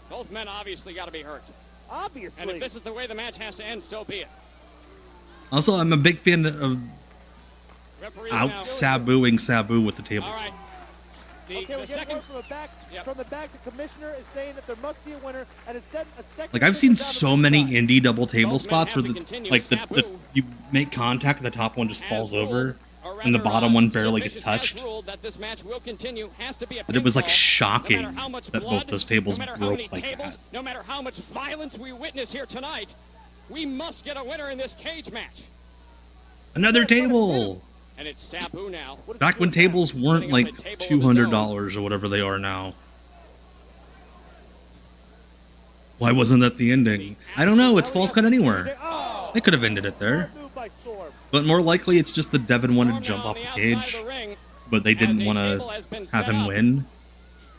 both men obviously got to be hurt. And Obviously. if this is the way the match has to end, so be it. Also, I'm a big fan of Referees out now. Sabuing Sabu with the tables. All right. Okay, the we get second. word from the back. Yep. From the back, the commissioner is saying that there must be a winner, and instead a second. Like, I've seen down the so big many side. indie double table Both men spots have where to continue. the Sabu you make contact and the top one just has falls ruled, over, or and the rather, bottom one barely Sid gets Vicious has touched. ruled that this match will continue. Has to be a But it was, like, pinfall. shocking No matter how much that both blood, those tables no matter how broke many like tables, that. no matter how much violence we witness here tonight, we must get a winner in this cage match. Another table! And it's Sabu now. Back when tables weren't Sitting like on the table of his own. $200 or whatever they are now. Why wasn't that the ending? I don't know, it's false cut anywhere. Oh, They could have ended it there. smart move by Storm. But more likely it's just that Devin wanted Storm to jump now off on the outside cage, of the ring. but they didn't As a want table to has been have set him up. win.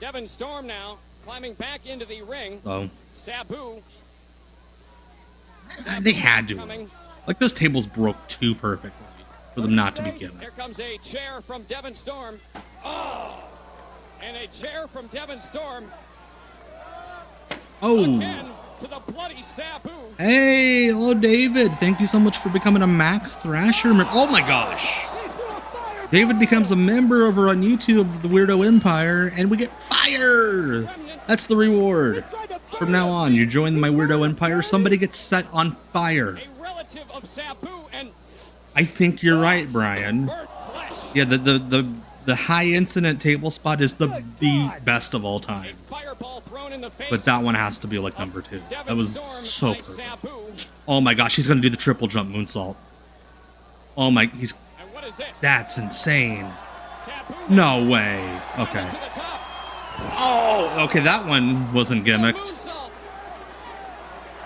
Devin Storm now climbing back into the ring. So Sabu. they had to. Coming. Like, those tables broke too perfectly for them not to be given. Here comes a chair from Devin Storm. Oh! And a chair from Devin Storm. Oh! Again to the bloody Sabu. Hey, hello David. Thank you so much for becoming a Max Thrasher member. Oh my gosh! David becomes a member over on YouTube of the Weirdo Empire, and we get fire! That's the reward. From now on, you join my Weirdo Empire, somebody gets set on fire. A relative of Sabu and I think you're right, Brian. burnt flesh. Yeah, the high incident table spot is the best of all A time. fireball thrown in the face. But that one has to be like number 2. Devin That was Storm so by perfect. Sabu. Oh my gosh, he's gonna do the triple jump moonsault. Oh my, And what is this? that's insane. Sabu No way. Okay. to the top. Oh, okay, that one wasn't gimmicked. Moonsault.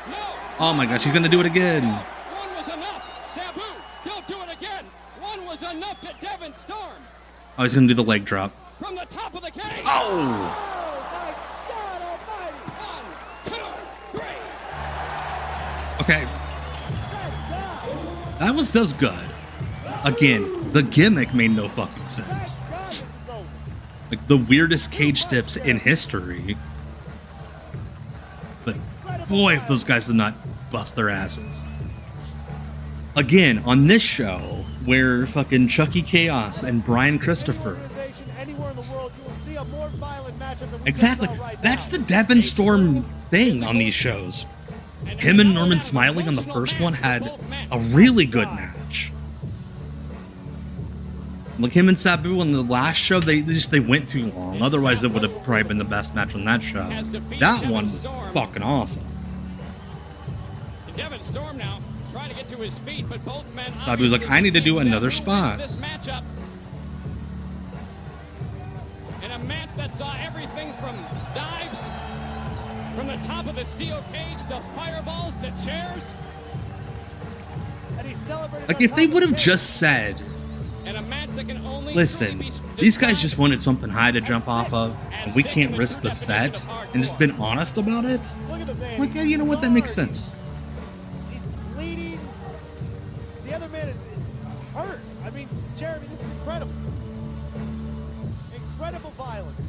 No. Oh my gosh, he's gonna do it again. One was enough. Sabu, don't do it again. One was enough to Devin Storm Oh, he's gonna do the leg drop. from the top of the cage. Oh! Oh my God Almighty! 1, 2, 3. Okay, that was good. Again, the gimmick made no fucking sense. God, this is over. Like, the weirdest cage tips in history. But boy, if those guys did not bust their asses. Again, on this show, where fucking Chucky Chaos and Brian Christopher. Organization anywhere in the world, you will see a more violent matchup than we Exactly. just saw right That's now. the Devin Storm thing on these shows. Him and Norman Smiley on the first one had a really good match. Like, him and Sabu on the last show, they went too long. Otherwise, it would have probably been the best match on that show. That one was fucking awesome. Devin Storm now trying to get to his feet, but both men. Sabu's like, I need to do another spot. This matchup. In a match that saw everything from dives from the top of the steel cage to fireballs to chairs. And he celebrated Like, on if top they of the would have cage. just said, And a match that can only listen, truly be these guys just described wanted something high to jump off of, and we can't risk the set, and just been honest about it, Look at the man. like, yeah, you know what, that makes sense. He's bleeding. The other man is hurt. I mean, Jeremy, this is incredible. Incredible violence.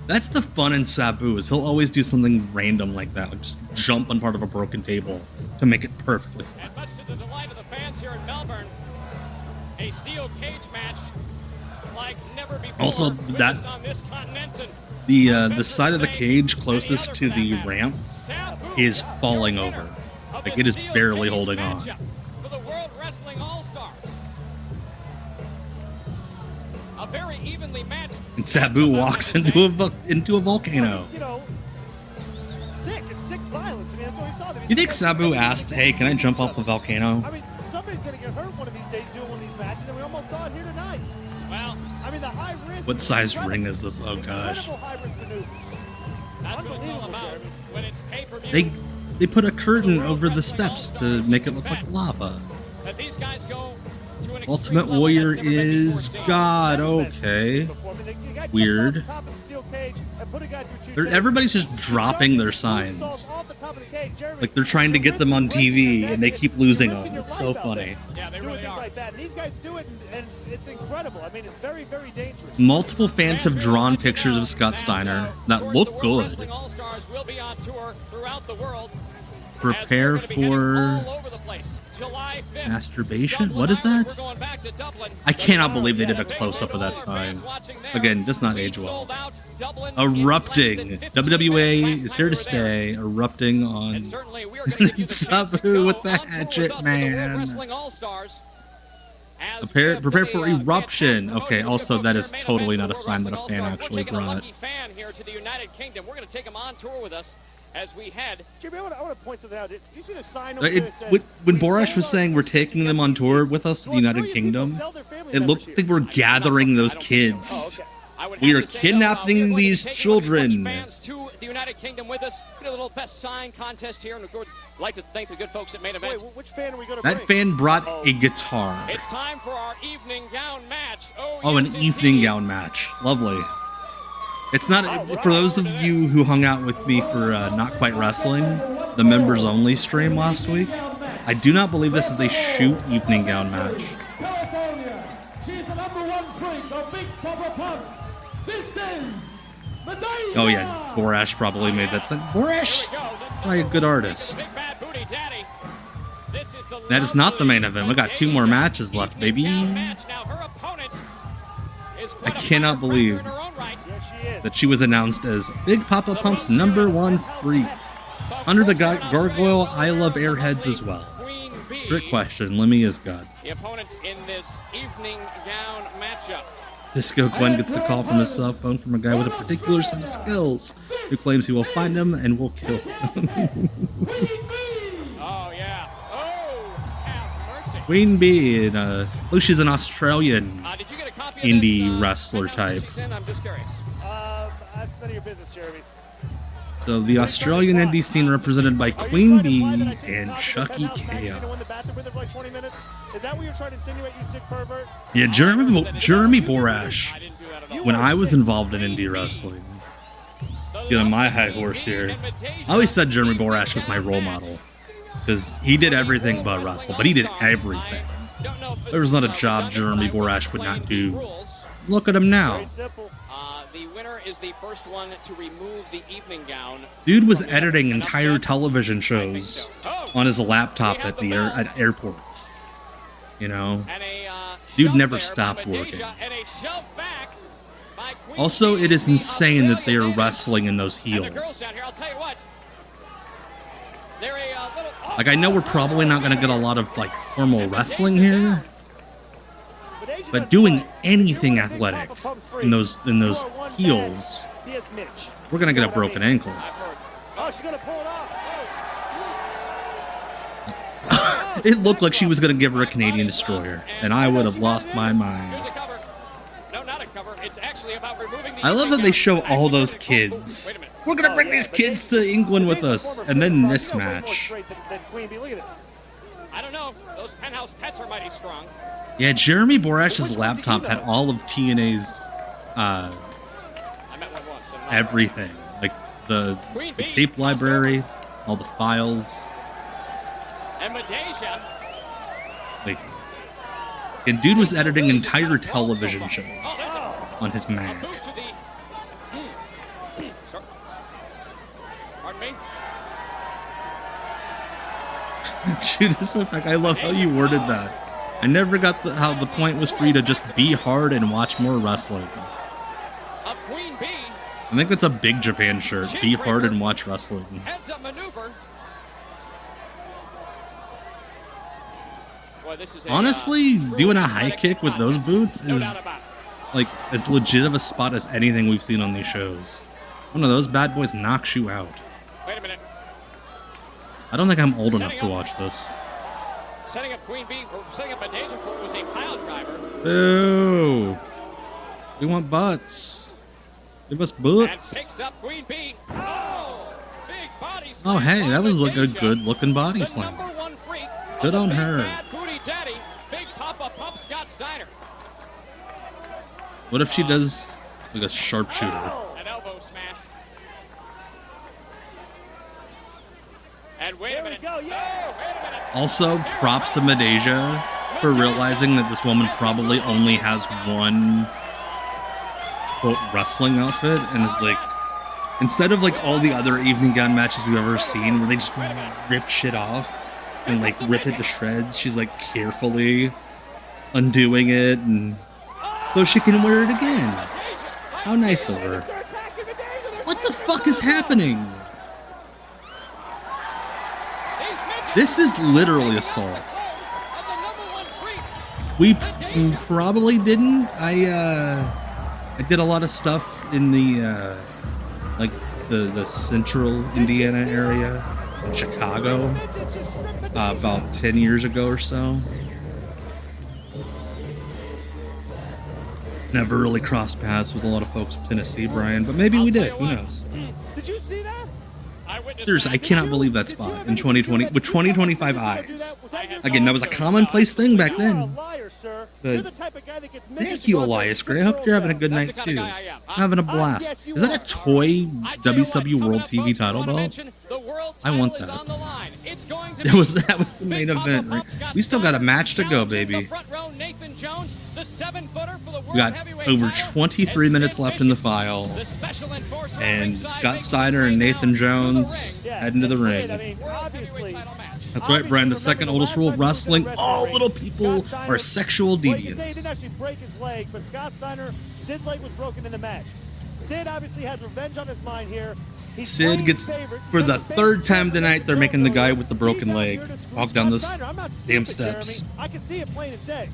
That's the fun in Sabu, is he'll always do something random like that, like just jump on part of a broken table to make it perfectly fun. And much to the delight of the fans here in Melbourne, a steel cage match like never before. Also, that- witnessed on this continent. And The side of the cage closest to the ramp Sabu, is falling your over. winner of Like, the it is steel barely cage holding on. matchup for the World Wrestling All-Stars. A very evenly matched. And Sabu walks into a volcano. You know, sick. It's sick violence. I mean, that's what we saw. You think Sabu asked, hey, can I jump off the volcano? I mean, somebody's going to get hurt one of these days doing one of these matches, and we almost saw it here tonight. Well, I mean, the high risk. What size incredible- ring is this? Oh, gosh. Incredible high risk maneuvers. that's what it's all Unbelievable, about. Jeremy. When it's pay-per-view. They put a curtain over the steps to make it look like lava. That these guys go to an Ultimate extreme level Warrior that's never been is before seen. God, Never been okay. before. I mean, the guy jumped Weird. off the top of the steel cage and put a guy through two They're, tables. everybody's just dropping their Moonsault signs. off the top of the cage. Jeremy, Like, they're trying to get them on TV, and they keep losing them. It's so funny. Yeah, they doing really things are. like that. And these guys do it, and it's incredible. I mean, it's very, very dangerous. Multiple fans have drawn pictures of Scott Steiner that look good. Wrestling All-Stars will be on tour throughout the world. Prepare as we're gonna be heading for all over the place. July 5th. Masturbation? Dublin, What is Ireland. that? We're going back to Dublin. I cannot believe they did a close-up of that sign. Again, does not age well. Dublin Erupting. WWA is here to stay. Erupting on Sabu with the hatchet, man. Prepare for Eruption. Okay, also that is totally not a sign that a fan actually brought. We're going to take him on tour with us as we head. Jimmy, I want to point something out. Did you see the sign over there that says, When Borash was saying we're taking them on tour with us to the United Kingdom, it looked like we're gathering those kids. We are kidnapping these children. Fans to the United Kingdom with us. We did a little best sign contest here, and we'd like to thank the good folks at Main Event. Wait, which fan are we going to That bring? fan brought a guitar. It's time for our evening gown match. Oh, an evening gown match. Lovely. It's not, for those of you who hung out with me for Not Quite Wrestling, the members only stream last week, I do not believe this is a shoot evening gown match. California. She's the #1 freak of Big Papa Pump. This is Medina. Oh yeah, Borash probably made that sense. Borash, probably a good artist. Big Bad Booty Daddy. This is the That is not the main event. We got 2 more matches left, baby. match. Now her opponent is I quite a cannot firecracker believe in her own right. Yes, she is. that she was announced as Big Papa Pump's #1 freak. Under the gargoyle, I love airheads as well. Queen Bee, Trick question, Lemmy is God. the opponent in this evening gown matchup. Disco Gwen gets a call from his cell phone from a guy with a particular set of skills who claims he will find him and will kill him. Oh yeah. Oh, have mercy. Queen Bee, and she's an Australian Did you get a copy of indie this, wrestler penthouse type. she's in? I'm just curious. That's none of your business, Jeremy. So the Australian indie scene represented by Queen Bee and Chucky Chaos. Is that what you're trying to insinuate, you sick pervert? Yeah, Jeremy Borash. When I was involved in indie wrestling, get on my high horse here. I always said Jeremy Borash was my role model because he did everything but wrestle, but he did everything. There was not a job Jeremy Borash would not do. Look at him now. Very simple. The winner is the first one to remove the evening gown. Dude was editing entire television shows on his laptop at the at airports. You know, And a, dude shove never there stopped by working. Medeja, and a shove back by Queen Also, Bee, it is the insane that they are Australian wrestling in those lady. And the girls heels. down here, I'll tell you what. They're a little. Like, I know we're probably not going to get a lot of, like, formal wrestling here, but doing anything athletic in those heels, He is Mitch. we're going to get a broken ankle. I've heard. Oh, she's going to pull it off. It looked like she was going to give her a Canadian destroyer, and I would have lost my Here's mind. a cover. No, not a cover. It's actually about removing the I love that they evening show gown. all those Wait kids. a minute. We're going to bring these kids to England with us, and then this match. Look at this. I don't know. Those penthouse pets are mighty strong. Yeah, Jeremy Borash's laptop had all of TNA's I met one once. And everything. Like the tape library, all the files. And Medeja. Like, and dude was editing entire television shows on his Mac. Move to the. Sorry. Pardon me. Judas Effect, I love how you worded that. I never got how the point was for you to just be hard and watch more wrestling. A Queen Bee. I think that's a big Japan shirt. Be hard and watch wrestling. Heads up maneuver. Boy, this is Honestly, true doing a high athletic kick with those contest. boots No is doubt about it. like as legit of a spot as anything we've seen on these shows. One of those bad boys knocks you out. Wait a minute. I don't think I'm old enough to watch this. Setting up Queen Bee, or setting up Medeja for was a pile driver. Boo! We want butts. Give us And butts. picks up Queen Bee. Oh! Big body Oh, slam hey, by that was like a Medeja. good-looking body The slam. #1 freak of Good the on Big her. Bad Booty Daddy, Big Papa Pump Scott Steiner. What if she does like a sharpshooter? An elbow smash. And wait a There we minute. go. Yeah. Wait a minute. Also, props to Medeja for realizing that this woman probably only has one quote wrestling outfit, and is like, instead of like all the other evening gown matches we've ever seen where they just rip shit off, and like rip it to shreds. She's like carefully undoing it and so she can wear it again. How nice of her. What the fuck is happening? This is literally assault. We probably didn't. I did a lot of stuff in the like the central Indiana area in Chicago about 10 years ago or so. Never really crossed paths with a lot of folks from Tennessee, Brian, but maybe we did. Who knows? Did you see that? Seriously, I cannot believe that spot in 2020 with 2025 eyes. Again, that was a commonplace thing back then. But thank you, Elias Gray. I hope you're having a good night too. Having a blast. Is that a toy WW World TV title belt? I want that. That was the main event. Right? We still got a match to go, baby. We got over 23 minutes left in the file, and Scott Steiner and Nathan Jones heading to the ring. That's right, Brian. The second oldest rule of wrestling: all little people are sexual deviants. He didn't actually break his leg, but Scott Steiner, Sid's leg was broken in the match. Sid obviously has revenge on his mind here. Sid gets, for the third time tonight, they're making the guy with the broken leg walk down those damn steps. I can see it plain as day.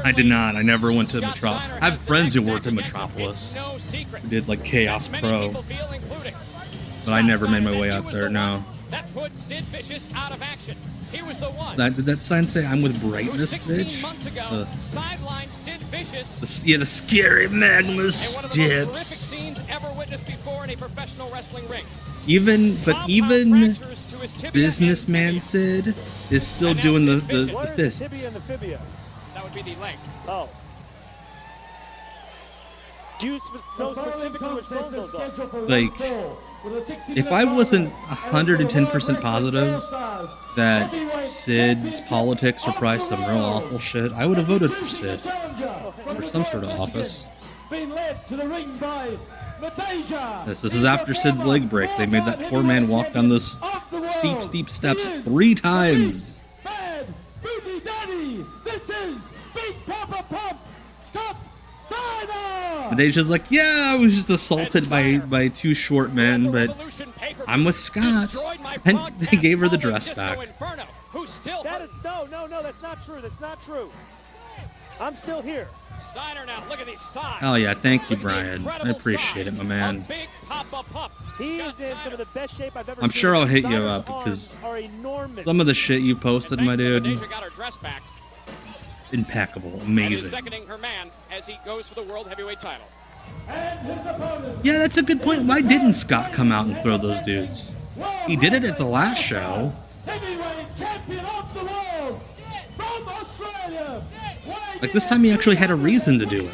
I did not. I never went to Metropolis. I have friends who worked in Metropolis who did like Chaos Pro, but I never made my way out there. No. That put Sid Vicious out of action. He was the one. Did that sign say "I'm with Brightness, bitch"? Months ago, sidelined Sid Vicious. The scary Magnus dips. Scenes ever witnessed before in a professional wrestling ring. Even businessman Sid is still doing the fists. That would be the leg. Oh. Do you know specifically which bones those are? Like, if I wasn't 110% positive that Sid's politics were probably some real awful shit, I would have voted for Sid for some sort of office. This is after Sid's leg break. They made that poor man walk down those steep steps 3 times. This is Big Papa Pump, Scott Steiner! And Deja's like, yeah, I was just assaulted by 2 short men, but I'm with Scott. And they gave her the dress back. That is, no, that's not true. That's not true. I'm still here. Steiner now, look at these sides. Oh yeah, thank you, Brian. I appreciate it, my man. He is in some of the best shape I've ever I'm seen. sure I'll hit you up because some of the shit you posted, my dude, impeccable, amazing. Seconding her man as he goes for the World Heavyweight title. Yeah, that's a good point. Why didn't Scott come out and throw those dudes? He did it at the last show. Heavyweight champion of the world from Australia. Like, this time he actually had a reason to do it.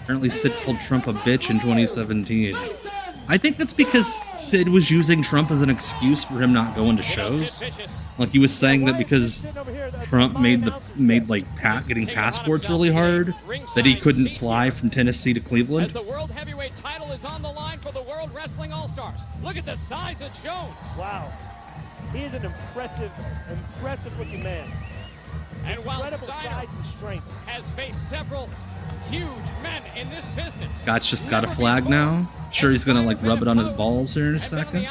Apparently Sid called Trump a bitch in 2017. I think that's because Sid was using Trump as an excuse for him not going to shows. Like, he was saying that because Trump made getting passports really hard, that he couldn't fly from Tennessee to Cleveland. As the World Heavyweight title is on the line for the World Wrestling All-Stars. Look at the size of Jones. Wow. He is an impressive looking man. And while Incredible Steiner size and strength has faced several huge men in this business. Scott's just got a flag now. Sure, he's gonna like rub it on his balls here in a second.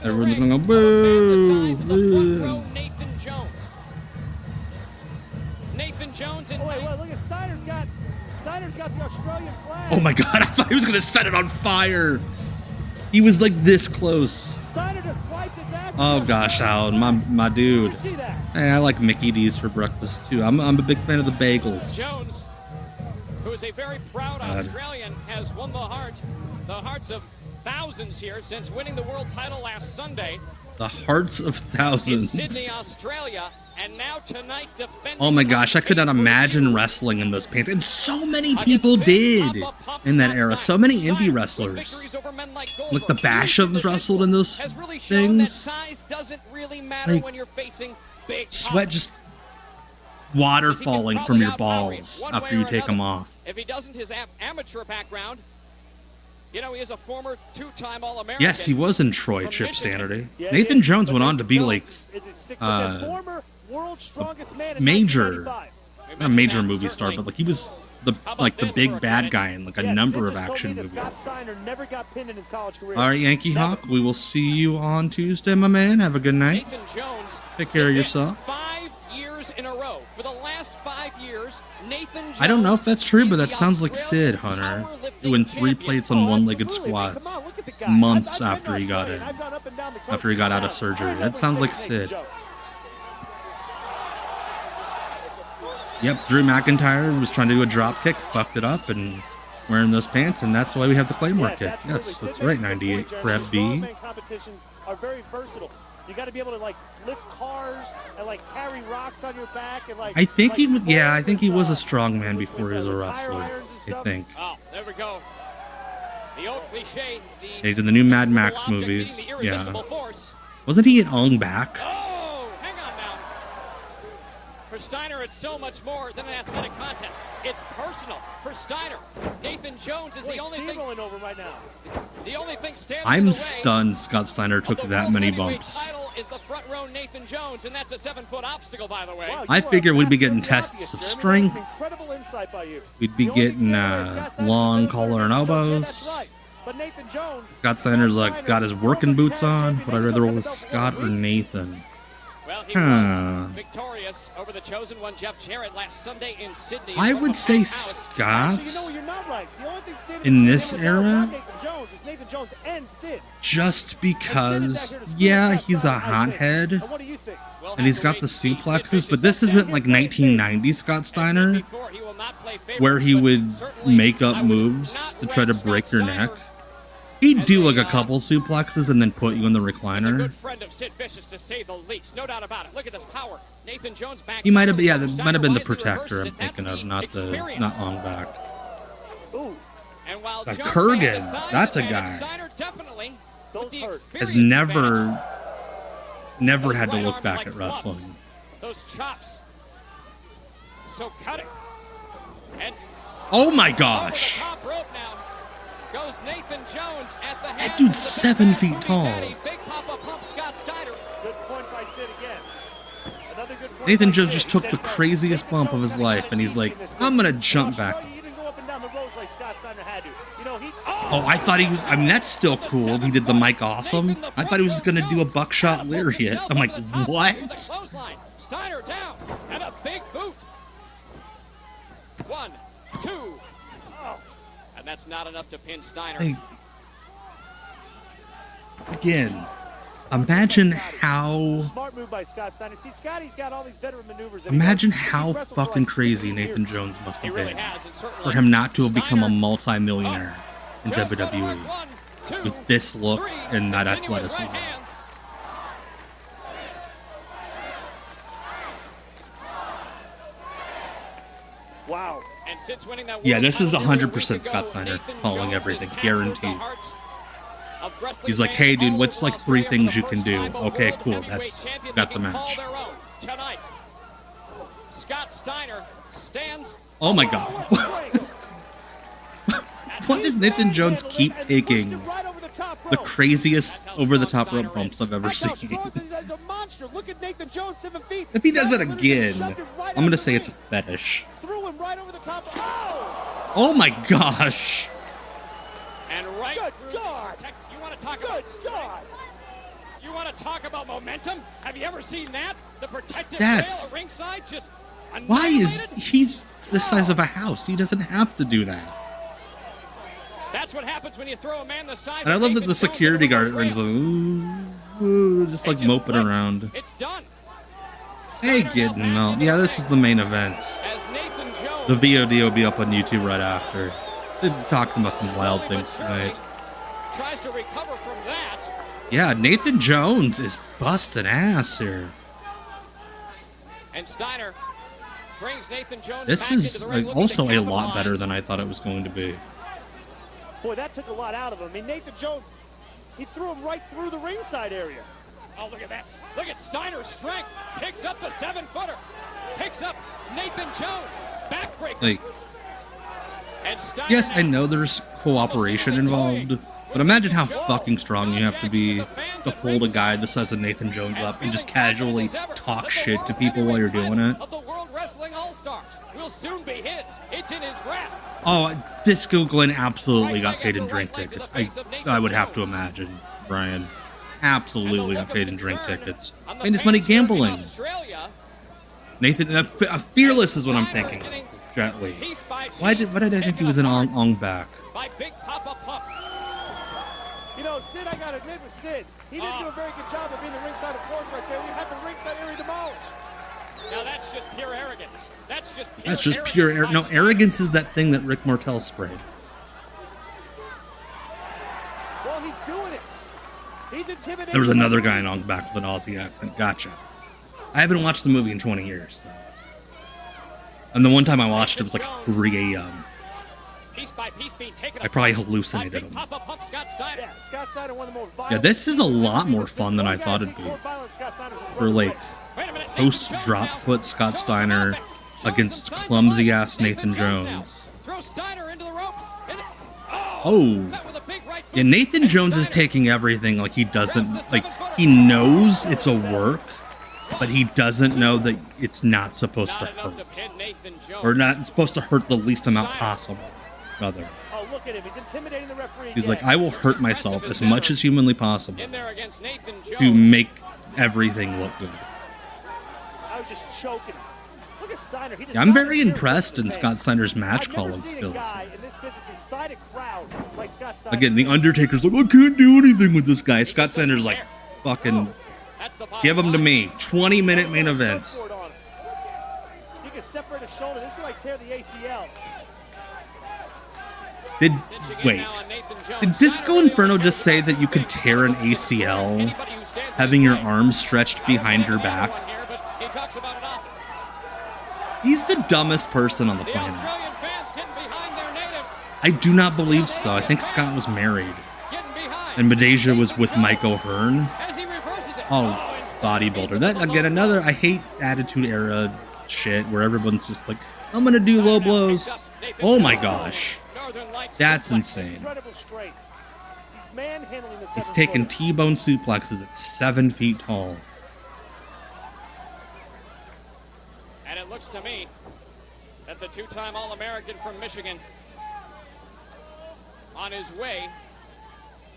Everyone's gonna go boo, boo. Nathan Jones. Nathan Jones and wait, look at Steiner's got the Australian flag. Oh my god, I thought he was gonna set it on fire. He was like this close. Steiner just wiped it back. Oh gosh, Alan, my dude. Hey, I like Mickey D's for breakfast too. I'm a big fan of the bagels. Jones, who is a very proud Australian, has won the hearts of thousands here since winning the world title last Sunday. The hearts of thousands. In Sydney, Australia, and now tonight defending. Oh my gosh, I could not imagine wrestling in those pants. And so many people did in that era. So many indie wrestlers. Like the Bashams wrestled in those things. Like, sweat just water falling from your balls after you take them off. If he doesn't, his amateur background You know, he is a former two-time All-American. Yes, he was in Troy, Chip Sanity. Yeah, Nathan Jones went on to be like former world's strongest man in major, 1995. not a major movie star, but like he was the big bad guy in like a number of action movies. Scott Steiner never got pinned in his college career. All right, Yankee Hawk, we will see you on Tuesday, my man. Have a good night. Nathan Jones. Take care of yourself. 5 years in a row. For the last 5 years, Nathan Jones. I don't know if that's true, but that is the sounds like Australian Sid, Hunter, powerlifting doing 3 champion. plates on one-legged squats months after he got in, after he got out of surgery. That sounds like Sid. Yep, Drew McIntyre was trying to do a drop kick, fucked it up, and wearing those pants, and that's why we have the Claymore kick. Yes, that's right, 98 Crab B. Competitions are very versatile. You got to be able to like lift cars and like carry rocks on your back and like. I think he was. Yeah, I think he was a strong man before he was a wrestler. I think. Oh, there we go. The old cliche. He's in the new Mad Max movies. Yeah. Wasn't he in Ong Bak? Oh, hang on now. For Steiner, it's so much more than an athletic contest. It's personal. For Steiner, Nathan Jones is the only thing. Over right now. The only thing standing in I'm the way stunned Scott Steiner took that many bumps. title is the front row Nathan Jones, and that's a 7-foot obstacle, by the way. Wow, I figure we'd be getting tests of strength. Incredible insight by you. We'd be getting long collar and elbows. But Nathan Jones. Scott Steiner's like got his working boots on. Would I rather roll with Scott or Nathan? Well, he Huh. was victorious over the chosen one, Jeff Jarrett, last Sunday in Sydney. I from would a say packed house. Scott You know, you're not right. The only thing standing in between this him and era, Nathan Jones is Nathan Jones and Sid. just because, yeah, he's a hothead. And what do you think? We'll And he's have to got wait the to see. Sid suplexes, Vicious but this up isn't there. like 1990 Scott Steiner, Before, he will not play favorites, where he but would certainly make up I would moves not to try to rank break Scott your Steiner neck. He'd do like a as couple suplexes and then put you in the He's a recliner. good friend of Sid Vicious, to say the least. No doubt about it. Look at this power. Nathan Jones back. He might have been, yeah, that Steiner might have been the wisely protector I'm reverses it. thinking That's of, not experience. Ong Bak. Ooh, And while Like Jones Kurgan, may have the size that's a advantage, guy. Steiner definitely, Those with the hurt. Has experience never advantage. had to Those look right back arms at like clubs. wrestling. Those chops. So cutting. And Oh my over gosh. the top rope now goes Nathan Jones at the That hands dude's of the 7 big feet booty tall. daddy, Big Papa Pump Scott Steiner. good point by Sid again. Another good point Nathan by Jones Sid. just He took said, the "No, craziest Nathan bump Jones of his kinda life, had and it he's easy like, in this I'm gonna business. jump In back. Australia, you didn't go up and down the roads like Scott Steiner had to. You know, he. Oh, I thought he was, I mean, that's still cool. He did the Mike Awesome. I thought he was just gonna do a buckshot lariat. I'm like, what? Clothesline. Steiner down and a big boot. 1, 2. And that's not enough to pin Steiner. Hey, again, imagine how, Smart move by Scott Steiner. See, Scotty's got all these veteran maneuvers. and imagine he's how wrestled for fucking like crazy 15 Nathan years. Jones must He have really been has, and certainly for him not to have become a Steiner multi-millionaire in Jones WWE going to work. 1, 2, with this look 3, and that continuous athleticism. right hands. Wow. And since winning that Yeah, world this is title nearly a 100% week Scott ago, Steiner Nathan calling Jones everything, has captured the guaranteed. hearts of wrestling He's like, fans hey, dude, all what's over like 3 Australia. things For you the can first do? time, a Okay, world cool, heavyweight that's champion got the that can call match. their own tonight. Scott Steiner stands. Oh my god. Why does Nathan Jones keep taking the craziest over-the-top rope bumps I've ever seen? Look at Nathan Jones, 7 feet. If he does it again, I'm gonna say it's a fetish. Threw him right over the top. Oh! Oh my gosh. And right Good through God. You want to talk Good about God. You want to talk about momentum? Have you ever seen that? The protective That's- veil at ringside just Why is annihilated? he's the size of a house? He doesn't have to do that. That's what happens when you throw a man the size And I of love that Nathan the Jones security into guard reverse rings like, ramps. ooh, just It like moping clicks. around. It's done. Hey, Steiner kid, now back no. into Yeah, the this ring. is the main event. As Nathan Jones The VOD will be up on YouTube right after. They're talking about some wild slowly but things surely tonight. tries to recover from that. Yeah, Nathan Jones is busting ass here. And Steiner brings Nathan Jones This back is into the ring, looking also to a lot better capitalize. than I thought it was going to be. Boy, that took a lot out of him. I mean, Nathan Jones, he threw him right through the ringside area. Oh, look at this. Look at Steiner's strength. Picks up the 7-footer. Picks up Nathan Jones. Backbreaker. Like, And Steiner Yes, I now. know there's cooperation involved, but imagine how fucking strong you have to be to hold a guy the size of Nathan Jones up and just casually talk shit to people while you're doing it. Of the World Wrestling All-Stars will soon be his. It's in his grasp. Oh, Disco Glenn absolutely got paid in drink tickets. I would have to imagine, Brian. Absolutely got paid in drink tickets. And his money gambling. Nathan, Fearless is what I'm thinking. Jet Li. Why did I think he was in Ong Bak? By Big Papa Pump. You know, Sid, I gotta admit with Sid, he didn't do a very good job of being the ringside enforcer right there. We had the ringside area demolished. Now that's just pure arrogance. That's just pure no, arrogance is that thing that Rick Martel sprayed. Well, he's doing it. He's intimidating. There was another guy in Ong Bak with an Aussie accent. Gotcha. I haven't watched the movie in 20 years. So. And the one time I watched it was like 3 a.m. I probably hallucinated him. Yeah, this is a lot more fun than I thought it'd be. For like post drop foot Scott Steiner against clumsy ass Nathan Jones. Oh, yeah, Nathan Jones is taking everything like he doesn't, like he knows it's a work, but he doesn't know that it's not supposed to hurt. Or not supposed to hurt the least amount possible, rather. Oh, look at him. He's intimidating the referee. He's like, I will hurt myself as much as humanly possible to make everything look good. I was just choking him. Look at Steiner. Yeah, I'm very impressed in Scott Steiner's match calling skills. Again, The Undertaker's like, I can't do anything with this guy. Scott Steiner's like, fucking, give him to me. 20-minute main event. You can separate his shoulder. This could like tear the ACL. Did Disco Inferno just say that you could tear an ACL having your arms stretched behind your back? He's the dumbest person on the planet. I do not believe so. I think Scott was married. And Medeja was with Mike O'Hearn. Oh, bodybuilder. That, again, another, I hate Attitude Era shit where everyone's just like, I'm going to do low blows. Oh my gosh. That's insane. He's taking T-bone suplexes at 7 feet tall. And it looks to me that the two-time All-American from Michigan on his way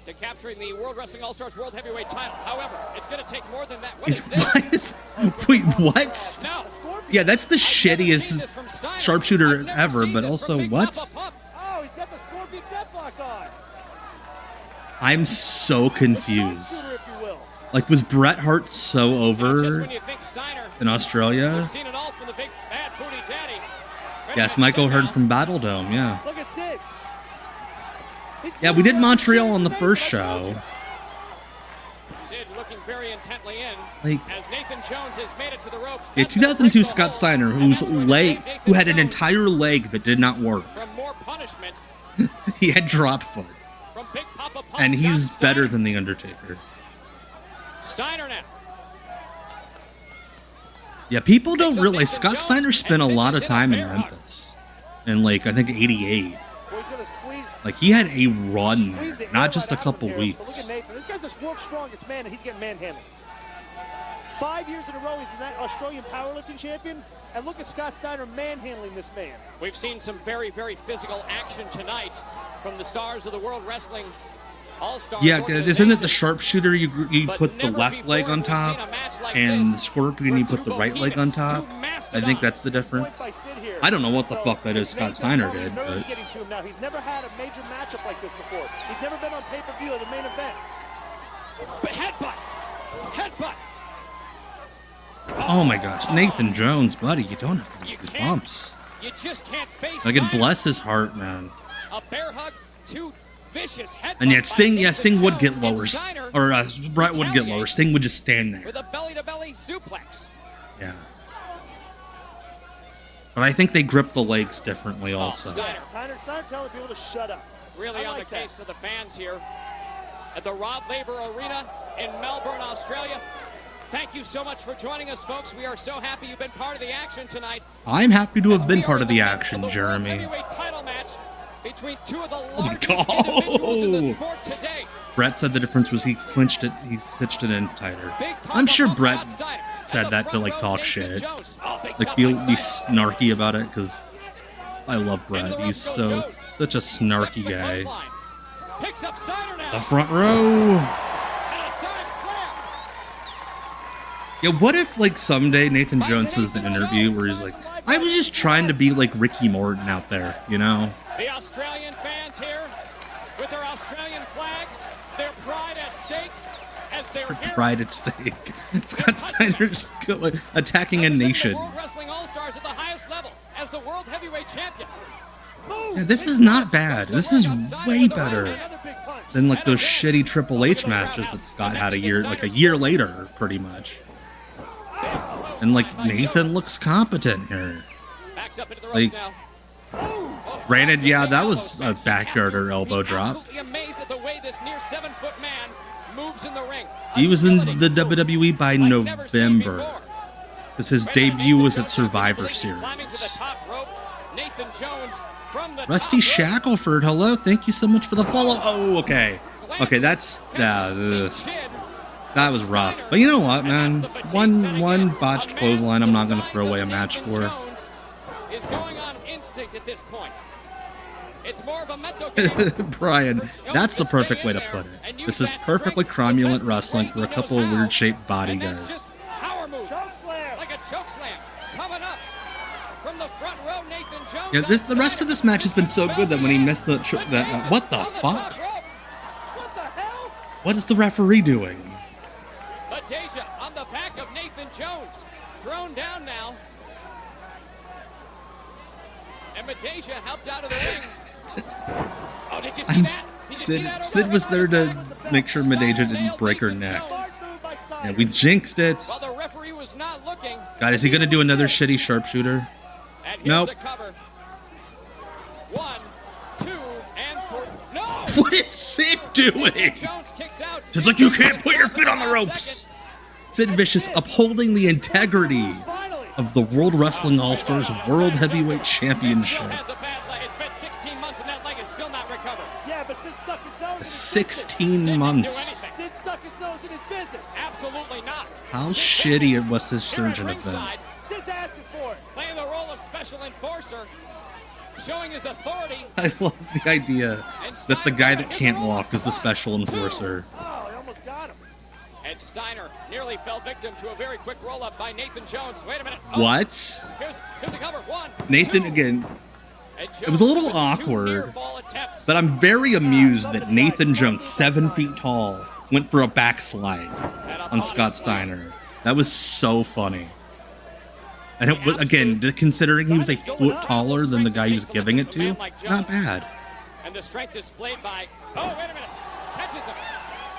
to capturing the World Wrestling All-Stars World Heavyweight title. However, it's going to take more than that. What is this? Wait, what? No. Yeah, that's the shittiest sharpshooter ever, but also what? Oh, he's got the Scorpion Deathlock on. I'm so confused. Like, was Bret Hart so over in Australia? Yes, Mike O'Hearn from Battle Dome, yeah. Yeah, we did Montreal on the first show. Sid looking very intently in like, as Nathan Jones has made it to the ropes. Yeah, 2002 Scott Steiner, who had an entire leg that did not work. From more punishment. He had drop foot. From Big Papa Pump, and he's better than The Undertaker. Steiner now. Yeah, people don't realize Scott Steiner spent a lot of time in Memphis. In, like, I think 88. Like, he had a run there, not just a couple weeks. Look at Nathan. This guy's the world's strongest man, and he's getting manhandled. 5 years in a row, he's the Australian powerlifting champion. And look at Scott Steiner manhandling this man. We've seen some very, very physical action tonight from the stars of the World Wrestling All-Stars. Yeah, isn't it the sharpshooter you put the left leg on top, and the scorpion you put the right leg on top? I think that's the difference. I don't know what the fuck that is Scott Steiner did, but... He's never had a major matchup like this before. He's never been on pay-per-view at the main event. Headbutt! Headbutt! Oh my gosh, Nathan Jones, buddy, you don't have to do these bumps. You just can't face like, bless his heart, man. A bear hug, two vicious headbutts. And yet Sting would get lower, or Bret would get lower. Sting would just stand there. With a belly-to-belly suplex. Yeah. But I think they grip the legs differently also. Steiner telling people to shut up. Really on the case of the fans here at the Rod Laver Arena in Melbourne, Australia. Thank you so much for joining us, folks. We are so happy you've been part of the action tonight. I'm happy to have been part of the action, Jeremy. Heavyweight title match between two of the my largest God. individuals in the sport today. Brett said the difference was he clinched it, he stitched it in tighter. Big pop I'm sure up Brett Scott Steiner. said And the that to front like row, talk Nathan shit. Jones. Oh, big Like cup be by Steiner. snarky about it because I love Brett. He's such a Gets the snarky guy. clothesline. Picks up Steiner now. The front row. And a side slam. Yeah, what if like someday Nathan Jones does an interview where he's like, I was just trying to be like Ricky Morton out there, you know? The Australian fans here with their Australian flags, their pride at stake as their Pride at stake. Scott Steiner's attacking a nation. World Wrestling All-Stars at the highest level as the World Heavyweight Champion. Yeah, this is not bad. This is way better than like those shitty Triple H matches that Scott had a year later, pretty much. And like Nathan looks competent here. Backs up into the ropes Like, now. granted, yeah, that was a backyarder elbow drop. Absolutely amazed at the way this near 7-foot man moves in the ring. He was in Agility, the WWE by like never seen November. before. Because his debut was at Survivor Series. Climbing to the top rope. Nathan Jones from the Rusty top rope. Shackelford, hello, thank you so much for the follow. Oh, okay. Okay, that's that was rough. But you know what, man? One botched clothesline I'm not gonna throw away a match for. Jones is going on instinct at this point. It's more of a mental game. Brian, that's the perfect way to put it. This is perfectly cromulent wrestling for a couple of weird shaped body And that's guys. just power move. Like a choke slam. Coming up from the front row, Nathan Jones. Yeah, the rest of this match has been so good that when he missed the what the fuck? What the hell? What is the referee doing? Badeja on the back of Nathan Jones. Thrown down now. And Badeja helped out of the ring. Oh, did you see I'm that? Did you see that? Sid was there to make sure Medeja didn't break her neck. And we jinxed it. While the referee was not looking. God, is he gonna do another shitty sharpshooter? And here's Nope. a cover. 1, 2, and 4. No! What is Sid doing? Jones kicks out. It's like you can't put your feet on the ropes. Sid Vicious upholding the integrity of the World Wrestling All-Stars World Heavyweight Championship. Still has a bad leg. It's been 16 months and that leg is still not recovered. Yeah, but Sid stuck his nose in his 16 months. Sid stuck his nose in his business. Absolutely not. How shitty it must this surgeon have been. Sid's asking for it. Playing the role of special enforcer, showing his authority. I love the idea that the guy that can't walk is the special enforcer. Oh, he almost got him. And Steiner nearly fell victim to a very quick roll-up by Nathan Jones. Wait a minute. What? Here's a cover. 1, Nathan 2. again. And It was a little Jones with 2 awkward, near-fall attempts. but I'm very amused that Nathan Jones, 7 feet tall, went for a backslide on Scott Steiner. That was so funny. And it was, again, considering he was a foot taller than the guy he was giving it to, not bad. And the strength displayed by. Oh, wait a minute. Catches him.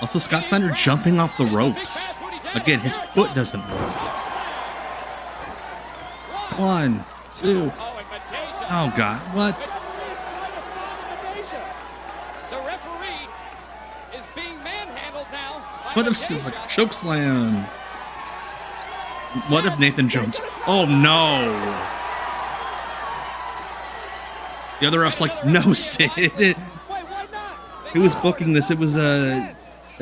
Also, Scott Steiner jumping off the ropes. Again, his foot doesn't work. 1, 2. Oh, and Badeja. Oh, God. What? The referee is being manhandled now. What if Sid's like, chokeslam? What if Nathan Jones? Oh, no. The other ref's like, no, Sid. Who was booking this? It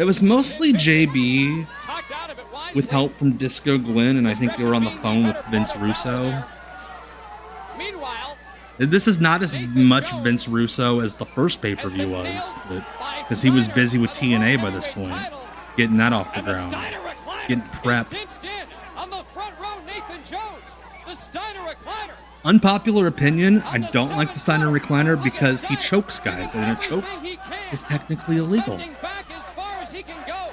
was mostly JB Talked out of it wisely. with help from Disco Glenn, and I think they were on the phone with Vince Russo. Meanwhile, This is not as much Vince Russo as the first pay-per-view was, because he was busy with TNA by this point, getting that off the and the ground, Steiner recliner getting is prepped. cinched in on the front row. Nathan Jones, the Steiner recliner. Unpopular opinion, I don't like the Steiner recliner because he chokes guys, and a choke is technically illegal. Bending back as far as he can go.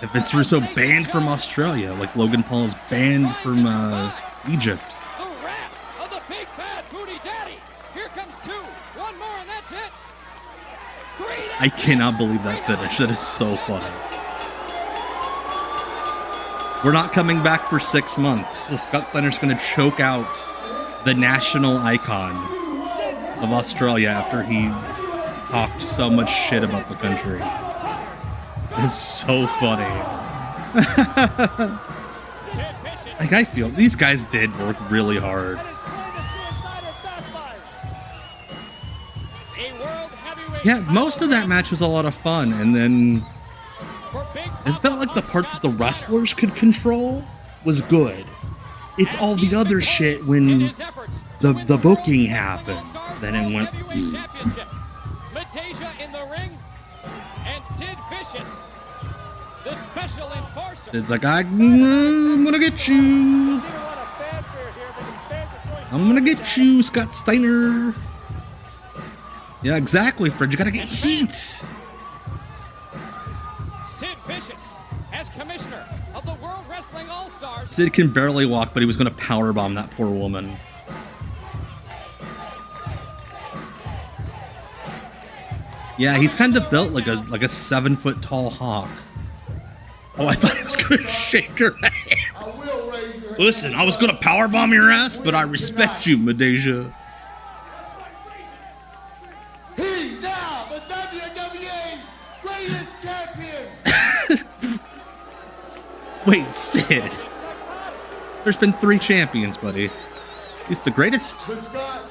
And Vince Russo banned from Australia, like Logan Paul is banned from Egypt. The wrath of the big bad booty daddy. Here comes 2. 1 more and that's it. 3. I cannot believe that finish. That is so funny. We're not coming back for 6 months. So Scott Steiner's going to choke out the national icon of Australia after he talked so much shit about the country. It's so funny. Like, I feel these guys did work really hard. a world heavyweight. Yeah, most of that match was a lot of fun, and then For Big it felt like the part that the wrestlers could control was good. It's all the other shit when the booking happened. Then it went. Medeja in the ring, and Sid Vicious, the special enforcer. It's like, I'm gonna get you. I'm gonna get you, Scott Steiner. Yeah, exactly, Fred. You gotta get heat. Sid Vicious, as commissioner of the World Wrestling All-Stars. Sid can barely walk, but he was gonna powerbomb that poor woman. Yeah, he's kind of built like a 7-foot tall hawk. Oh, I thought he was gonna shake her hand. Listen, I was gonna powerbomb your ass, but I respect you, Medeja. He now the WWA greatest champion. Wait, Sid. There's been 3 champions, buddy. He's the greatest. But Scott,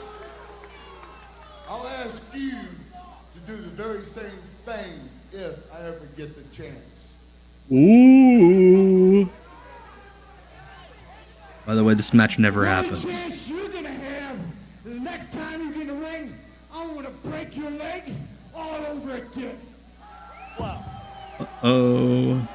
I'll ask you to do the very same thing if I ever get the chance. Ooh. By the way, this match never happens. The chance you're gonna have the next time you get in the ring, I'm gonna break your leg all over again. Wow. Oh.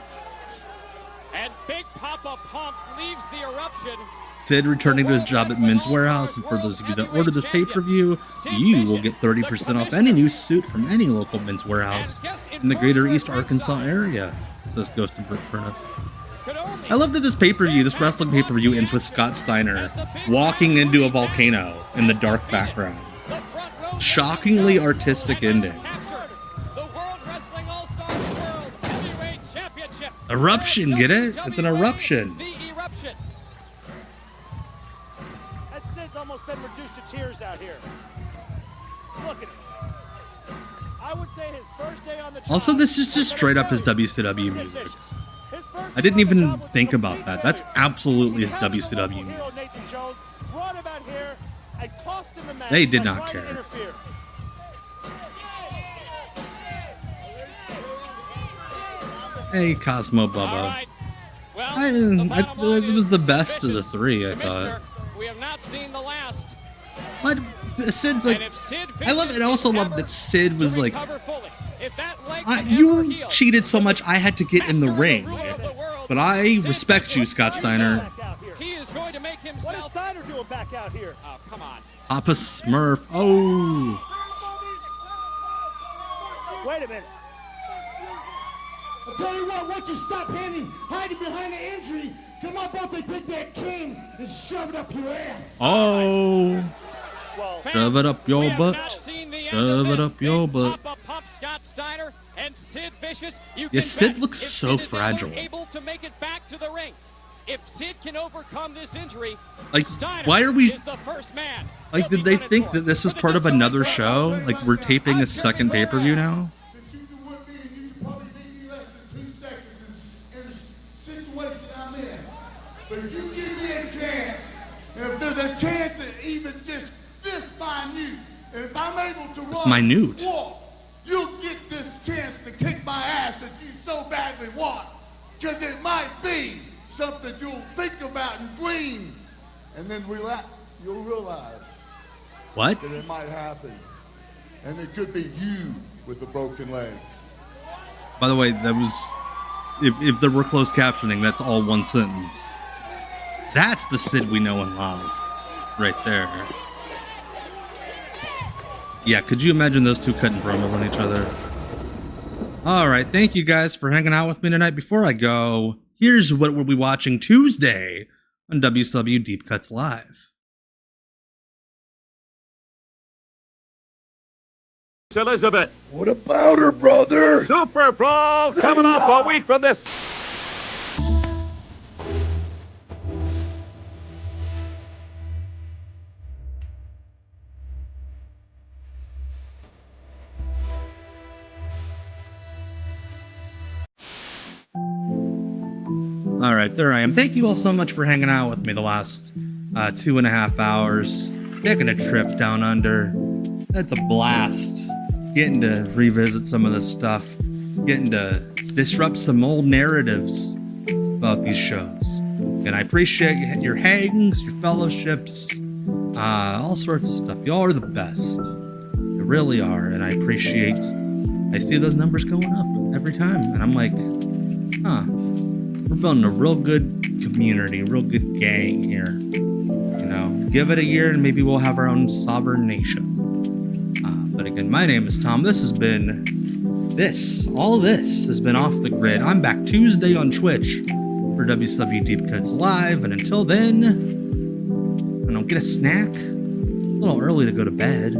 And Big Papa Pump leaves the Eruption. Sid returning to his job at Men's Warehouse, and for those of you that order this pay-per-view, you will get 30% off any new suit from any local Men's Warehouse in the greater East Arkansas area, says Ghost and Brick Furnace. I love that this pay-per-view, this wrestling pay-per-view, ends with Scott Steiner walking into a volcano in the dark background. Shockingly artistic ending. Eruption, get it? It's an eruption. That Sid's almost been reduced to tears out here. Look at him. I would say his first day on the job. Also, this is just straight up his WCW music. I didn't even think about that. That's absolutely his WCW music. They did not care. Hey, Cosmo Bubba. It was the best of the 3, I thought. We have not seen the last. But Sid's like, I love it. I also love that Sid was like, you cheated so much I had to get in the ring. But I respect you, Scott Steiner. He is going to make himself. What is Steiner doing back out here? Oh, come on. Papa Smurf. Oh. Wait a minute. I'll tell you what, once you stop hiding behind the injury, come on, both they take that cane and shove it up your ass. Oh. Well, Shove it up your butt. Shove it up your butt. Pump, Scott Steiner, and Sid Vicious. Yeah, Sid looks so fragile. Able to make it back to the ring. If Sid can overcome this injury, like, Steiner why are we? is the first man. Like, did they think that this was part of another show? Like, we're taping a second pay-per-view now? Since you can whip me and you can probably beat me less than 2 seconds in the situation I'm in. But if you give me a chance, and if there's a chance that even just this minute, and if I'm able to run, minute. walk, you'll get this chance to kick my ass that you so badly want. Because it might be something you'll think about and dream, and then you'll realize What? that it might happen. And it could be you with a broken leg. By the way, that was... If there were closed captioning, that's all one sentence. That's the Sid we know and love. Right there. Yeah, could you imagine those two cutting promos on each other? Alright, thank you guys for hanging out with me tonight. Before I go, here's what we'll be watching Tuesday on WCW Deep Cuts Live. Elizabeth. What about her, brother? Super Brawl coming up a week from this. All right, there I am. Thank you all so much for hanging out with me the last 2.5 hours. Taking a trip down under. That's a blast. getting to revisit some of this stuff, getting to disrupt some old narratives about these shows. And I appreciate your hangs, your fellowships, all sorts of stuff. Y'all are the best. You really are. And I see those numbers going up every time. And I'm like, we're building a real good community, real good gang here. You know, give it a year and maybe we'll have our own sovereign nation. But again, my name is Tom. All this has been Off the Grid. I'm back Tuesday on Twitch for WCW Deep Cuts Live. And until then, get a snack. A little early to go to bed.